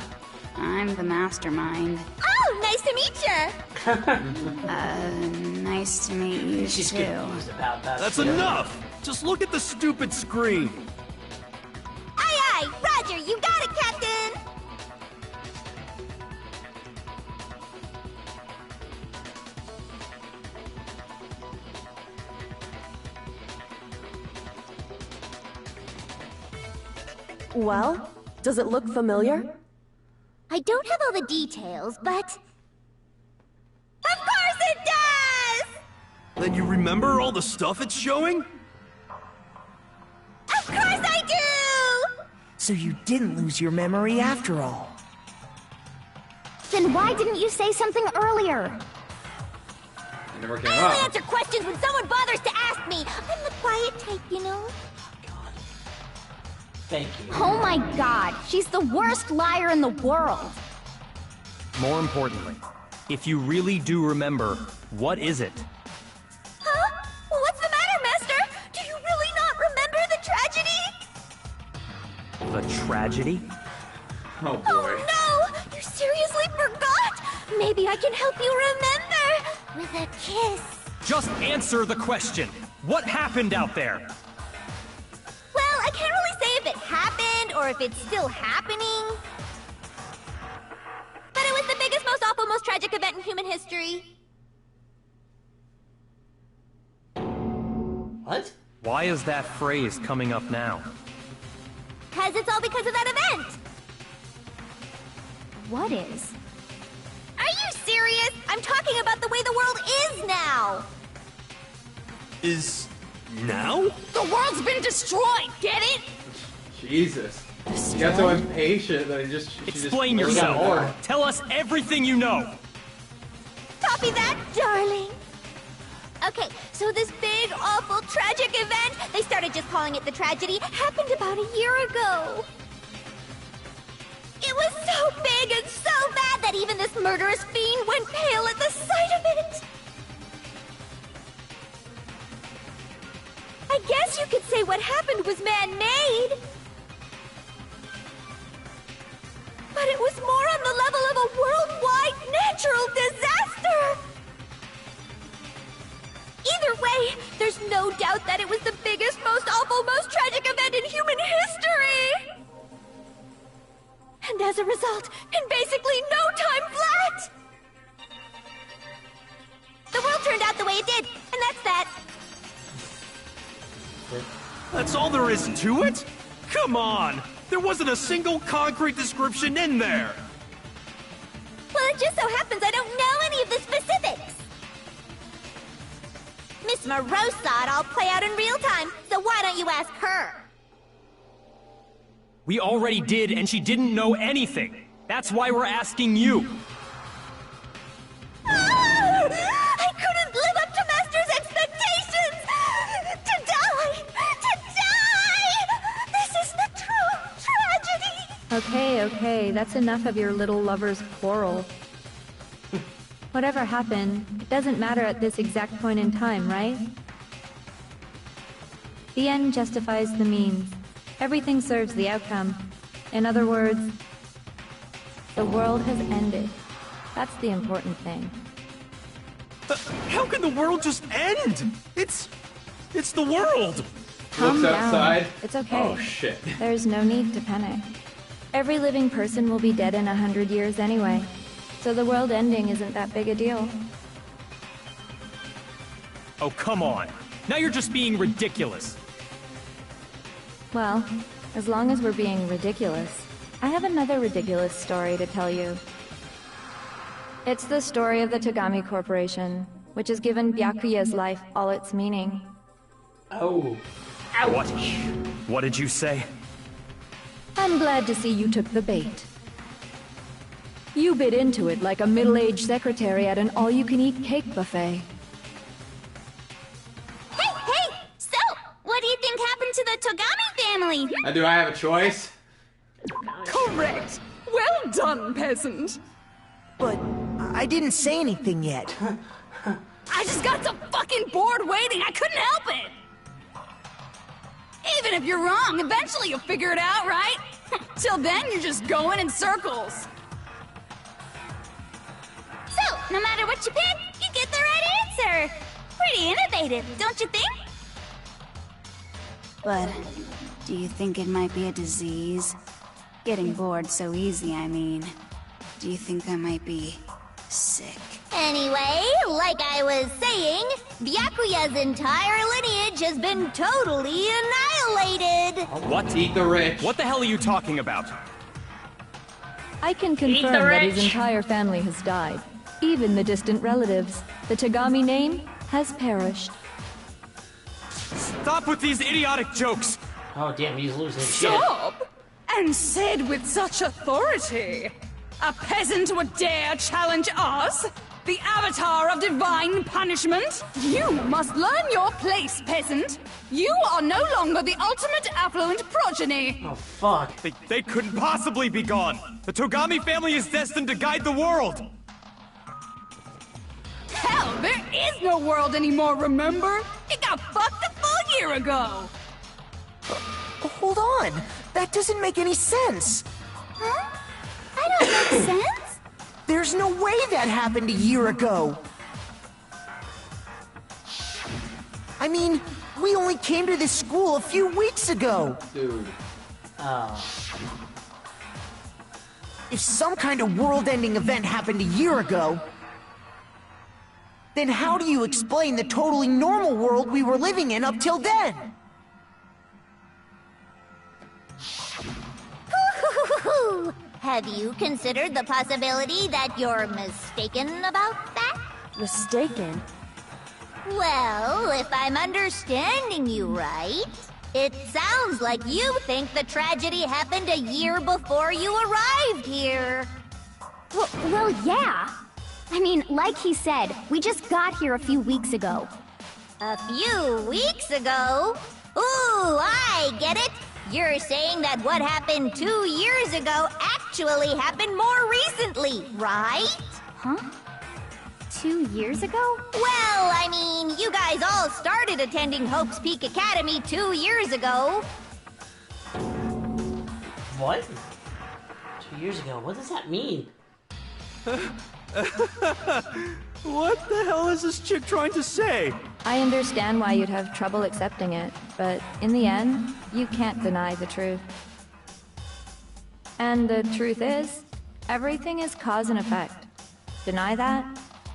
Speaker 13: I'm the mastermind.
Speaker 7: Oh, nice to meet you.
Speaker 13: Nice to meet you
Speaker 3: She's
Speaker 13: too.
Speaker 3: confused about that.
Speaker 6: That's enough! Just look at the stupid screen!
Speaker 7: Aye, aye, Roger, you got it, Captain.
Speaker 5: Well, does it look familiar?
Speaker 12: I don't have all the details, but... Of course it does!
Speaker 6: Then you remember all the stuff it's showing?
Speaker 12: Of course I do!
Speaker 9: So you didn't lose your memory after all.
Speaker 12: Then why didn't you say something earlier?
Speaker 1: It never came
Speaker 12: I only
Speaker 1: up.
Speaker 12: answer questions when someone bothers to ask me. I'm the quiet type, you know?
Speaker 3: Thank you.
Speaker 12: Oh my god, she's the worst liar in the world.
Speaker 8: More importantly, if you really do remember, what is it?
Speaker 12: Huh? What's the matter, Master? Do you really not remember the tragedy?
Speaker 8: The tragedy?
Speaker 1: Oh boy.
Speaker 12: Oh no! You seriously forgot? Maybe I can help you remember with a kiss.
Speaker 8: Just answer the question. What happened out there?
Speaker 12: Well, I can't really say if it happened or if it's still happening. But it was the biggest, most awful, most tragic event in human history.
Speaker 3: What?
Speaker 8: Why is that phrase coming up now?
Speaker 12: 'Cause it's all because of that event. What is? Are you serious? I'm talking about the way the world is now.
Speaker 6: Is... now?
Speaker 10: The world's been destroyed, get it?
Speaker 1: Jesus. He got so impatient that she just
Speaker 8: Explain
Speaker 1: just
Speaker 8: yourself.
Speaker 1: more.
Speaker 8: Tell us everything you know.
Speaker 12: Copy that, darling. Okay, so this big, awful, tragic event, they started just calling it the tragedy, happened about a year ago. It was so big and so bad that even this murderous fiend went pale at the sight of it. I guess you could say what happened was man-made. But it was more on the level of a worldwide natural disaster. Either way, there's no doubt that it was the biggest, most awful, most tragic event in human history. And as a result, in basically no time flat, the world turned out the way it did, and that's that.
Speaker 6: That's all there is to it? Come on! There wasn't a single concrete description in there!
Speaker 12: Well, it just so happens I don't know any of the specifics. Miss Moreau saw it all play out in real time, so why don't you ask her?
Speaker 8: We already did, and she didn't know anything. That's why we're asking you.
Speaker 12: Ah! I couldn't live up to Master's expectations! To die! To die! This is the true tragedy!
Speaker 11: Okay, that's enough of your little lover's quarrel. Whatever happened, it doesn't matter at this exact point in time, right? The end justifies the means. Everything serves the outcome. In other words, the world has ended. That's the important thing.
Speaker 6: How can the world just end? It's the world!
Speaker 11: Calm
Speaker 1: Looks
Speaker 11: down.
Speaker 1: outside.
Speaker 11: It's okay.
Speaker 1: Oh shit.
Speaker 11: There's no need to panic. Every living person will be dead in 100 years anyway, so the world ending isn't that big a deal.
Speaker 8: Oh, come on. Now you're just being ridiculous.
Speaker 11: Well, as long as we're being ridiculous, I have another ridiculous story to tell you. It's the story of the Togami Corporation, which has given Byakuya's life all its meaning.
Speaker 3: Oh.
Speaker 8: What? What did you say?
Speaker 11: I'm glad to see you took the bait. You bit into it like a middle-aged secretary at an all-you-can-eat cake buffet.
Speaker 12: Hey! So, what do you think happened to the Togami family?
Speaker 1: Do I have a choice?
Speaker 10: Correct! Well done, peasant!
Speaker 9: But I didn't say anything yet.
Speaker 10: I just got so fucking bored waiting, I couldn't help it! Even if you're wrong, eventually you'll figure it out, right? Till then, you're just going in circles.
Speaker 12: So, no matter what you pick, you get the right answer. Pretty innovative, don't you think?
Speaker 13: But do you think it might be a disease? Getting bored so easy, I mean. Do you think I might be sick?
Speaker 12: Anyway, like I was saying, Byakuya's entire lineage has been totally
Speaker 7: annihilated.
Speaker 8: What?
Speaker 1: Eat the rich.
Speaker 8: What the hell are you talking about?
Speaker 11: I can confirm that his entire family has died. Even the distant relatives. The Tagami name has perished.
Speaker 8: Stop with these idiotic jokes!
Speaker 3: Oh damn, he's losing shit.
Speaker 10: Stop! And said with such authority. A peasant would dare challenge us? The avatar of divine punishment? You must learn your place, peasant. You are no longer the ultimate affluent progeny.
Speaker 3: Oh, fuck.
Speaker 8: They couldn't possibly be gone. The Togami family is destined to guide the world.
Speaker 10: Hell, there is no world anymore, remember? It got fucked a full year ago.
Speaker 9: Hold on. That doesn't make any sense.
Speaker 7: Huh? I don't make sense.
Speaker 9: There's no way that happened a year ago. I mean, we only came to this school a few weeks ago.
Speaker 1: Dude.
Speaker 9: If some kind of world-ending event happened a year ago, then how do you explain the totally normal world we were living in up till then?
Speaker 7: Have you considered the possibility that you're mistaken about that?
Speaker 5: Mistaken?
Speaker 7: Well, if I'm understanding you right, it sounds like you think the tragedy happened a year before you arrived here.
Speaker 14: Well, yeah. I mean, like he said, we just got here a few weeks ago.
Speaker 7: A few weeks ago? Ooh, I get it. You're saying that what happened 2 years ago actually happened more recently, right?
Speaker 14: Huh? 2 years ago?
Speaker 7: Well, I mean, you guys all started attending Hope's Peak Academy 2 years ago.
Speaker 3: What? 2 years ago? What does that mean?
Speaker 6: What the hell is this chick trying to say?
Speaker 11: I understand why you'd have trouble accepting it, but in the end, you can't deny the truth. And the truth is, everything is cause and effect. Deny that,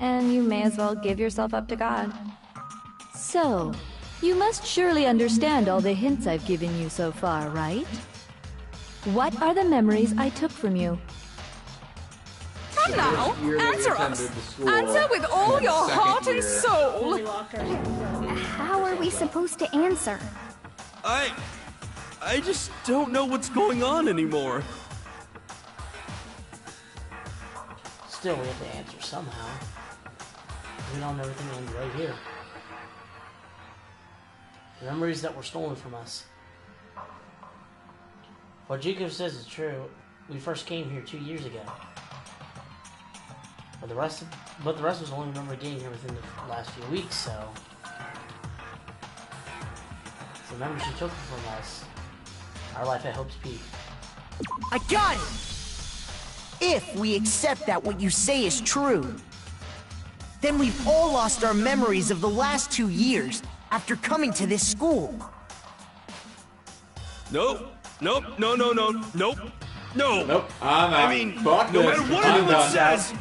Speaker 11: and you may as well give yourself up to God. So, you must surely understand all the hints I've given you so far, right? What are the memories I took from you?
Speaker 10: Come now, answer us. Answer with all your heart and soul.
Speaker 14: How are we supposed to answer?
Speaker 6: I just don't know what's going on anymore.
Speaker 3: Still, we have to answer somehow. We don't know everything ends right here. The memories that were stolen from us. What Jacob says is true. We first came here 2 years ago. But the rest was only remember getting here within the last few weeks, so... It's the memories she took from us. Our life at Hope's Peak.
Speaker 9: I got it! If we accept that what you say is true, then we've all lost our memories of the last 2 years after coming to this school.
Speaker 6: Nope. Nope. No. Nope. No.
Speaker 1: Nope. I'm out.
Speaker 6: I mean,
Speaker 1: fuck
Speaker 6: no
Speaker 1: this.
Speaker 6: matter what
Speaker 1: I'm
Speaker 6: anyone
Speaker 1: done.
Speaker 6: says,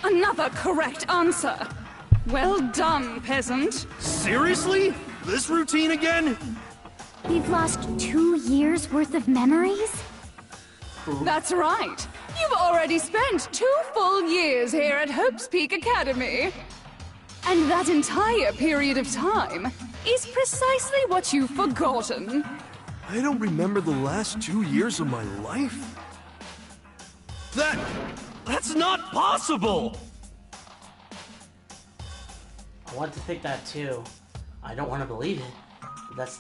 Speaker 10: Another correct answer. Well done, peasant.
Speaker 6: Seriously? This routine again?
Speaker 14: We've lost 2 years worth of memories?
Speaker 10: That's right. You've already spent 2 full years here at Hope's Peak Academy. And that entire period of time is precisely what you've forgotten.
Speaker 6: I don't remember the last 2 years of my life. That's not possible!
Speaker 3: I want to think that too. I don't want to believe it. That's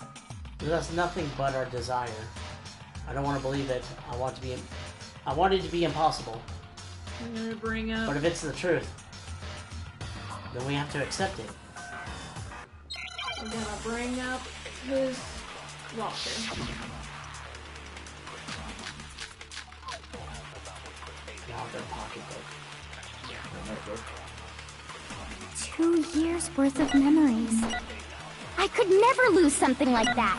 Speaker 3: nothing but our desire. I don't want to believe it. I want it to be impossible.
Speaker 2: I'm gonna bring up...
Speaker 3: But if it's the truth, then we have to accept it.
Speaker 2: I'm gonna bring up his locker.
Speaker 3: Not their pocketbook.
Speaker 14: 2 years worth of memories. I could never lose something like that.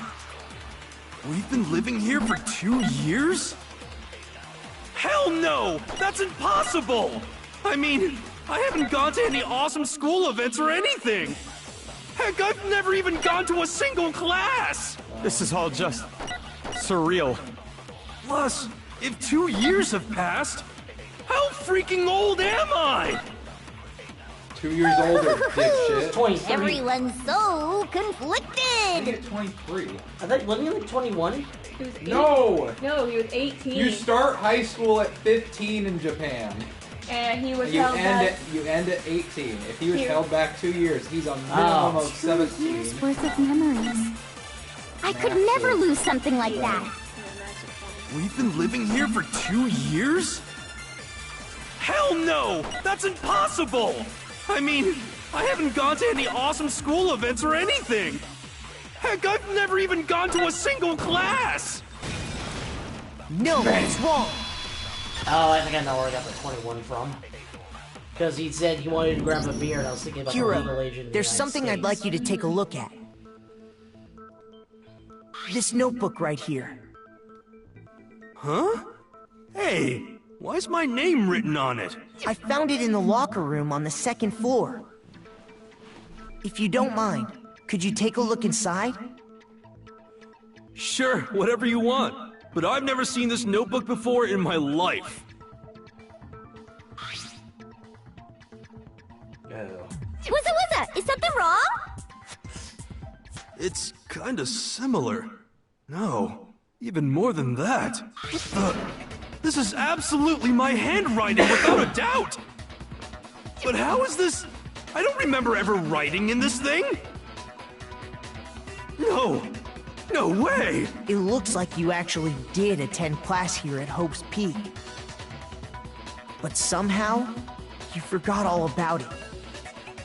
Speaker 6: We've been living here for 2 years? Hell no! That's impossible! I mean, I haven't gone to any awesome school events or anything! Heck, I've never even gone to a single class!
Speaker 8: This is all just surreal.
Speaker 6: Plus, if 2 years have passed, how freaking old am I?
Speaker 1: 2 years older, dipshit.
Speaker 3: 23.
Speaker 14: Everyone's so conflicted.
Speaker 1: Get 23.
Speaker 3: I think, wasn't he like 21?
Speaker 2: He was
Speaker 1: No!
Speaker 2: No, he was 18.
Speaker 1: You start high school at 15 in Japan.
Speaker 2: And he was
Speaker 1: You
Speaker 2: held back.
Speaker 1: you end at 18. If he was
Speaker 2: Here.
Speaker 1: held back 2 years, he's a minimum of 17.
Speaker 14: Years worth of memories. I could never lose something like that.
Speaker 6: We've been living here for 2 years? Hell no! That's impossible! I mean, I haven't gone to any awesome school events or anything! Heck, I've never even gone to a single class!
Speaker 9: No, that's wrong!
Speaker 3: Oh, I think I know where I got the 21 from. Because he said he wanted to grab a beer, and I was thinking about the legal age in the
Speaker 9: there's
Speaker 3: United
Speaker 9: something
Speaker 3: States.
Speaker 9: I'd like you to take a look at. This notebook right here.
Speaker 6: Huh? Hey, why's my name written on it?
Speaker 9: I found it in the locker room on the 2nd floor. If you don't mind, could you take a look inside?
Speaker 6: Sure, whatever you want. But I've never seen this notebook before in my life.
Speaker 14: What's is something wrong?
Speaker 6: It's kinda similar. No, even more than that. What the? This is absolutely my handwriting, without a doubt! But how is this? I don't remember ever writing in this thing! No! No way!
Speaker 9: It looks like you actually did attend class here at Hope's Peak. But somehow, you forgot all about it.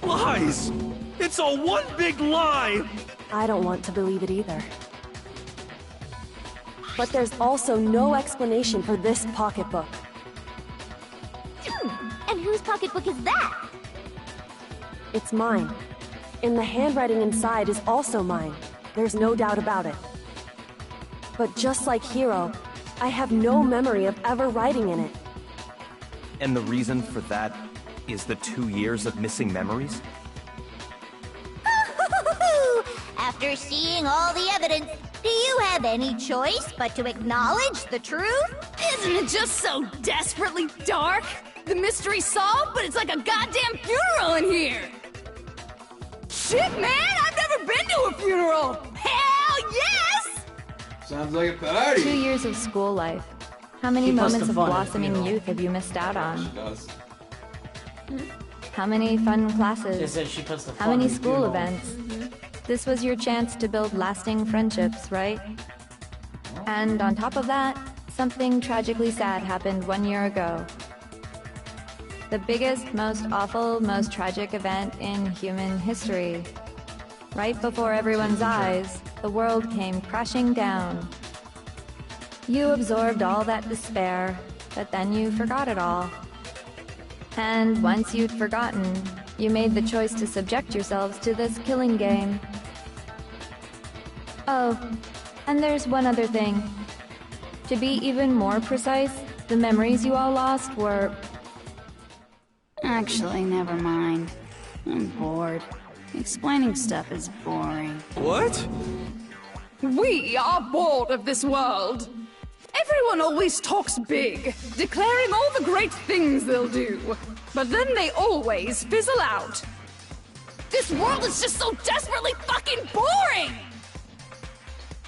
Speaker 6: Lies! It's all one big lie!
Speaker 5: I don't want to believe it either. But there's also no explanation for this pocketbook.
Speaker 14: And whose pocketbook is that?
Speaker 5: It's mine. And the handwriting inside is also mine. There's no doubt about it. But just like Hiro, I have no memory of ever writing in it.
Speaker 8: And the reason for that is the 2 years of missing memories?
Speaker 14: After seeing all the evidence, do you have any choice but to acknowledge the truth?
Speaker 10: Isn't it just so desperately dark? The mystery's solved, but it's like a goddamn funeral in here! Shit, man! I've never been to a funeral! Hell yes!
Speaker 1: Sounds like a party.
Speaker 11: 2 years of school life. How many
Speaker 3: He must
Speaker 11: moments
Speaker 3: have
Speaker 11: of
Speaker 3: fun,
Speaker 11: blossoming
Speaker 3: you know.
Speaker 11: youth have you missed out on?
Speaker 1: She does.
Speaker 11: How many fun
Speaker 3: It
Speaker 11: classes?
Speaker 3: says she puts the
Speaker 11: How
Speaker 3: fun
Speaker 11: many
Speaker 3: in
Speaker 11: school
Speaker 3: funeral.
Speaker 11: events? This was your chance to build lasting friendships, right? And on top of that, something tragically sad happened 1 year ago. The biggest, most awful, most tragic event in human history. Right before everyone's eyes, the world came crashing down. You absorbed all that despair, but then you forgot it all. And once you'd forgotten, you made the choice to subject yourselves to this killing game. Oh, and there's one other thing. To be even more precise, the memories you all lost were...
Speaker 13: Actually, never mind. I'm bored. Explaining stuff is boring.
Speaker 6: What?
Speaker 10: We are bored of this world. Everyone always talks big, declaring all the great things they'll do. But then they always fizzle out. This world is just so desperately fucking boring!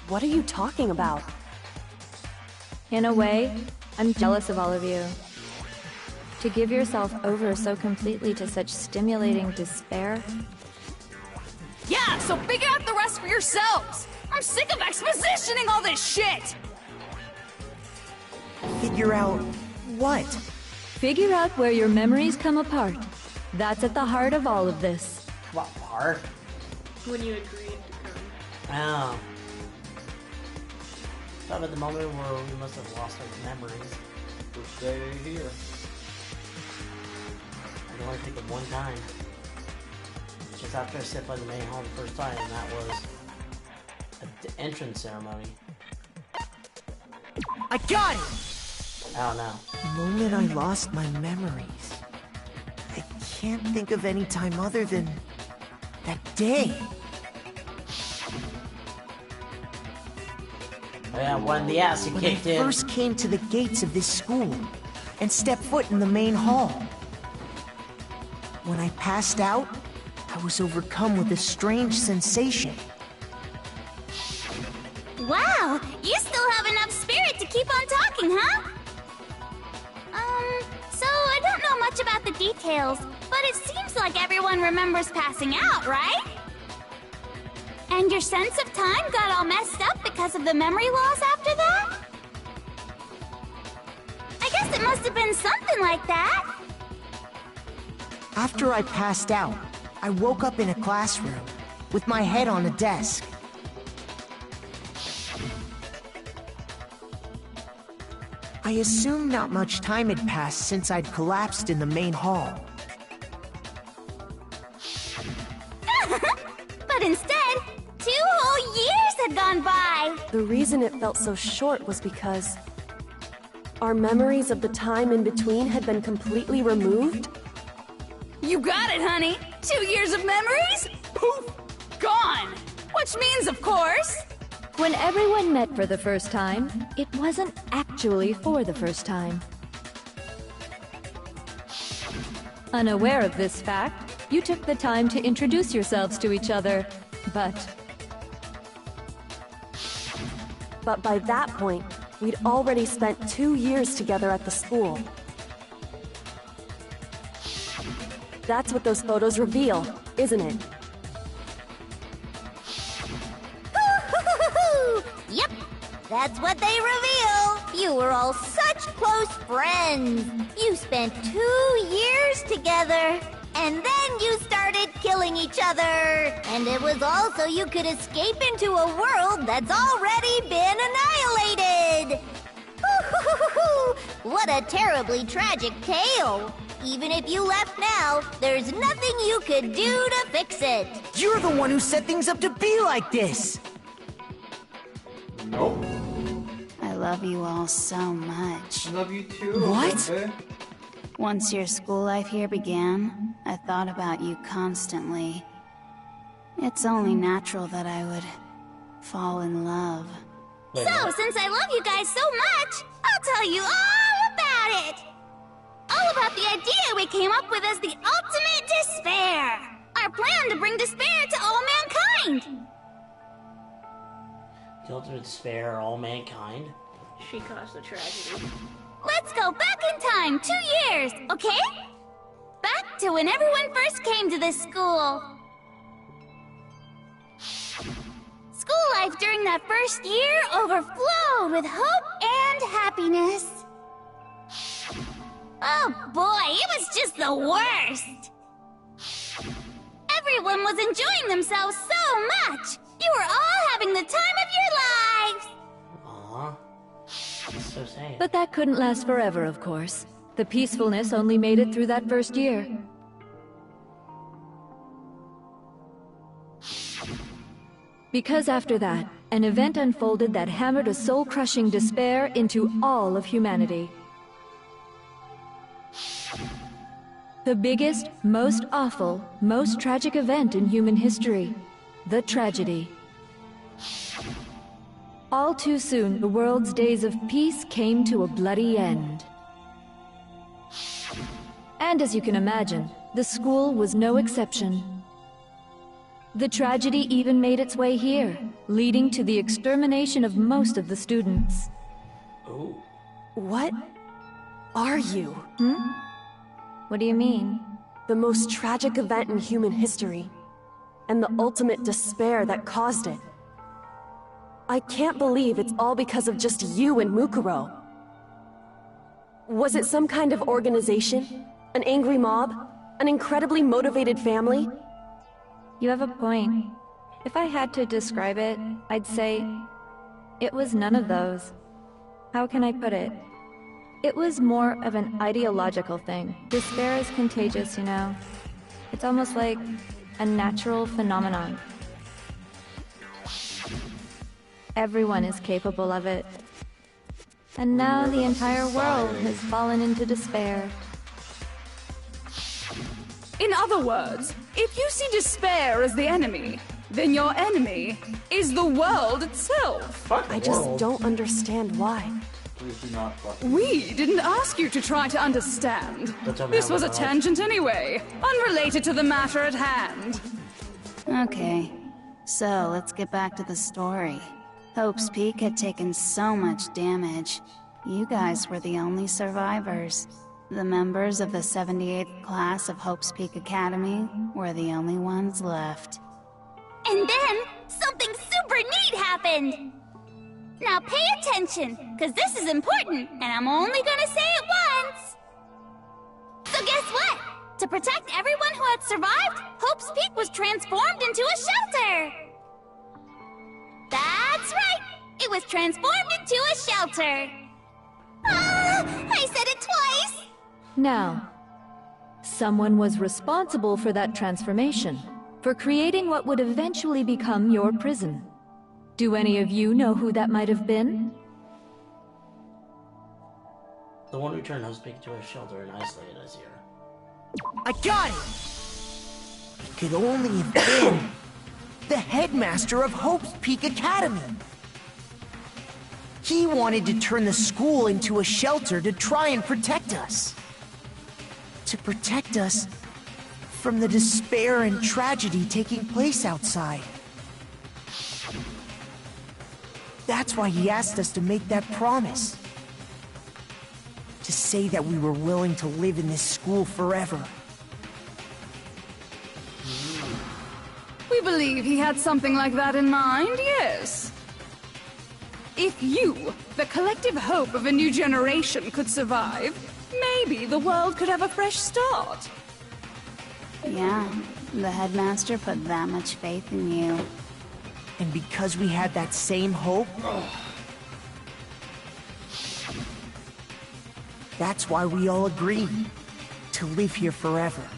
Speaker 5: What are you talking about?
Speaker 11: In a way, I'm jealous of all of you. To give yourself over so completely to such stimulating despair.
Speaker 10: Yeah, so figure out the rest for yourselves! I'm sick of expositioning all this shit!
Speaker 9: Figure out what?
Speaker 11: Figure out where your memories come apart. That's at the heart of all of this.
Speaker 3: What part?
Speaker 2: When you agreed to come.
Speaker 3: Oh. Thought at the moment where we must have lost our memories.
Speaker 1: First day here.
Speaker 3: I can only think of one time. Just after I stepped on the main hall the first time, and that was the entrance ceremony.
Speaker 9: I got it!
Speaker 3: Oh no.
Speaker 9: The moment I lost my memories. I can't think of any time other than That day.
Speaker 3: Yeah, when the acid
Speaker 9: When I
Speaker 3: kicked in.
Speaker 9: first came to the gates of this school and stepped foot in the main hall. When I passed out, I was overcome with a strange sensation.
Speaker 7: Wow, you still have enough spirit to keep on talking, huh? So I don't know much about the details, but it seems like everyone remembers passing out, right? And your sense of time got all messed up because of the memory loss after that? I guess it must have been something like that.
Speaker 9: After I passed out, I woke up in a classroom with my head on a desk. I assumed not much time had passed since I'd collapsed in the main hall.
Speaker 7: But instead, 2 whole years had gone by!
Speaker 5: The reason it felt so short was because our memories of the time in between had been completely removed.
Speaker 10: You got it, honey. 2 years of memories? Poof! Gone! Which means, of course...
Speaker 11: When everyone met for the first time, it wasn't actually for the first time. Unaware of this fact, you took the time to introduce yourselves to each other, But
Speaker 5: by that point, we'd already spent 2 years together at the school. That's what those photos reveal, isn't it?
Speaker 14: Yep, that's what they reveal. You were all such close friends. You spent 2 years together, and then you started killing each other. And it was all so you could escape into a world that's already been annihilated. What a terribly tragic tale. Even if you left now, there's nothing you could do to fix it.
Speaker 9: You're the one who set things up to be like this!
Speaker 1: Nope.
Speaker 13: I love you all so much.
Speaker 1: I love you too.
Speaker 9: What?
Speaker 1: Okay.
Speaker 13: Once your school life here began, I thought about you constantly. It's only natural that I would fall in love.
Speaker 7: So, since I love you guys so much, I'll tell you all about it! All about the idea we came up with as the ultimate despair! Our plan to bring despair to all mankind!
Speaker 3: The ultimate despair, all mankind.
Speaker 2: She caused the tragedy.
Speaker 7: Let's go back in time 2 years, okay? Back to when everyone first came to this school. School life during that first year overflowed with hope and happiness. Oh boy, it was just the worst! Everyone was enjoying themselves so much! You were all having the time of your lives!
Speaker 3: Aww. That's so sad.
Speaker 11: But that couldn't last forever, of course. The peacefulness only made it through that first year. Because after that, an event unfolded that hammered a soul-crushing despair into all of humanity. The biggest, most awful, most tragic event in human history. The tragedy. All too soon, the world's days of peace came to a bloody end. And as you can imagine, the school was no exception. The tragedy even made its way here, leading to the extermination of most of the students.
Speaker 3: Ooh.
Speaker 5: What are you?
Speaker 11: What do you mean?
Speaker 5: The most tragic event in human history, and the ultimate despair that caused it. I can't believe it's all because of just you and Mukuro. Was it some kind of organization? An angry mob? An incredibly motivated family?
Speaker 11: You have a point. If I had to describe it, I'd say it was none of those. How can I put it? It was more of an ideological thing. Despair is contagious, you know. It's almost like a natural phenomenon. Everyone is capable of it. And now the entire world has fallen into despair.
Speaker 10: In other words, if you see despair as the enemy, then your enemy is the world itself.
Speaker 5: I just don't understand why.
Speaker 1: Please do not fuck.
Speaker 10: We didn't ask you to try to understand. This was a tangent anyway, unrelated to the matter at hand.
Speaker 13: Okay, so let's get back to the story. Hope's Peak had taken so much damage. You guys were the only survivors. The members of the 78th class of Hope's Peak Academy were the only ones left.
Speaker 7: And then, something super neat happened! Now pay attention, because this is important, and I'm only gonna say it once! So guess what? To protect everyone who had survived, Hope's Peak was transformed into a shelter! That's right! It was transformed into a shelter! Ah! I said it twice!
Speaker 11: Now, someone was responsible for that transformation, for creating what would eventually become your prison. Do any of you know who that might have been?
Speaker 3: The one who turned Hope's Peak into a shelter and isolated us here.
Speaker 9: I got it! It could only have been the headmaster of Hope's Peak Academy. He wanted to turn the school into a shelter to try and protect us. To protect us from the despair and tragedy taking place outside. That's why he asked us to make that promise. To say that we were willing to live in this school forever.
Speaker 10: We believe he had something like that in mind, yes. If you, the collective hope of a new generation, could survive, maybe the world could have a fresh start.
Speaker 13: Yeah, the headmaster put that much faith in you.
Speaker 9: And because we had that same hope, that's why we all agreed to live here forever.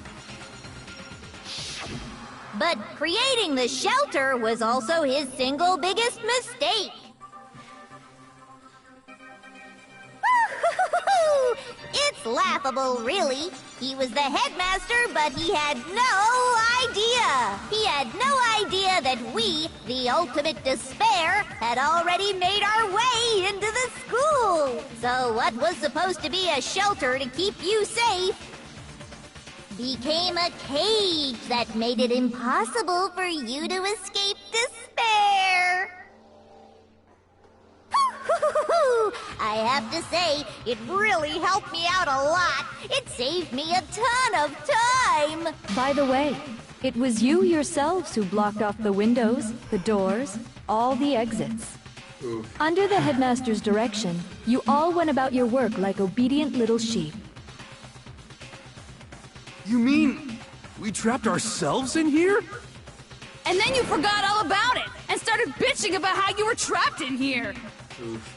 Speaker 14: But creating the shelter was also his single biggest mistake. It's laughable, really. He was the headmaster, but he had no idea. He had no idea that we, the ultimate despair, had already made our way into the school. So what was supposed to be a shelter to keep you safe became a cage that made it impossible for you to escape despair. I have to say, it really helped me out a lot. It saved me a ton of time.
Speaker 11: By the way, it was you yourselves who blocked off the windows, the doors, all the exits.
Speaker 1: Oof.
Speaker 11: Under the headmaster's direction, you all went about your work like obedient little sheep.
Speaker 6: You mean we trapped ourselves in here?
Speaker 10: And then you forgot all about it and started bitching about how you were trapped in here.
Speaker 1: Oof.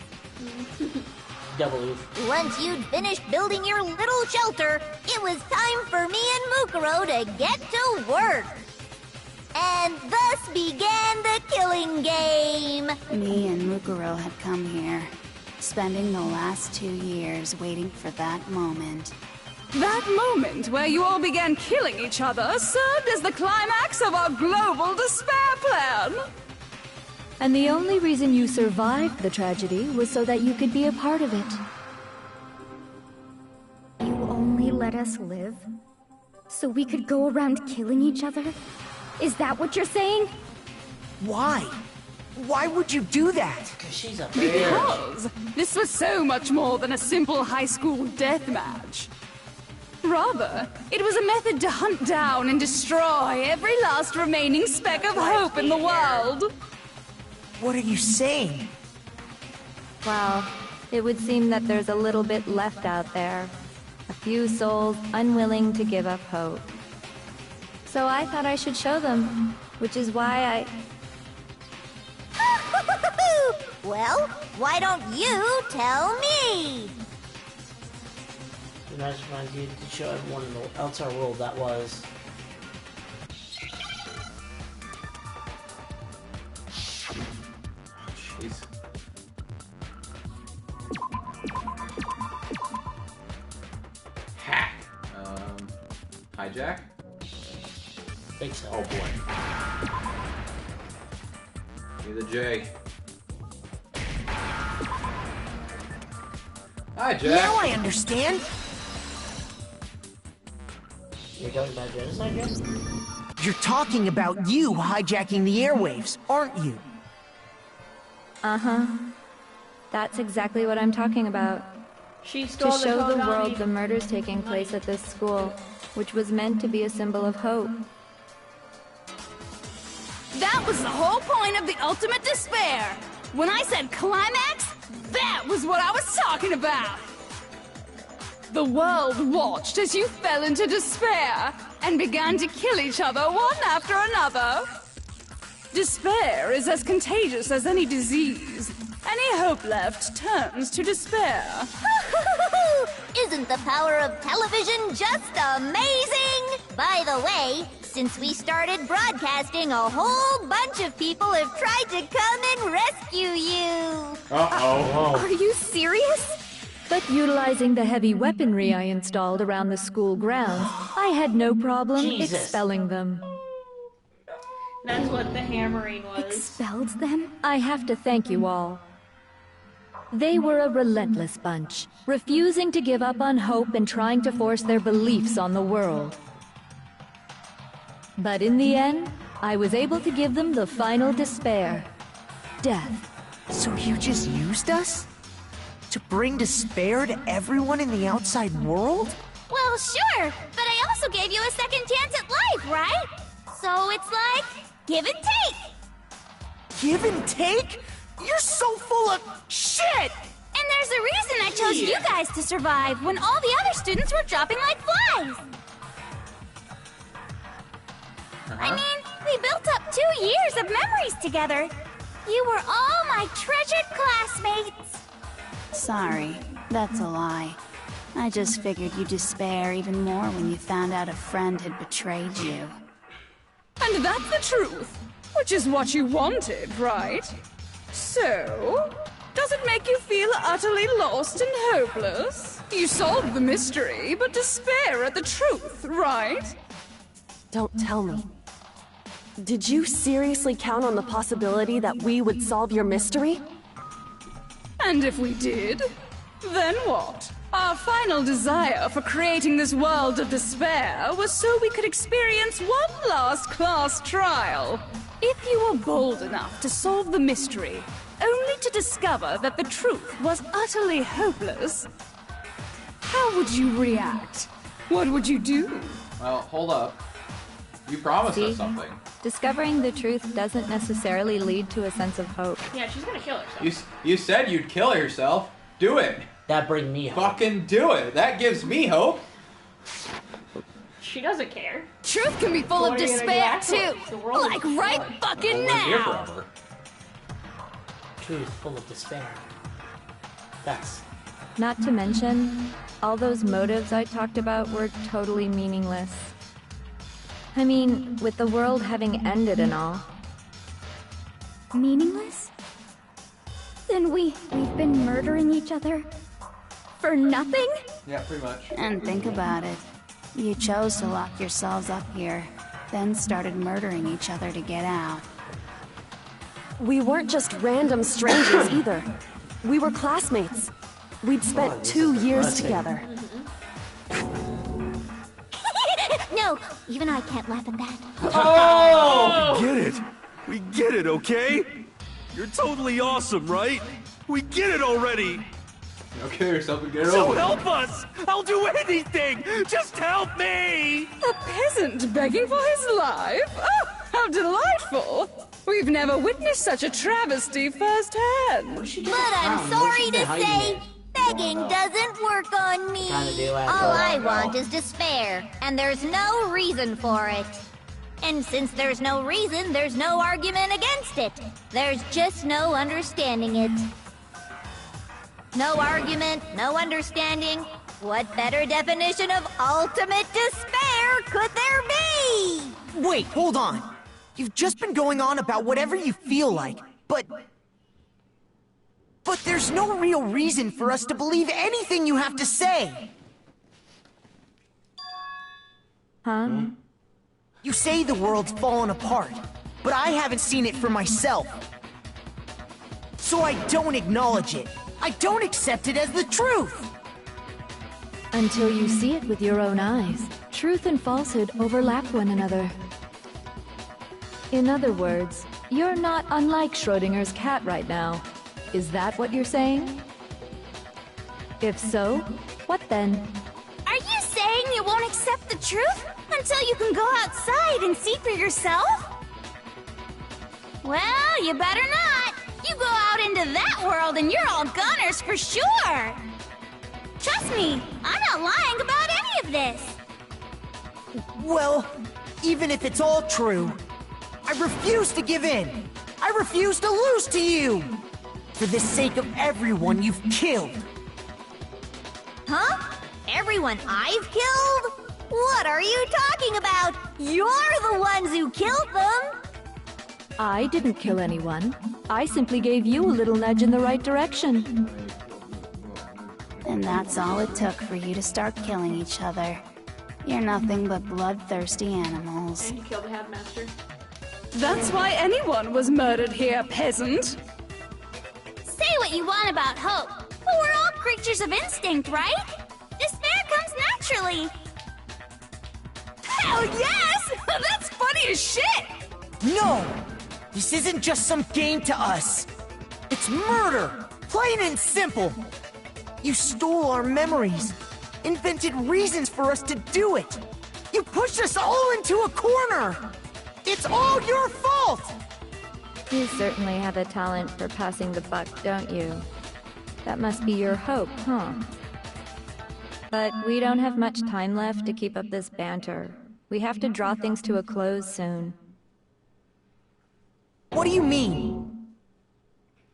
Speaker 3: Double oof.
Speaker 14: Once you'd finished building your little shelter, it was time for me and Mukuro to get to work. And thus began the killing game.
Speaker 13: Me and Mukuro had come here, spending the last 2 years waiting for that moment.
Speaker 10: That moment where you all began killing each other served as the climax of our global despair plan.
Speaker 11: And the only reason you survived the tragedy was so that you could be a part of it.
Speaker 12: You only let us live? So we could go around killing each other? Is that what you're saying?
Speaker 9: Why? Why would you do that?
Speaker 3: Because she's a bear.
Speaker 10: Because this was so much more than a simple high school death match. Rather, it was a method to hunt down and destroy every last remaining speck of hope in the world.
Speaker 9: What are you saying?
Speaker 11: Well, it would seem that there's a little bit left out there. A few souls unwilling to give up hope. So I thought I should show them, which is why
Speaker 14: Well, why don't you tell me?
Speaker 3: And I just wanted you to show everyone in the outside world that was.
Speaker 1: Jeez. Hack. Hijack?
Speaker 3: think so.
Speaker 1: Oh boy. Give me the J. Hi, Jack.
Speaker 9: Now I understand.
Speaker 3: You're talking about genocide, Jack?
Speaker 9: You're talking about you hijacking the airwaves, aren't you?
Speaker 11: Uh-huh. That's exactly what I'm talking about.
Speaker 2: She stole
Speaker 11: To show the
Speaker 2: Togami.
Speaker 11: world the murders taking place at this school, which was meant to be a symbol of hope.
Speaker 10: That was the whole point of the ultimate despair. When I said climax, that was what I was talking about. The world watched as you fell into despair and began to kill each other one after another. Despair is as contagious as any disease. Any hope left turns to despair.
Speaker 14: Isn't the power of television just amazing? By the way, since we started broadcasting, a whole bunch of people have tried to come and rescue you.
Speaker 1: Uh-oh.
Speaker 11: Are you serious? But utilizing the heavy weaponry I installed around the school grounds, I had no problem expelling them.
Speaker 2: That's what the hammering was.
Speaker 11: Expelled them? I have to thank you all. They were a relentless bunch, refusing to give up on hope and trying to force their beliefs on the world. But in the end, I was able to give them the final despair. Death.
Speaker 9: So you just used us? To bring despair to everyone in the outside world?
Speaker 7: Well, sure, but I also gave you a second chance at life, right? So it's like, give and take.
Speaker 9: Give and take? You're so full of shit!
Speaker 7: And there's a reason I chose you guys to survive when all the other students were dropping like flies. I mean, we built up 2 years of memories together. You were all my treasured classmates.
Speaker 13: Sorry, that's a lie. I just figured you'd despair even more when you found out a friend had betrayed you.
Speaker 10: And that's the truth, which is what you wanted, right? So, does it make you feel utterly lost and hopeless? You solved the mystery, but despair at the truth, right?
Speaker 5: Don't tell me. Did you seriously count on the possibility that we would solve your mystery?
Speaker 10: And if we did, then what? Our final desire for creating this world of despair was so we could experience one last class trial. If you were bold enough to solve the mystery, only to discover that the truth was utterly hopeless, how would you react? What would you do?
Speaker 1: Well, hold up. You promised us
Speaker 11: See?
Speaker 1: something.
Speaker 11: Discovering the truth doesn't necessarily lead to a sense of hope.
Speaker 2: Yeah, she's gonna kill herself.
Speaker 1: You said you'd kill yourself. Do it.
Speaker 3: That brings me hope.
Speaker 1: Fucking do it. That gives me hope.
Speaker 2: She doesn't care.
Speaker 10: Truth can be full of
Speaker 2: What are you gonna do
Speaker 10: despair,
Speaker 2: afterwards?
Speaker 10: too.
Speaker 2: The world
Speaker 10: Like
Speaker 2: is
Speaker 10: right
Speaker 2: destroyed.
Speaker 10: fucking
Speaker 1: We're here
Speaker 10: now.
Speaker 1: forever.
Speaker 3: Truth full of despair. That's...
Speaker 11: Not to mention, all those motives I talked about were totally meaningless. I mean, with the world having ended and all.
Speaker 12: Meaningless? Then we've been murdering each other for nothing?
Speaker 1: Yeah, pretty much.
Speaker 13: And think about it. You chose to lock yourselves up here, then started murdering each other to get out.
Speaker 5: We weren't just random strangers either. We were classmates. We'd spent 2 years together.
Speaker 14: No, even I can't laugh at that.
Speaker 6: Oh! We get it, okay? You're totally awesome, right? We get it already!
Speaker 1: You'll kill yourself and get it
Speaker 6: So
Speaker 1: over.
Speaker 6: help us! I'll do anything! Just help me!
Speaker 10: A peasant begging for his life? Oh, how delightful! We've never witnessed such a travesty firsthand.
Speaker 14: But I'm sorry to say, begging doesn't work on me. All I want is despair, and there's no reason for it. And since there's no reason, there's no argument against it. There's just no understanding it. No argument, no understanding. What better definition of ultimate despair could there be?
Speaker 9: Wait, hold on. You've just been going on about whatever you feel like, but there's no real reason for us to believe anything you have to say.
Speaker 11: Huh?
Speaker 9: You say the world's fallen apart, but I haven't seen it for myself. So I don't acknowledge it. I don't accept it as the truth.
Speaker 11: Until you see it with your own eyes, truth and falsehood overlap one another. In other words, you're not unlike Schrodinger's cat right now. Is that what you're saying? If so, what then?
Speaker 7: Are you saying you won't accept the truth until you can go outside and see for yourself? Well, you better not. You go out into that world and you're all gunners for sure. Trust me, I'm not lying about any of this.
Speaker 9: Well, even if it's all true, I refuse to give in. I refuse to lose to you. For the sake of everyone you've killed.
Speaker 14: Huh? Everyone I've killed? What are you talking about? You're the ones who killed them!
Speaker 11: I didn't kill anyone. I simply gave you a little nudge in the right direction.
Speaker 13: And that's all it took for you to start killing each other. You're nothing but bloodthirsty animals.
Speaker 2: And you killed the Headmaster.
Speaker 10: That's why anyone was murdered here, peasant.
Speaker 7: Say what you want about hope, but we're all creatures of instinct, right? Despair comes naturally.
Speaker 10: Hell yes! That's funny as shit!
Speaker 9: No! This isn't just some game to us. It's murder! Plain and simple! You stole our memories, invented reasons for us to do it. You pushed us all into a corner! It's all your fault!
Speaker 11: You certainly have a talent for passing the buck, don't you? That must be your hope, huh? But we don't have much time left to keep up this banter. We have to draw things to a close soon.
Speaker 9: What do you mean?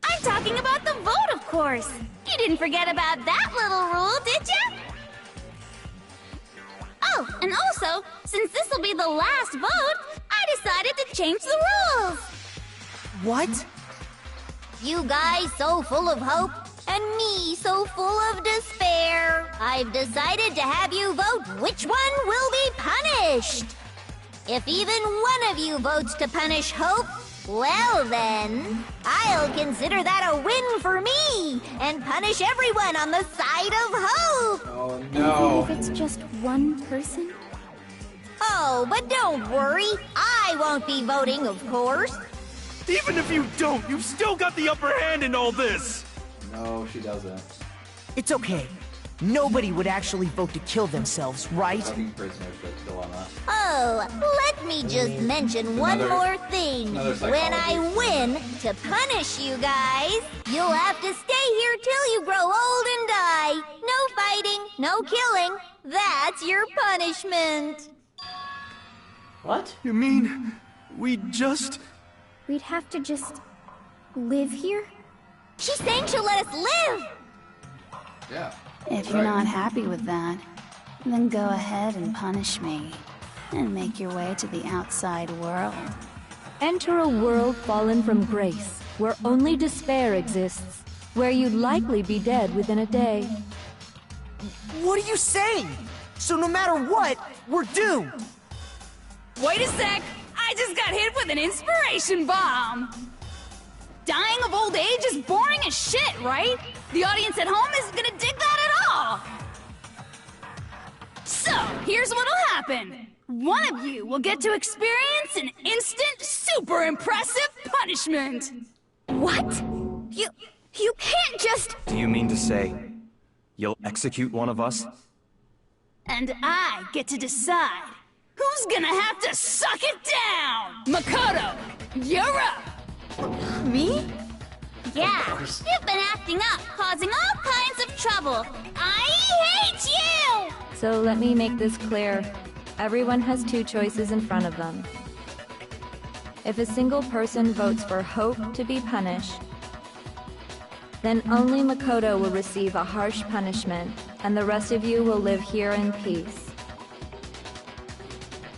Speaker 7: I'm talking about the vote, of course. You didn't forget about that little rule, did you? Oh, and also, since this will be the last vote, I decided to change the rules.
Speaker 9: What?
Speaker 14: You guys so full of hope, and me so full of despair. I've decided to have you vote which one will be punished. If even one of you votes to punish Hope, well then, I'll consider that a win for me, and punish everyone on the side of Hope.
Speaker 1: Oh no.
Speaker 5: Even if it's just one person?
Speaker 14: Oh, but don't worry, I won't be voting, of course.
Speaker 6: Even if you don't, you've still got the upper hand in all this!
Speaker 1: No, she doesn't.
Speaker 9: It's okay. Nobody would actually vote to kill themselves, right?
Speaker 1: Fucking prisoner's dilemma.
Speaker 14: Oh, let me just mention one more thing. When I win, to punish you guys, you'll have to stay here till you grow old and die. No fighting, no killing. That's your punishment.
Speaker 3: What?
Speaker 6: You mean, we'd
Speaker 5: have to just live here?
Speaker 7: She's saying she'll let us live!
Speaker 1: Yeah.
Speaker 13: If you're not happy with that, then go ahead and punish me. And make your way to the outside world.
Speaker 11: Enter a world fallen from grace, where only despair exists, where you'd likely be dead within a day.
Speaker 9: What are you saying? So no matter what, we're doomed!
Speaker 10: Wait a sec! I just got hit with an inspiration bomb! Dying of old age is boring as shit, right? The audience at home isn't gonna dig that at all! So, here's what'll happen. One of you will get to experience an instant, super impressive punishment!
Speaker 12: What? You can't just...
Speaker 8: Do you mean to say you'll execute one of us?
Speaker 10: And I get to decide who's gonna have to suck it down! Makoto, you're up!
Speaker 9: Me?
Speaker 7: Yeah, you've been acting up, causing all kinds of trouble. I hate you!
Speaker 11: So let me make this clear. Everyone has two choices in front of them. If a single person votes for Hope to be punished, then only Makoto will receive a harsh punishment, and the rest of you will live here in peace.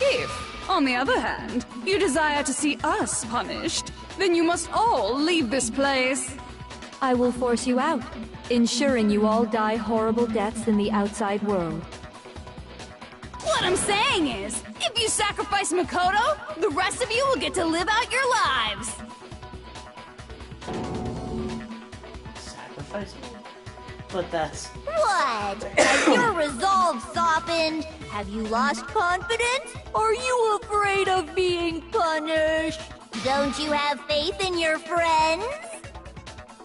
Speaker 10: If, on the other hand, you desire to see us punished, then you must all leave this place.
Speaker 11: I will force you out, ensuring you all die horrible deaths in the outside world.
Speaker 10: What I'm saying is, if you sacrifice Makoto, the rest of you will get to live out your lives.
Speaker 3: Sacrifice me? But that's...
Speaker 14: What? Has your resolve softened? Have you lost confidence? Are you afraid of being punished? Don't you have faith in your friends?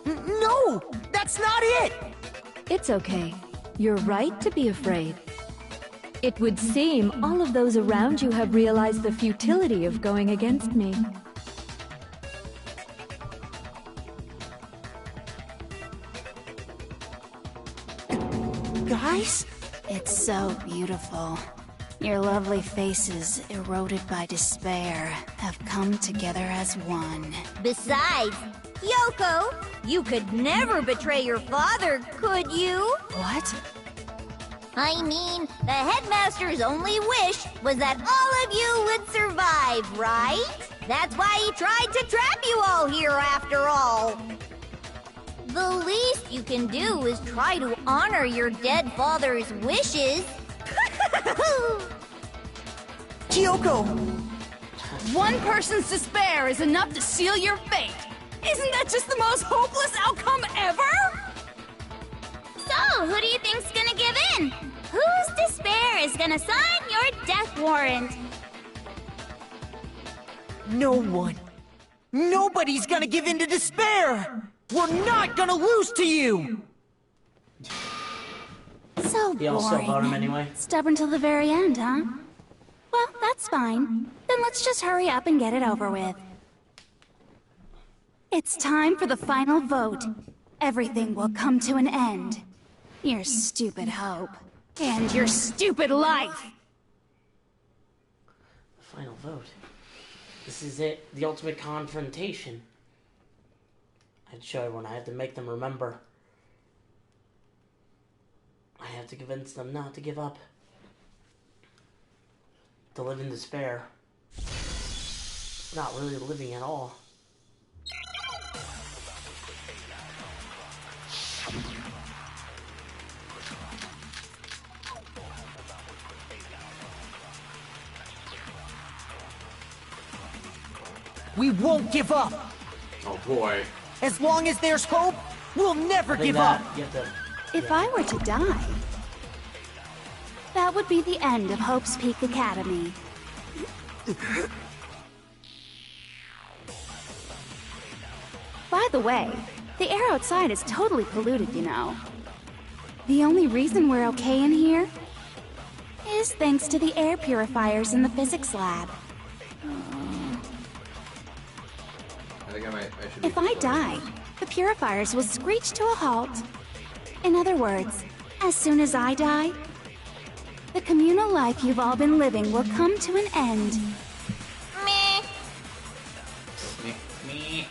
Speaker 9: No, that's not it!
Speaker 11: It's okay. You're right to be afraid. It would seem all of those around you have realized the futility of going against me.
Speaker 9: Guys?
Speaker 13: It's so beautiful. Your lovely faces, eroded by despair, have come together as one.
Speaker 14: Besides, Yoko, you could never betray your father, could you?
Speaker 13: What?
Speaker 14: I mean, the headmaster's only wish was that all of you would survive, right? That's why he tried to trap you all here after all. The least you can do is try to honor your dead father's wishes.
Speaker 9: Kyoko!
Speaker 10: One person's despair is enough to seal your fate. Isn't that just the most hopeless outcome ever?
Speaker 7: So, who do you think's gonna give in? Whose despair is gonna sign your death warrant?
Speaker 9: No one. Nobody's gonna give in to despair! We're not gonna lose to you!
Speaker 13: So
Speaker 3: Y'all still vote him
Speaker 13: boring.
Speaker 3: anyway?
Speaker 13: Stubborn till the very end, huh? Well, that's fine. Then let's just hurry up and get it over with. It's time for the final vote. Everything will come to an end. Your stupid hope. And your stupid life!
Speaker 3: The final vote. This is it. The ultimate confrontation. I'd show everyone. I have to make them remember. I have to convince them not to give up. To live in despair. Not really living at all.
Speaker 9: We won't give up!
Speaker 1: Oh boy.
Speaker 9: As long as there's hope, we'll never give up!
Speaker 13: If I were to die, that would be the end of Hope's Peak Academy. By the way, the air outside is totally polluted, you know. The only reason we're okay in here is thanks to the air purifiers in the physics lab.
Speaker 1: I think I should be
Speaker 13: If I die, the purifiers will screech to a halt. In other words, as soon as I die, the communal life you've all been living will come to an end.
Speaker 14: Meh.
Speaker 1: Me.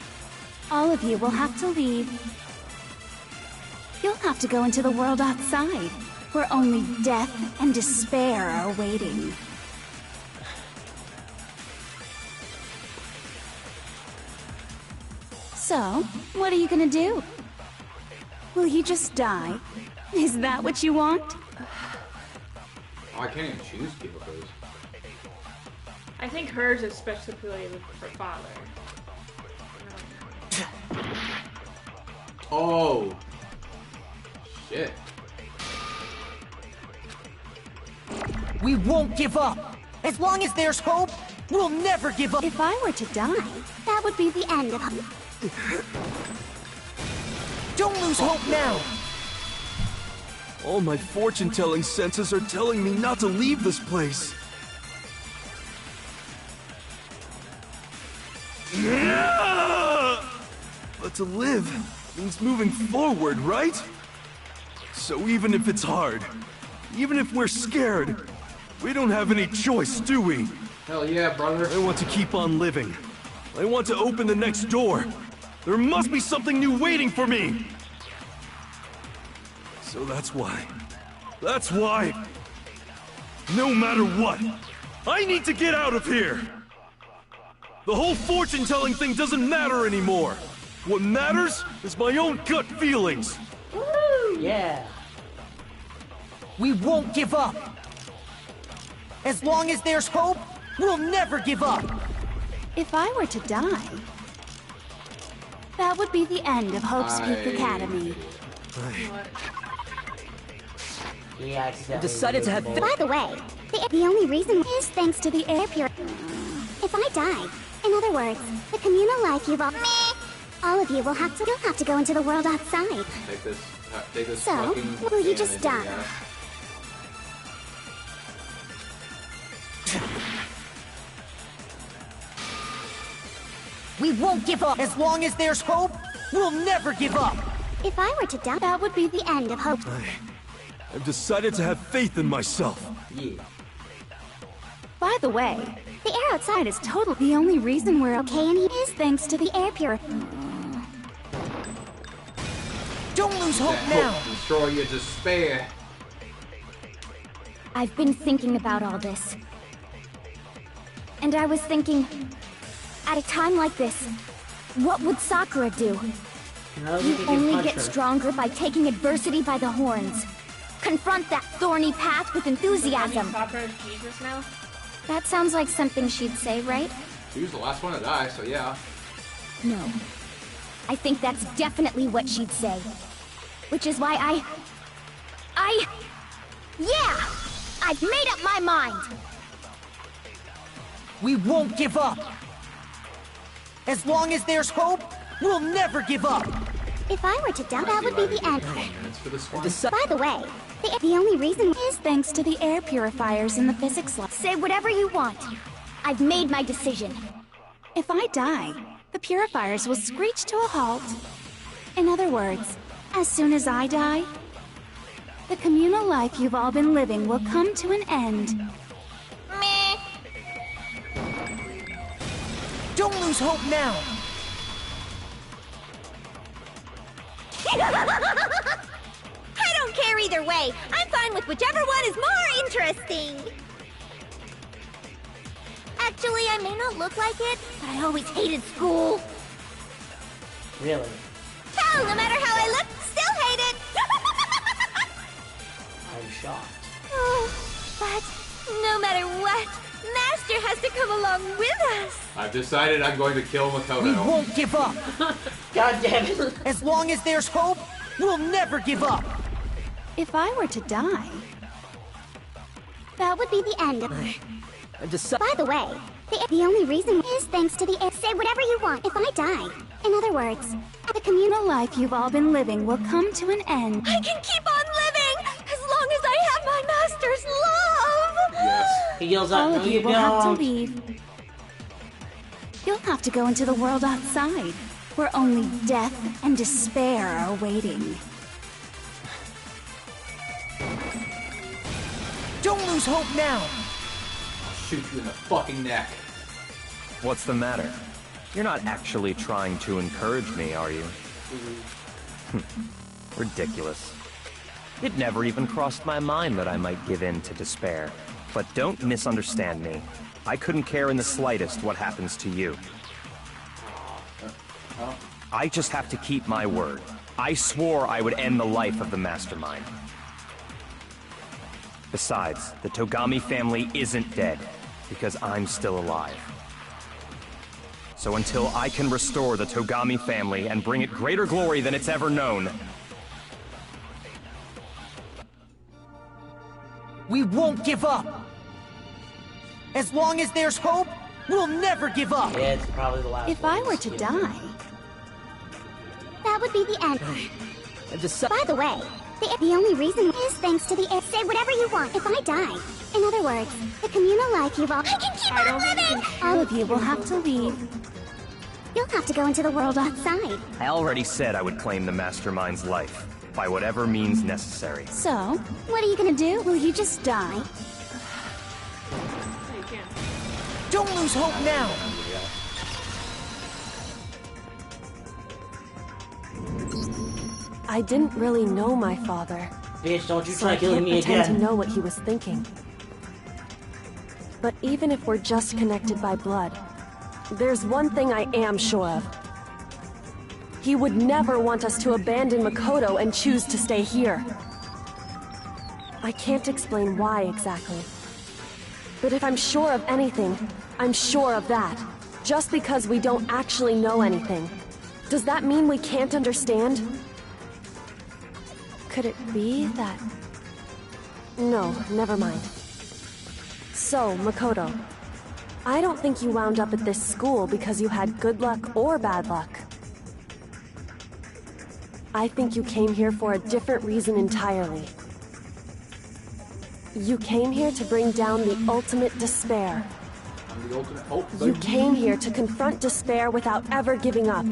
Speaker 13: All of you will have to leave. You'll have to go into the world outside, where only death and despair are waiting. So, what are you gonna do? Will you just die? Is that what you want?
Speaker 1: Oh, I can't even choose Kyokos.
Speaker 2: I think hers is specifically with her father.
Speaker 1: Oh. Shit.
Speaker 9: We won't give up! As long as there's hope, we'll never give up!
Speaker 13: If I were to die, that would be the end of hope.
Speaker 9: Don't lose hope now!
Speaker 6: All my fortune-telling senses are telling me not to leave this place. But to live means moving forward, right? So even if it's hard, even if we're scared, we don't have any choice, do we?
Speaker 1: Hell yeah, brother.
Speaker 6: I want to keep on living. I want to open the next door. There must be something new waiting for me. So that's why. No matter what, I need to get out of here. The whole fortune-telling thing doesn't matter anymore. What matters is my own gut feelings.
Speaker 3: Woo! Yeah.
Speaker 9: We won't give up! As long as there's hope, we'll never give up.
Speaker 13: If I were to die, that would be the end of Hope's Peak Academy.
Speaker 3: I
Speaker 9: decided to have.
Speaker 14: By the way, the only reason is thanks to the air pure. If I die, in other words, the communal life you've all of you will have to. You'll have to go into the world outside.
Speaker 1: Take this.
Speaker 14: So, will you just die?
Speaker 9: We won't give up. As long as there's hope, we'll never give up.
Speaker 14: If I were to die, that would be the end of Hope.
Speaker 6: I've decided to have faith in myself.
Speaker 3: Yeah.
Speaker 13: By the way, the air outside is total. The only reason we're okay and is thanks to the air purifier.
Speaker 9: Don't lose hope now.
Speaker 1: Destroy your despair.
Speaker 14: I've been thinking about all this. And I was thinking, at a time like this, what would Sakura do? You only get stronger by taking adversity by the horns. Confront that thorny path with enthusiasm.
Speaker 2: Sakura's Jesus now?
Speaker 14: That sounds like something she'd say, right?
Speaker 1: She was the last one to die, so yeah.
Speaker 14: No. I think that's definitely what she'd say. Which is why yeah! I've made up my mind!
Speaker 9: We won't give up. As long as there's hope, we'll never give up.
Speaker 14: If I were to die, that would be the end. By the way, the only reason is
Speaker 13: thanks to the air purifiers in the physics lab.
Speaker 14: Say whatever you want. I've made my decision.
Speaker 13: If I die, the purifiers will screech to a halt. In other words, as soon as I die, the communal life you've all been living will come to an end.
Speaker 14: Meh.
Speaker 9: Don't lose hope now.
Speaker 14: I don't care either way. I'm fine with whichever one is more interesting. Actually, I may not look like it, but I always hated school.
Speaker 3: Really?
Speaker 14: Hell, no matter how I look, still hate it.
Speaker 3: I'm shocked.
Speaker 14: Oh, but no matter what, Master has to come along with us.
Speaker 1: I've decided I'm going to kill Makoto.
Speaker 9: We won't give up.
Speaker 3: God damn it.
Speaker 9: As long as there's hope, we'll never give up.
Speaker 13: If I were to die,
Speaker 14: that would be the end of it. By the way, the only reason is thanks to the air. Say whatever you want. If I die, in other words,
Speaker 13: the communal life you've all been living will come to an end.
Speaker 14: I can keep on living as long as I have my master's love.
Speaker 1: Yes.
Speaker 3: He yells out,
Speaker 13: all
Speaker 3: no,
Speaker 13: of you will
Speaker 3: don't.
Speaker 13: have to leave. You'll have to go into the world outside, where only death and despair are waiting.
Speaker 9: Don't lose hope now.
Speaker 1: I'll shoot you in the fucking neck.
Speaker 8: What's the matter? You're not actually trying to encourage me, are you? Ridiculous. It never even crossed my mind that I might give in to despair. But don't misunderstand me. I couldn't care in the slightest what happens to you. I just have to keep my word. I swore I would end the life of the Mastermind. Besides, the Togami family isn't dead, because I'm still alive. So until I can restore the Togami family and bring it greater glory than it's ever known,
Speaker 9: we won't give up. As long as there's hope, we'll never give up.
Speaker 3: Yeah, it's probably the last
Speaker 13: If I were to die,
Speaker 14: that would be the end. By the way, the only reason is thanks to the air. Say whatever you want. If I die, in other words, the communal life you've all. I can keep on living.
Speaker 13: all of you will have to leave.
Speaker 14: You'll have to go into the world outside.
Speaker 8: I already said I would claim the Mastermind's life, by whatever means necessary.
Speaker 13: So, what are you gonna do? Will you just die?
Speaker 9: Don't lose hope now.
Speaker 5: I didn't really know my father.
Speaker 3: Bitch, don't you
Speaker 5: so
Speaker 3: try
Speaker 5: I
Speaker 3: killing
Speaker 5: can't
Speaker 3: me
Speaker 5: pretend
Speaker 3: again.
Speaker 5: to know what he was thinking. But even if we're just connected by blood, there's one thing I am sure of. He would never want us to abandon Makoto and choose to stay here. I can't explain why exactly. But if I'm sure of anything, I'm sure of that. Just because we don't actually know anything, does that mean we can't understand? Could it be that... No, never mind. So, Makoto, I don't think you wound up at this school because you had good luck or bad luck. I think you came here for a different reason entirely. You came here to bring down the ultimate despair.
Speaker 1: I'm the ultimate hope.
Speaker 5: You came here to confront despair without ever giving up.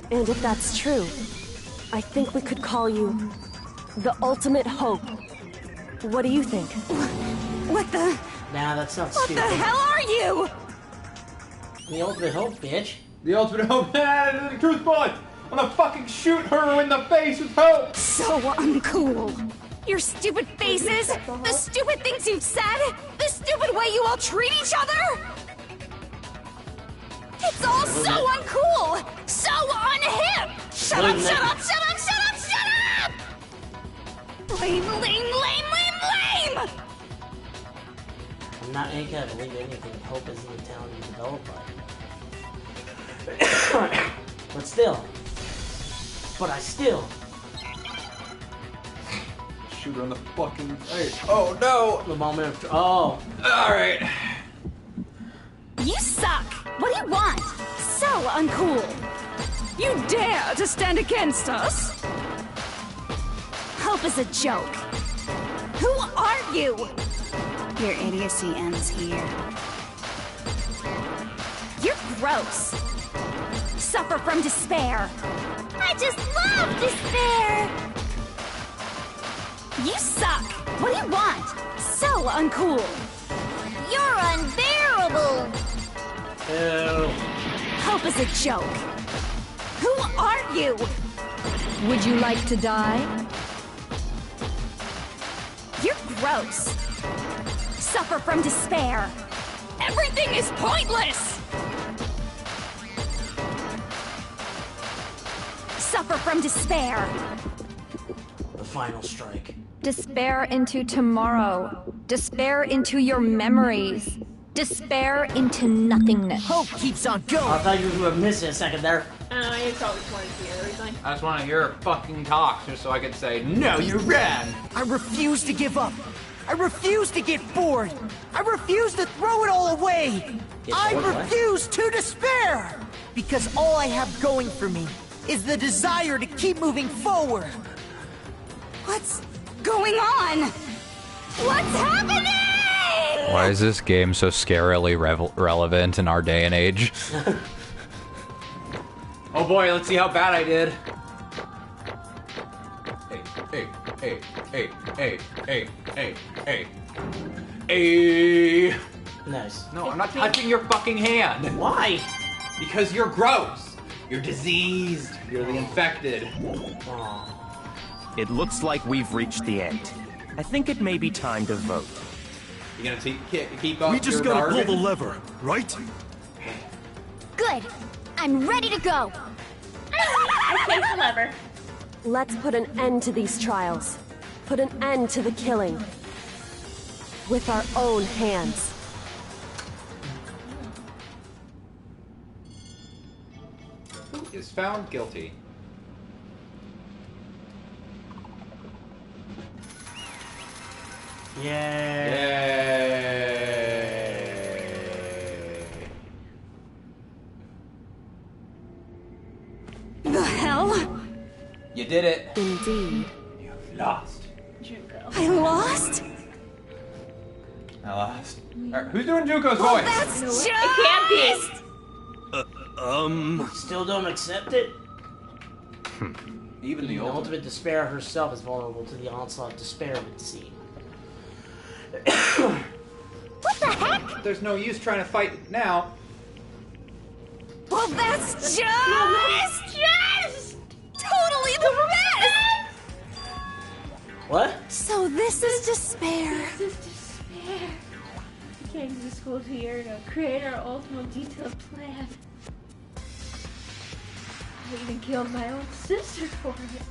Speaker 5: And if that's true, I think we could call you the ultimate hope. What do you think?
Speaker 10: What the?
Speaker 3: Nah, that's not
Speaker 10: What
Speaker 3: stupid.
Speaker 10: the hell are you?
Speaker 3: The ultimate hope, bitch.
Speaker 1: The ultimate hope. The truth bullet. I'm gonna fucking shoot her in the face with hope.
Speaker 10: So uncool. Your stupid faces, the stupid things you've said, the stupid way you all treat each other. It's all so uncool, so unhip. Shut up, shut up, shut up, shut up, shut up! Lame, lame, lame, lame, lame!
Speaker 3: I'm not any kind of believe anything. Hope isn't the talent you develop by. But still. But I still.
Speaker 1: Shoot her in the fucking face. Oh no!
Speaker 3: The moment of. Oh.
Speaker 1: Alright.
Speaker 10: You suck! What do you want? So uncool! You dare to stand against us? Hope is a joke. Who are you?
Speaker 13: Your idiocy ends here.
Speaker 10: You're gross. Suffer from despair.
Speaker 14: I just love despair!
Speaker 10: You suck! What do you want? So uncool!
Speaker 14: You're unbearable!
Speaker 3: Ew.
Speaker 10: Hope is a joke. Who are you?
Speaker 11: Would you like to die?
Speaker 10: You're gross. Suffer from despair. Everything is pointless! Suffer from despair.
Speaker 3: The final strike.
Speaker 11: Despair into tomorrow. Despair into your memories. Despair into nothingness.
Speaker 9: Hope keeps on going.
Speaker 3: I thought you were missing a second there.
Speaker 2: You probably just wanted to hear everything.
Speaker 1: I just want to hear her fucking talk just so I could say, no, you're ran.
Speaker 9: I refuse to give up. I refuse to get bored. I refuse to throw it all away. I refuse to despair. Because all I have going for me is the desire to keep moving forward.
Speaker 10: What's going on? What's happening?
Speaker 8: Why is this game so scarily relevant in our day and age?
Speaker 1: Oh boy, let's see how bad I did. Hey, hey, hey, hey, hey, hey, hey, hey.
Speaker 3: Nice.
Speaker 1: No, I'm not touching your fucking hand.
Speaker 3: Why?
Speaker 1: Because you're gross. You're diseased. You're the infected.
Speaker 6: It looks like we've reached the end. I think it may be time to vote.
Speaker 1: You gonna keep up?
Speaker 6: We just
Speaker 1: your
Speaker 6: gotta pull
Speaker 1: bargain?
Speaker 6: the lever, right?
Speaker 7: Good. I'm ready to go.
Speaker 2: I take the lever.
Speaker 5: Let's put an end to these trials. Put an end to the killing. With our own hands.
Speaker 1: Who is found guilty?
Speaker 3: Yay.
Speaker 10: The hell?
Speaker 1: You did it.
Speaker 5: Indeed.
Speaker 1: You've lost.
Speaker 10: I lost?
Speaker 1: I lost. Alright, who's doing Juko's
Speaker 10: Well,
Speaker 1: voice?
Speaker 10: that's just...
Speaker 2: It can't be.
Speaker 3: Still don't accept it?
Speaker 1: Even the
Speaker 3: ultimate despair herself is vulnerable to the onslaught of despair, it would seem.
Speaker 14: What the heck?
Speaker 1: There's no use trying to fight now.
Speaker 10: Well, that's just totally the best!
Speaker 3: What?
Speaker 10: So this is despair.
Speaker 2: This is despair. We came to the school here to create our ultimate detailed plan. I even killed my own sister for it.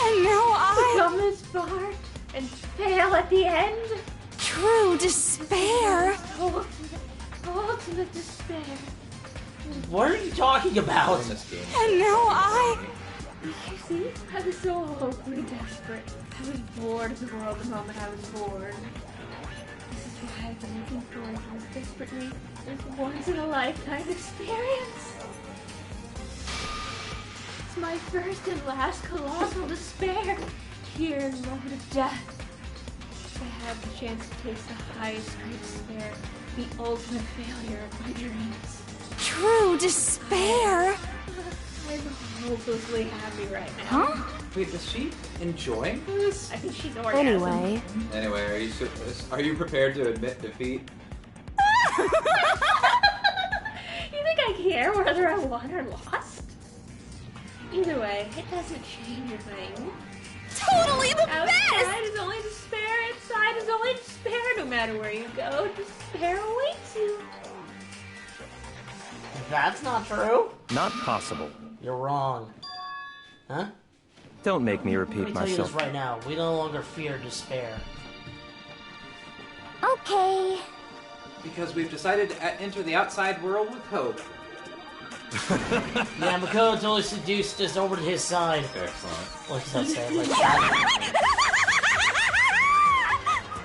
Speaker 10: And now I...
Speaker 2: Become this part and fail at the end.
Speaker 10: True True despair.
Speaker 2: Ultimate despair.
Speaker 3: What are you talking about?
Speaker 10: And now
Speaker 2: You see, I was so hopelessly desperate. I was bored of the world the moment I was born. This is why I've been looking forward to this desperately, this once-in-a-lifetime experience. It's my first and last colossal despair. Here in the moment of death. I have the chance to taste the highest grade despair, the ultimate failure of my dreams.
Speaker 10: True despair.
Speaker 2: I'm hopelessly happy right now.
Speaker 10: Huh?
Speaker 1: Wait, is she enjoying this?
Speaker 2: I think she's orgasm.
Speaker 1: Anyway, are you prepared to admit defeat?
Speaker 2: You think I care whether I won or lost? Either way, it doesn't change a thing.
Speaker 10: Totally the
Speaker 2: Outside
Speaker 10: best!
Speaker 2: is only despair, inside is only despair. No matter where you go, despair awaits you.
Speaker 3: That's not true.
Speaker 8: Not possible.
Speaker 3: You're wrong. Huh?
Speaker 8: Don't make me
Speaker 3: Let
Speaker 8: repeat
Speaker 3: me tell you this
Speaker 8: myself.
Speaker 3: right now. We no longer fear despair.
Speaker 14: Okay.
Speaker 1: Because we've decided to enter the outside world with hope.
Speaker 3: Yeah, Makoto totally seduced us over to his side.
Speaker 1: Excellent.
Speaker 3: What's that say? Like,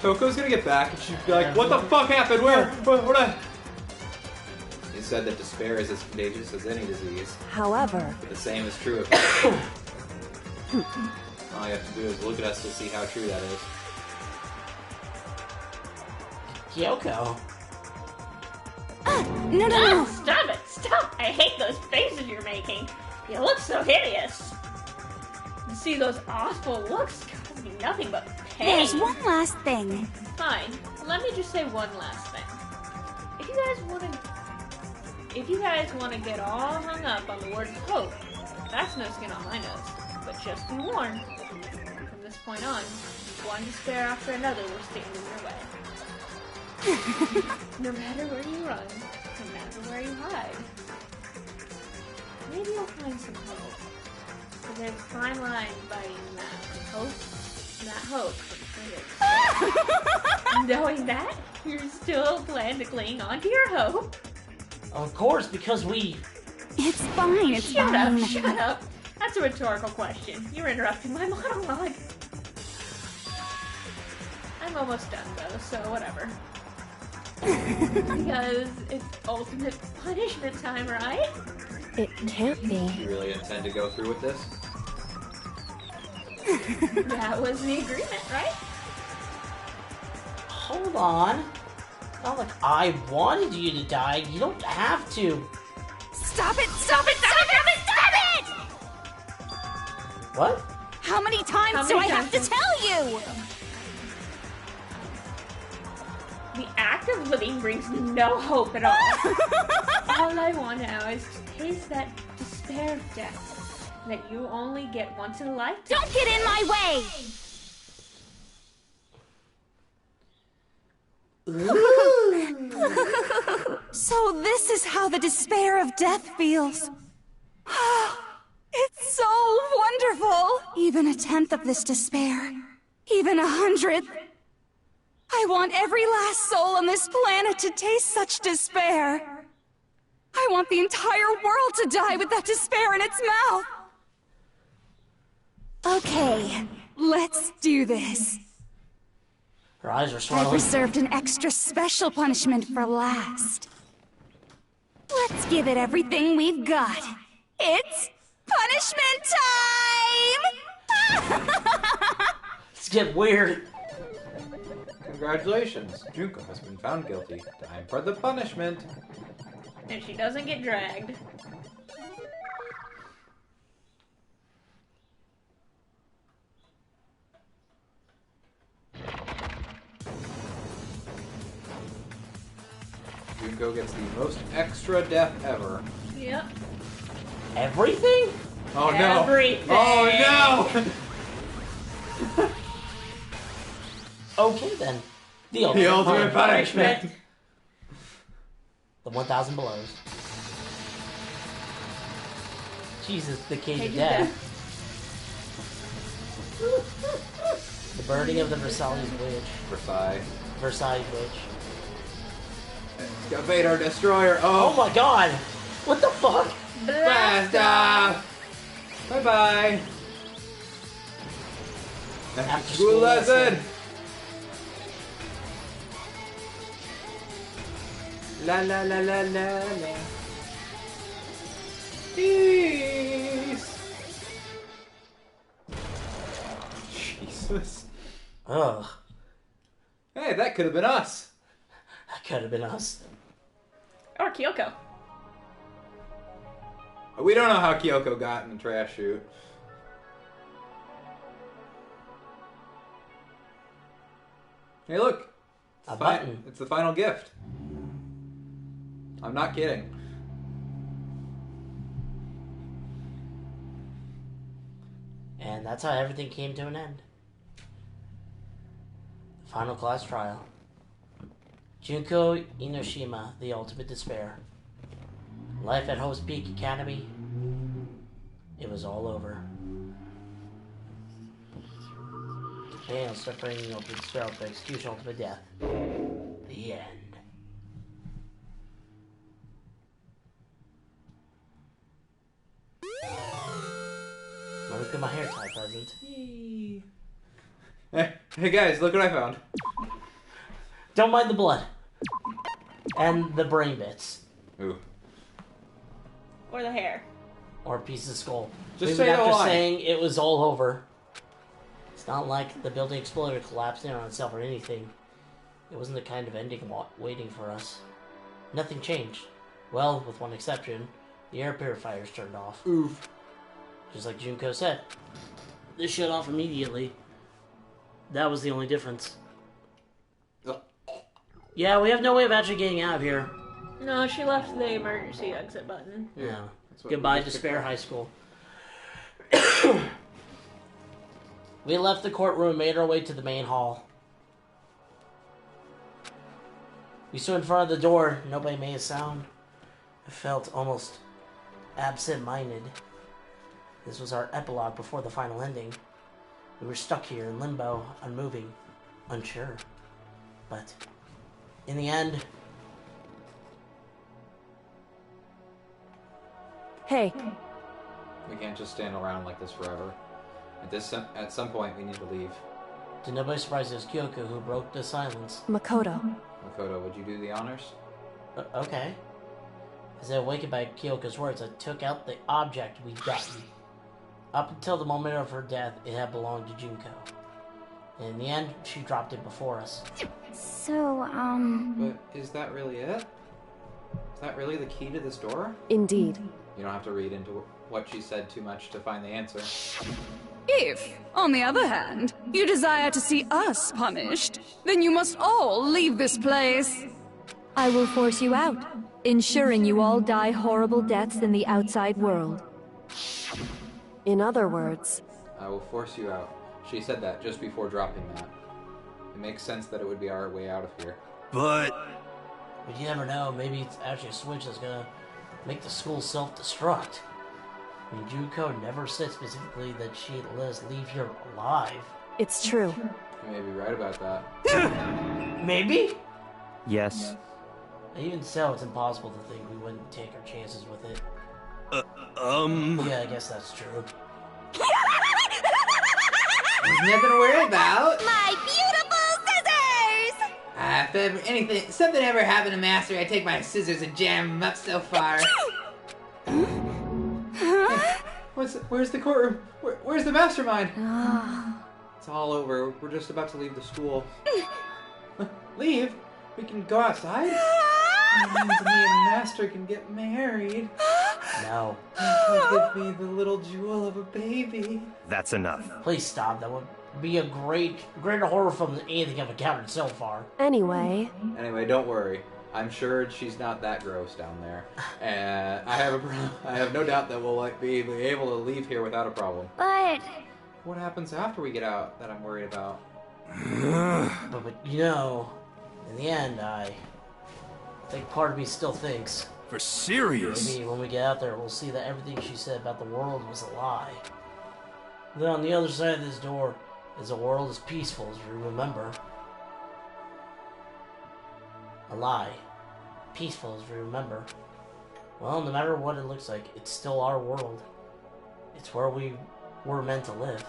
Speaker 1: Toko's gonna get back and she'll be like, what the fuck happened? Where? He said that despair is as contagious as any disease.
Speaker 5: However,
Speaker 1: But the same is true of hope. All you have to do is look at us to see how true that is.
Speaker 3: Kyoko.
Speaker 10: No.
Speaker 2: Stop it! Stop! I hate those faces you're making. You look so hideous. You see those awful looks cause me nothing but pain.
Speaker 10: There's one last thing.
Speaker 2: Fine. Let me just say one last thing. If you guys want to get all hung up on the word hope, that's no skin on my nose. But just be warned. From this point on, one despair after another will stand in your way. No matter where you run, no matter where you hide. Maybe you'll find some hope. But there's a fine line dividing that hope and that hope from critics. Knowing that, you still plan to cling on to your hope.
Speaker 3: Of course, because we...
Speaker 10: It's fine, it's
Speaker 2: Shut
Speaker 10: fine.
Speaker 2: up, shut up. That's a rhetorical question. You're interrupting my monologue. I'm almost done though, so whatever. Because it's ultimate punishment time, right?
Speaker 5: it can't be.
Speaker 1: You really intend to go through with this?
Speaker 2: That was the agreement, right?
Speaker 3: Hold on. Not like I wanted you to die. You don't have to.
Speaker 10: Stop it! Stop it! Stop it! Stop it!
Speaker 3: What?
Speaker 10: How many times do I have to tell you?
Speaker 2: The act of living brings me no hope at all. All I want now is to taste that despair of death that you only get once in a lifetime.
Speaker 10: Don't get in my way! So this is how the despair of death feels. It's so wonderful! Even a tenth of this despair, even 100th. I want every last soul on this planet to taste such despair. I want the entire world to die with that despair in its mouth. Okay, let's do this.
Speaker 3: Her eyes are
Speaker 10: I've
Speaker 3: swollen.
Speaker 10: reserved an extra special punishment for last. Let's give it everything we've got. It's punishment time!
Speaker 3: Let's get weird.
Speaker 1: Congratulations, Junko has been found guilty. Time for the punishment.
Speaker 2: And she doesn't get dragged.
Speaker 1: Junko gets the most extra death ever.
Speaker 2: Yep.
Speaker 3: Everything?
Speaker 1: Oh no!
Speaker 2: Everything.
Speaker 1: Oh no!
Speaker 3: Okay then. The ultimate
Speaker 1: punishment.
Speaker 3: The 1,000 blows. Jesus, the cage of
Speaker 2: Cage of
Speaker 3: death. The burning of the Versailles Witch.
Speaker 1: Versailles.
Speaker 3: Versailles Bridge.
Speaker 1: Got Vader Destroyer.
Speaker 3: Oh my god! What the fuck?
Speaker 1: Blast off! Bye-bye. After school lesson. La la la la la la. Peace. Jesus.
Speaker 3: Ugh.
Speaker 1: Hey, that could have been us.
Speaker 3: That could have been us.
Speaker 2: Or Kyoko.
Speaker 1: We don't know how Kyoko got in the trash chute. Hey, look.
Speaker 3: A button.
Speaker 1: It's the final gift. I'm not kidding.
Speaker 3: And that's how everything came to an end. The final class trial. Junko Inoshima, the ultimate despair. Life at Hope's Peak Academy. It was all over. Japan suffering open despair for execution, ultimate death. The end. Look at my hair tie present.
Speaker 1: Hey guys, look what I found.
Speaker 3: Don't mind the blood. And the brain bits.
Speaker 1: Ooh.
Speaker 2: Or the hair.
Speaker 3: Or a piece of skull.
Speaker 1: Just
Speaker 3: even
Speaker 1: say the
Speaker 3: after
Speaker 1: line.
Speaker 3: saying it was all over. It's not like the building exploded or collapsed in on itself or anything. It wasn't the kind of ending waiting for us. Nothing changed. Well, with one exception. The air purifiers turned off.
Speaker 1: Oof.
Speaker 3: Just like Junko said. They shut off immediately. That was the only difference. Yeah, we have no way of actually getting out of here.
Speaker 2: No, she left the emergency exit button.
Speaker 3: Yeah. Goodbye, Despair High School. We left the courtroom and made our way to the main hall. We stood in front of the door. Nobody made a sound. I felt almost absent-minded. This was our epilogue before the final ending. We were stuck here in limbo, unmoving, unsure. But in the end...
Speaker 5: Hey.
Speaker 1: We can't just stand around like this forever. At some point, we need to leave.
Speaker 3: To nobody's surprise, it was Kyoko who broke the silence.
Speaker 5: Makoto.
Speaker 1: Makoto, would you do the honors?
Speaker 3: Okay. As I awakened by Kyoko's words, I took out the object we'd gotten. Up until the moment of her death, it had belonged to Junko. And in the end, she dropped it before us.
Speaker 13: So,
Speaker 1: But is that really it? Is that really the key to this door?
Speaker 5: Indeed.
Speaker 1: You don't have to read into what she said too much to find the answer.
Speaker 10: If, on the other hand, you desire to see us punished, then you must all leave this place.
Speaker 11: I will force you out, ensuring you all die horrible deaths in the outside world.
Speaker 5: In other words...
Speaker 1: I will force you out. She said that just before dropping that. It makes sense that it would be our way out of here.
Speaker 6: But
Speaker 3: you never know, maybe it's actually a switch that's gonna make the school self-destruct. I mean, Junko never said specifically that she'd let us leave here alive.
Speaker 5: It's true.
Speaker 1: You may be right about that.
Speaker 3: Maybe?
Speaker 8: Yes.
Speaker 3: Even so, it's impossible to think we wouldn't take our chances with it.
Speaker 1: Yeah,
Speaker 3: I guess that's true.
Speaker 1: There's nothing to worry about.
Speaker 14: My beautiful scissors!
Speaker 1: If something ever happened to Master, I take my scissors and jam them up so far. Where's the courtroom? Where's the mastermind? It's all over. We're just about to leave the school. Leave? We can go outside? That means me and Master can get married.
Speaker 3: No.
Speaker 1: He'll give me the little jewel of a baby.
Speaker 8: That's enough.
Speaker 3: Please stop. That would be a greater horror film than anything I've encountered so far.
Speaker 5: Anyway,
Speaker 1: don't worry. I'm sure she's not that gross down there. And I have no doubt that we'll be able to leave here without a problem.
Speaker 14: But...
Speaker 1: What happens after we get out that I'm worried about?
Speaker 3: but you know, in the end, I think part of me still thinks...
Speaker 6: For serious?
Speaker 3: Maybe when we get out there, we'll see that everything she said about the world was a lie. Then on the other side of this door is a world as peaceful as we remember. A lie. Peaceful, as we remember. Well, no matter what it looks like, it's still our world. It's where we were meant to live.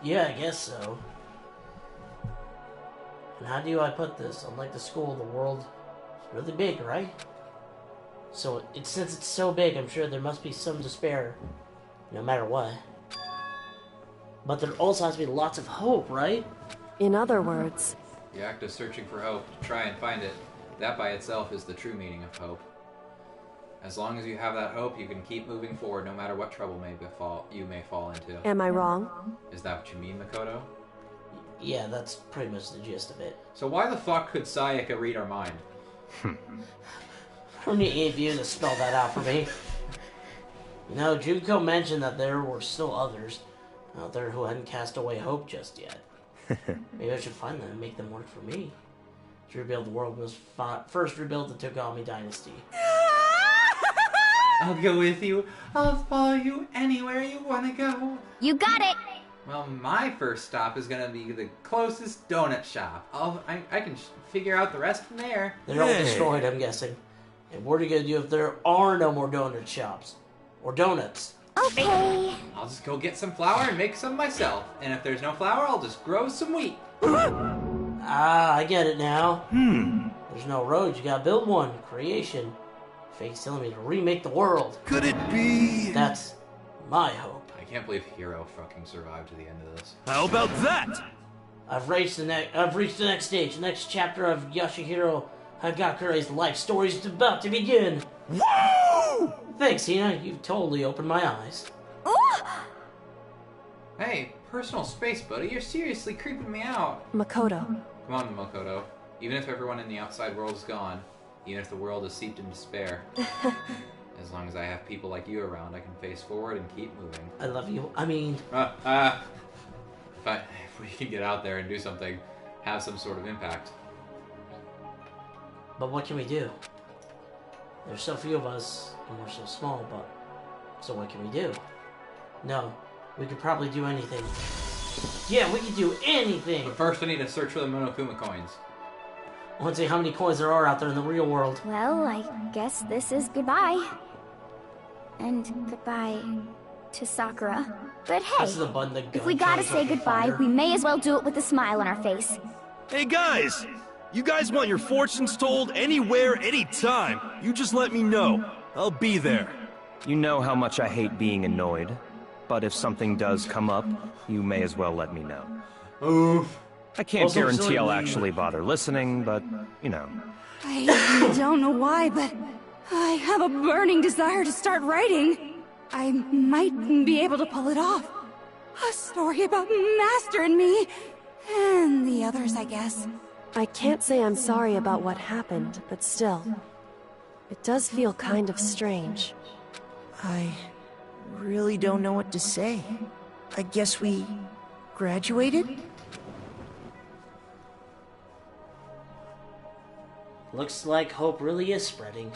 Speaker 3: Yeah, I guess so. And how do I put this? Unlike the school, the world is really big, right? So, since it's so big, I'm sure there must be some despair, no matter what. But there also has to be lots of hope, right?
Speaker 5: In other words...
Speaker 1: The act of searching for hope, to try and find it, that by itself is the true meaning of hope. As long as you have that hope, you can keep moving forward no matter what trouble you may fall into.
Speaker 5: Am I wrong?
Speaker 1: Is that what you mean, Makoto?
Speaker 3: Yeah, that's pretty much the gist of it.
Speaker 1: So why the fuck could Sayaka read our mind?
Speaker 3: I need you to spell that out for me. You know, Junko mentioned that there were still others out there who hadn't cast away hope just yet. Maybe I should find them and make them work for me. To rebuild the world, we must first rebuild the Togami dynasty.
Speaker 1: I'll go with you. I'll follow you anywhere you want to go.
Speaker 14: You got it!
Speaker 1: Well, my first stop is going to be the closest donut shop. I can figure out the rest from there.
Speaker 3: They're all destroyed, I'm guessing. And what are you going to do if there are no more donut shops? Or donuts?
Speaker 14: Okay.
Speaker 1: I'll just go get some flour and make some myself. And if there's no flour, I'll just grow some wheat.
Speaker 3: I get it now. There's no road, you gotta build one. Creation. Fate's telling me to remake the world.
Speaker 6: Could it be?
Speaker 3: That's my hope.
Speaker 1: I can't believe Hiro fucking survived to the end of this.
Speaker 6: How about that?
Speaker 3: I've reached the next stage. The next chapter of Yashihiro Hagakure's life story is about to begin.
Speaker 6: Woo!
Speaker 3: Thanks, Hina. You've totally opened my eyes.
Speaker 1: Hey, personal space, buddy. You're seriously creeping me out.
Speaker 5: Makoto.
Speaker 1: Come on, Makoto. Even if everyone in the outside world is gone, even if the world is steeped in despair, as long as I have people like you around, I can face forward and keep moving.
Speaker 3: I love you. I mean...
Speaker 1: If we can get out there and do something, have some sort of impact.
Speaker 3: But what can we do? There's so few of us, and we're so small, but... So what can we do? No, we could probably do anything. Yeah, we can do anything!
Speaker 1: But first I need to search for the Monokuma coins.
Speaker 3: I want to see how many coins there are out there in the real world.
Speaker 14: Well, I guess this is goodbye. And goodbye to Sakura. But hey,
Speaker 3: Press the button, the gun
Speaker 14: if we gotta
Speaker 3: turns
Speaker 14: say
Speaker 3: up the
Speaker 14: goodbye,
Speaker 3: fire.
Speaker 14: we may as well do it with a smile on our face.
Speaker 6: Hey guys! You guys want your fortunes told anywhere, anytime. You just let me know. I'll be there.
Speaker 8: You know how much I hate being annoyed. But if something does come up, you may as well let me know.
Speaker 1: Oof.
Speaker 8: I can't guarantee I'll actually bother listening, but, you know.
Speaker 10: I don't know why, but I have a burning desire to start writing. I might be able to pull it off. A story about Master and me, and the others, I guess.
Speaker 5: I can't say I'm sorry about what happened, but still, it does feel kind of strange.
Speaker 9: I really don't know what to say. I guess we graduated?
Speaker 3: Looks like hope really is spreading.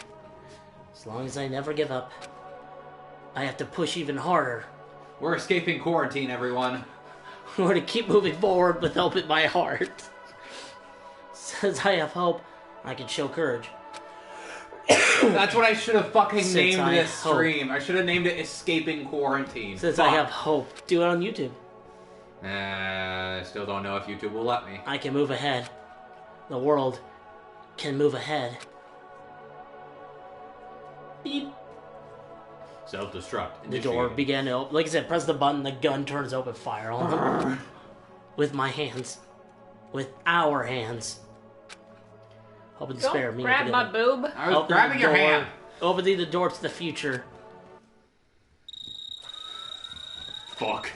Speaker 3: As long as I never give up. I have to push even harder.
Speaker 1: We're escaping quarantine, everyone.
Speaker 3: We're to keep moving forward with hope in my heart. Since I have hope, I can show courage.
Speaker 1: That's what I should have fucking
Speaker 3: Since
Speaker 1: named
Speaker 3: I
Speaker 1: this
Speaker 3: hope.
Speaker 1: stream. I should have named it Escaping Quarantine.
Speaker 3: Since
Speaker 1: Fuck.
Speaker 3: I have hope, do it on YouTube.
Speaker 1: I still don't know if YouTube will let me.
Speaker 3: I can move ahead. The world can move ahead. Beep.
Speaker 1: Self-destruct.
Speaker 3: The door began to open. Like I said, press the button, the gun turns open, fire on them. With my hands. With our hands. Hope and despair.
Speaker 2: Don't grab my boob.
Speaker 1: I was grabbing your hand.
Speaker 3: Opening the door to the future.
Speaker 1: Fuck.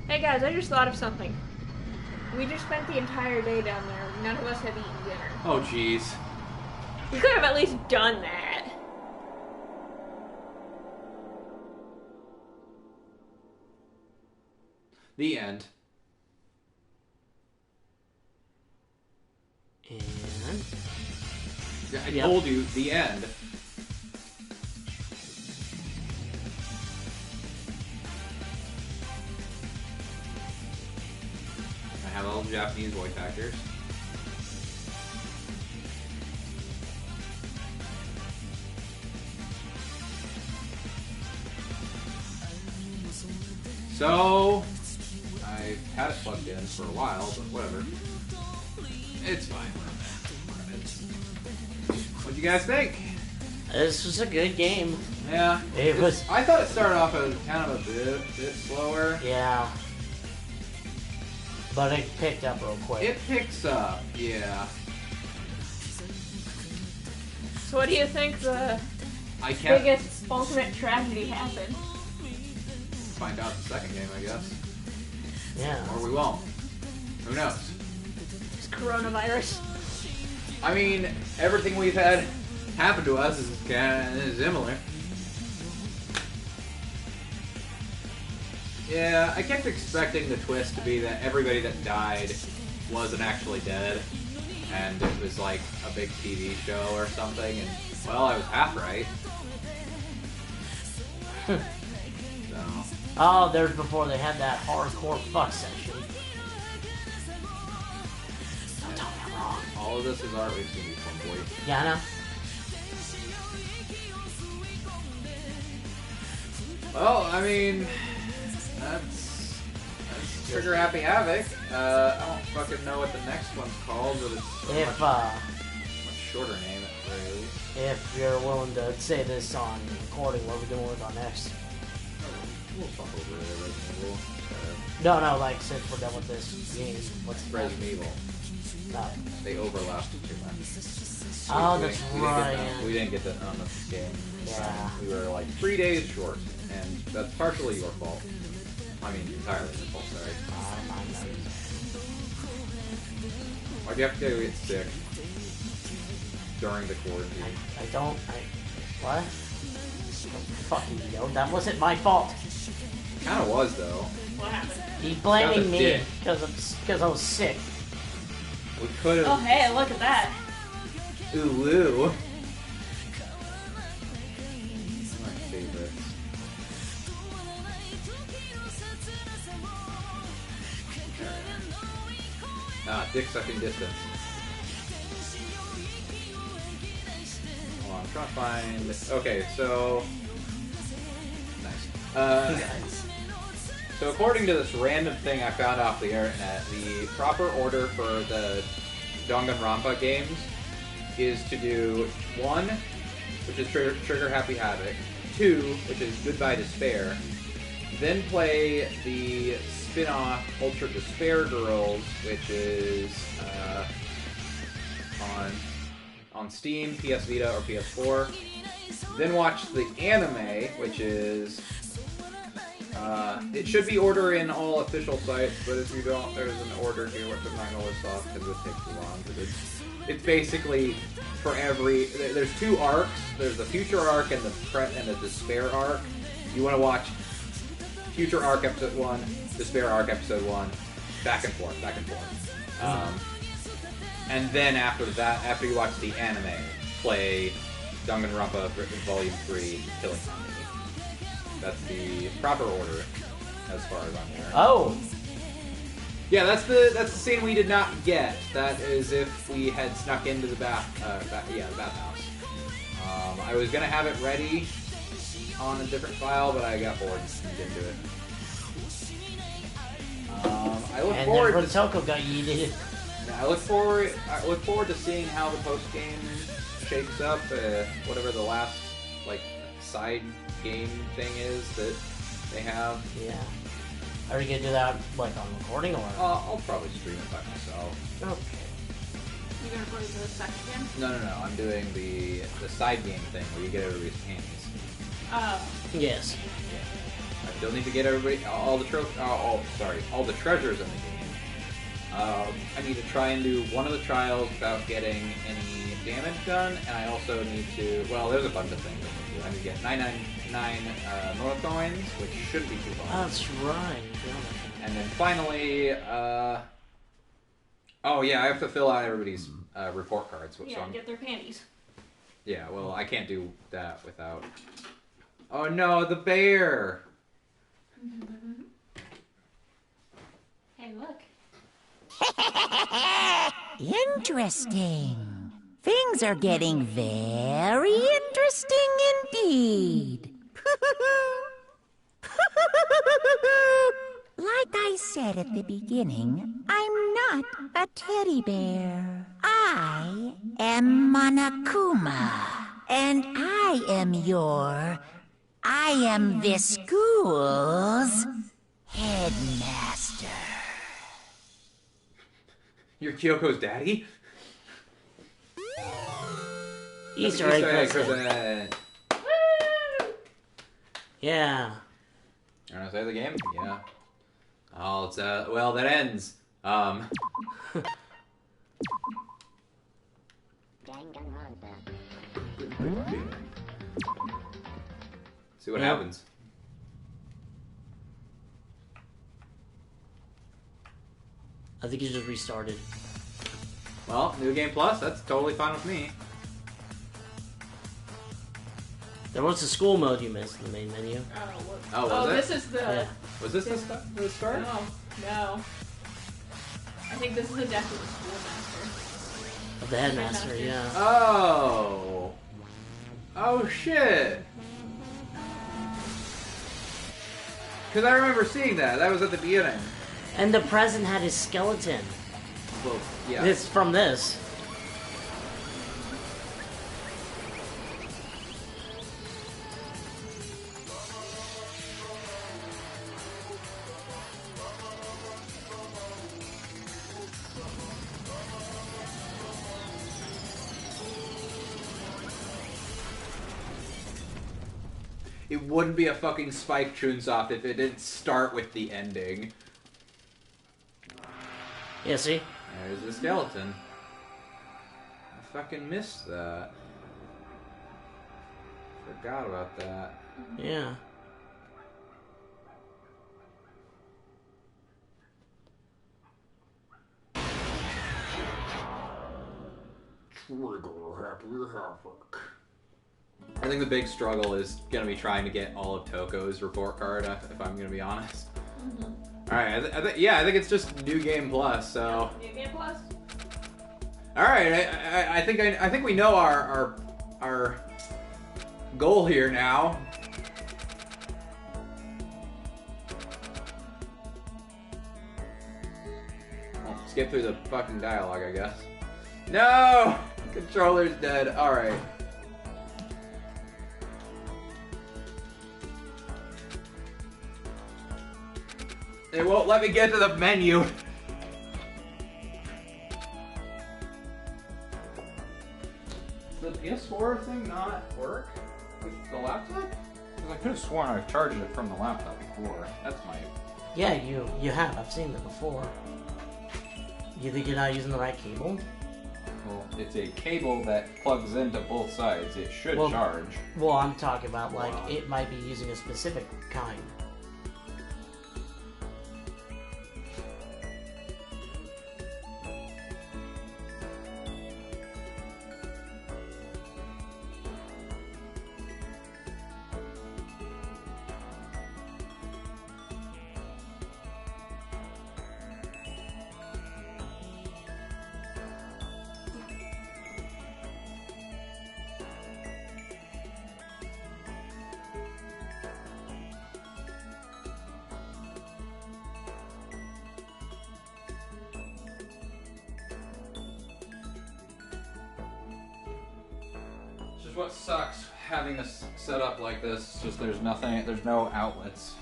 Speaker 2: Hey guys, I just thought of something. We just spent the entire day down there. None of us have eaten dinner.
Speaker 1: Oh, jeez.
Speaker 2: We could have at least done that.
Speaker 1: The end.
Speaker 3: And...
Speaker 1: I told you, the end. Japanese voice actors. So, I've had it plugged in for a while, but whatever. It's fine. What'd you guys think?
Speaker 3: This was a good game.
Speaker 1: Yeah.
Speaker 3: It was.
Speaker 1: I thought it started off as kind of a bit slower.
Speaker 3: Yeah. But it picked up real quick.
Speaker 1: It picks up, yeah.
Speaker 2: So what do you think the biggest ultimate tragedy happened?
Speaker 1: Find out in the second game, I guess.
Speaker 3: Yeah.
Speaker 1: Or we won't. Who knows?
Speaker 2: It's coronavirus.
Speaker 1: I mean, everything we've had happen to us is kind of similar. Yeah, I kept expecting the twist to be that everybody that died wasn't actually dead, and it was like a big TV show or something, and, well, I was half right. So.
Speaker 3: Oh, there's before they had that hardcore fuck session. Don't tell me I'm wrong.
Speaker 1: All of this is art we've seen before, boys.
Speaker 3: Yeah, I know.
Speaker 1: Well, I mean, that's Trigger Happy Havoc. I don't fucking know what the next one's called, but it's much shorter name at the very least.
Speaker 3: If you're willing to say this on recording, what are we going to work on next?
Speaker 1: We'll fuck over it, Resident Evil.
Speaker 3: No, like, since we're done with this game, what's
Speaker 1: Resident Evil?
Speaker 3: No.
Speaker 1: They overlapped too much.
Speaker 3: Oh, that's right.
Speaker 1: We didn't get that on this game.
Speaker 3: Yeah.
Speaker 1: We were like 3 days short, and that's partially your fault. I mean, entirely your fault, sorry. Why'd you have to get sick during the quarantine?
Speaker 3: What? Fucking yo, that wasn't my fault.
Speaker 1: Kinda was, though.
Speaker 2: What happened?
Speaker 3: He blaming me because I was sick.
Speaker 1: We could have.
Speaker 2: Oh, hey, look at that.
Speaker 1: Ooh, woo. My favorites. Dick sucking distance. Hold on, I'm trying to find. Okay, so. Nice. So according to this random thing I found off the internet, the proper order for the Danganronpa games is to do 1, which is Trigger Happy Havoc, 2, which is Goodbye Despair, then play the spin-off Ultra Despair Girls, which is on Steam, PS Vita, or PS4, then watch the anime, which is it should be order in all official sites, but if you don't, there's an order here which I'm not going to list off because it would take too long. But it's basically for every. There's 2 arcs. There's the Future arc and the Despair arc. You want to watch Future arc episode 1, Despair arc episode 1, back and forth. And then after that, after you watch the anime, play Danganronpa Volume 3, Killing Time. That's the proper order, as far as I'm aware.
Speaker 3: Oh!
Speaker 1: Yeah, that's the scene we did not get. That is if we had snuck into the the bathhouse. I was gonna have it ready on a different file, but I got bored and didn't do it. I look forward to
Speaker 3: Rotoko got yeeted.
Speaker 1: I look forward to seeing how the post game shakes up. Whatever the last side game thing is that they have.
Speaker 3: Yeah. Are you gonna do that on recording or?
Speaker 1: I'll probably stream it by myself.
Speaker 3: Okay.
Speaker 2: You gonna play the second game?
Speaker 1: No. I'm doing the side game thing where you get everybody's panties.
Speaker 2: Oh.
Speaker 3: Yes.
Speaker 1: Yeah. I still need to get everybody all the treasures in the game. I need to try and do one of the trials without getting any damage done, and I also need to. Well, there's a bunch of things I need to do. I need to get 999 Nora coins, which shouldn't be too hard.
Speaker 3: That's right.
Speaker 1: And then finally, oh yeah, I have to fill out everybody's report cards.
Speaker 2: Yeah, get their panties.
Speaker 1: Yeah, well, I can't do that without. Oh no, the bear!
Speaker 2: Hey, look.
Speaker 4: Interesting. Things are getting very interesting indeed. Like I said at the beginning, I'm not a teddy bear. I am Monokuma. And I am this school's headmaster.
Speaker 1: You're Kyoko's daddy?
Speaker 3: Easter egg present. Yeah.
Speaker 1: You want to say the game? Yeah. Oh, it's well, that ends. See what happens.
Speaker 3: I think you just restarted.
Speaker 1: Well, New Game Plus, that's totally fine with me.
Speaker 3: There was a school mode you missed in the main menu.
Speaker 1: Oh, was it?
Speaker 2: This is the...
Speaker 1: Yeah. Was this the start?
Speaker 2: No. I think this is the death of the schoolmaster.
Speaker 3: Of the headmaster, yeah.
Speaker 1: Oh. Oh, shit. Because I remember seeing that. That was at the beginning.
Speaker 3: And the present had his skeleton.
Speaker 1: Well, yeah.
Speaker 3: It's from this.
Speaker 1: It wouldn't be a fucking Spike Chunsoft if it didn't start with the ending.
Speaker 3: Yeah, see?
Speaker 1: There's the skeleton. I fucking missed that. Forgot about that.
Speaker 3: Yeah.
Speaker 1: I think the big struggle is going to be trying to get all of Toko's report card, if I'm going to be honest.
Speaker 2: Mm-hmm.
Speaker 1: Alright, I think it's just New Game Plus, so...
Speaker 2: New Game Plus?
Speaker 1: Alright, I think we know our goal here now. Well, skip through the fucking dialogue, I guess. No! Controller's dead. Alright. It won't let me get to the menu. Does the PS4 thing not work with the laptop? Because I could have sworn I charged it from the laptop before. That's my...
Speaker 3: Yeah, you have. I've seen that before. You think you're not using the right cable?
Speaker 1: Well, it's a cable that plugs into both sides. It should charge.
Speaker 3: Well, I'm talking about, like, it might be using a specific kind.
Speaker 1: What sucks having this set up like this, just there's no outlets.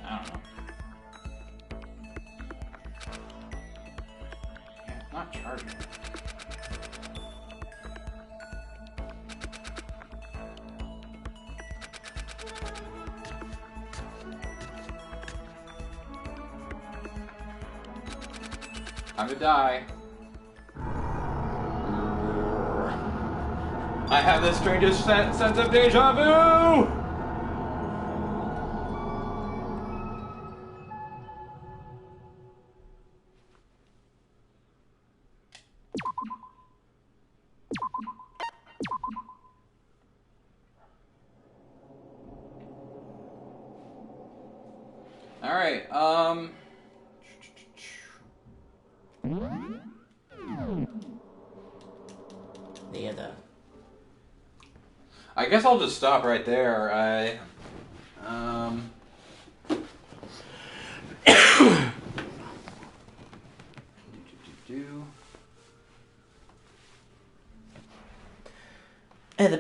Speaker 1: I don't know. Yeah, not charging. Time to die. I have the strangest sense of deja vu! Alright,
Speaker 3: Yeah,
Speaker 1: I guess I'll just stop right there.
Speaker 3: Hey, the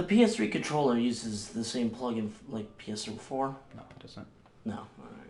Speaker 3: PS3 controller uses the same plugin like PS4?
Speaker 1: No, it doesn't.
Speaker 3: No. Alright.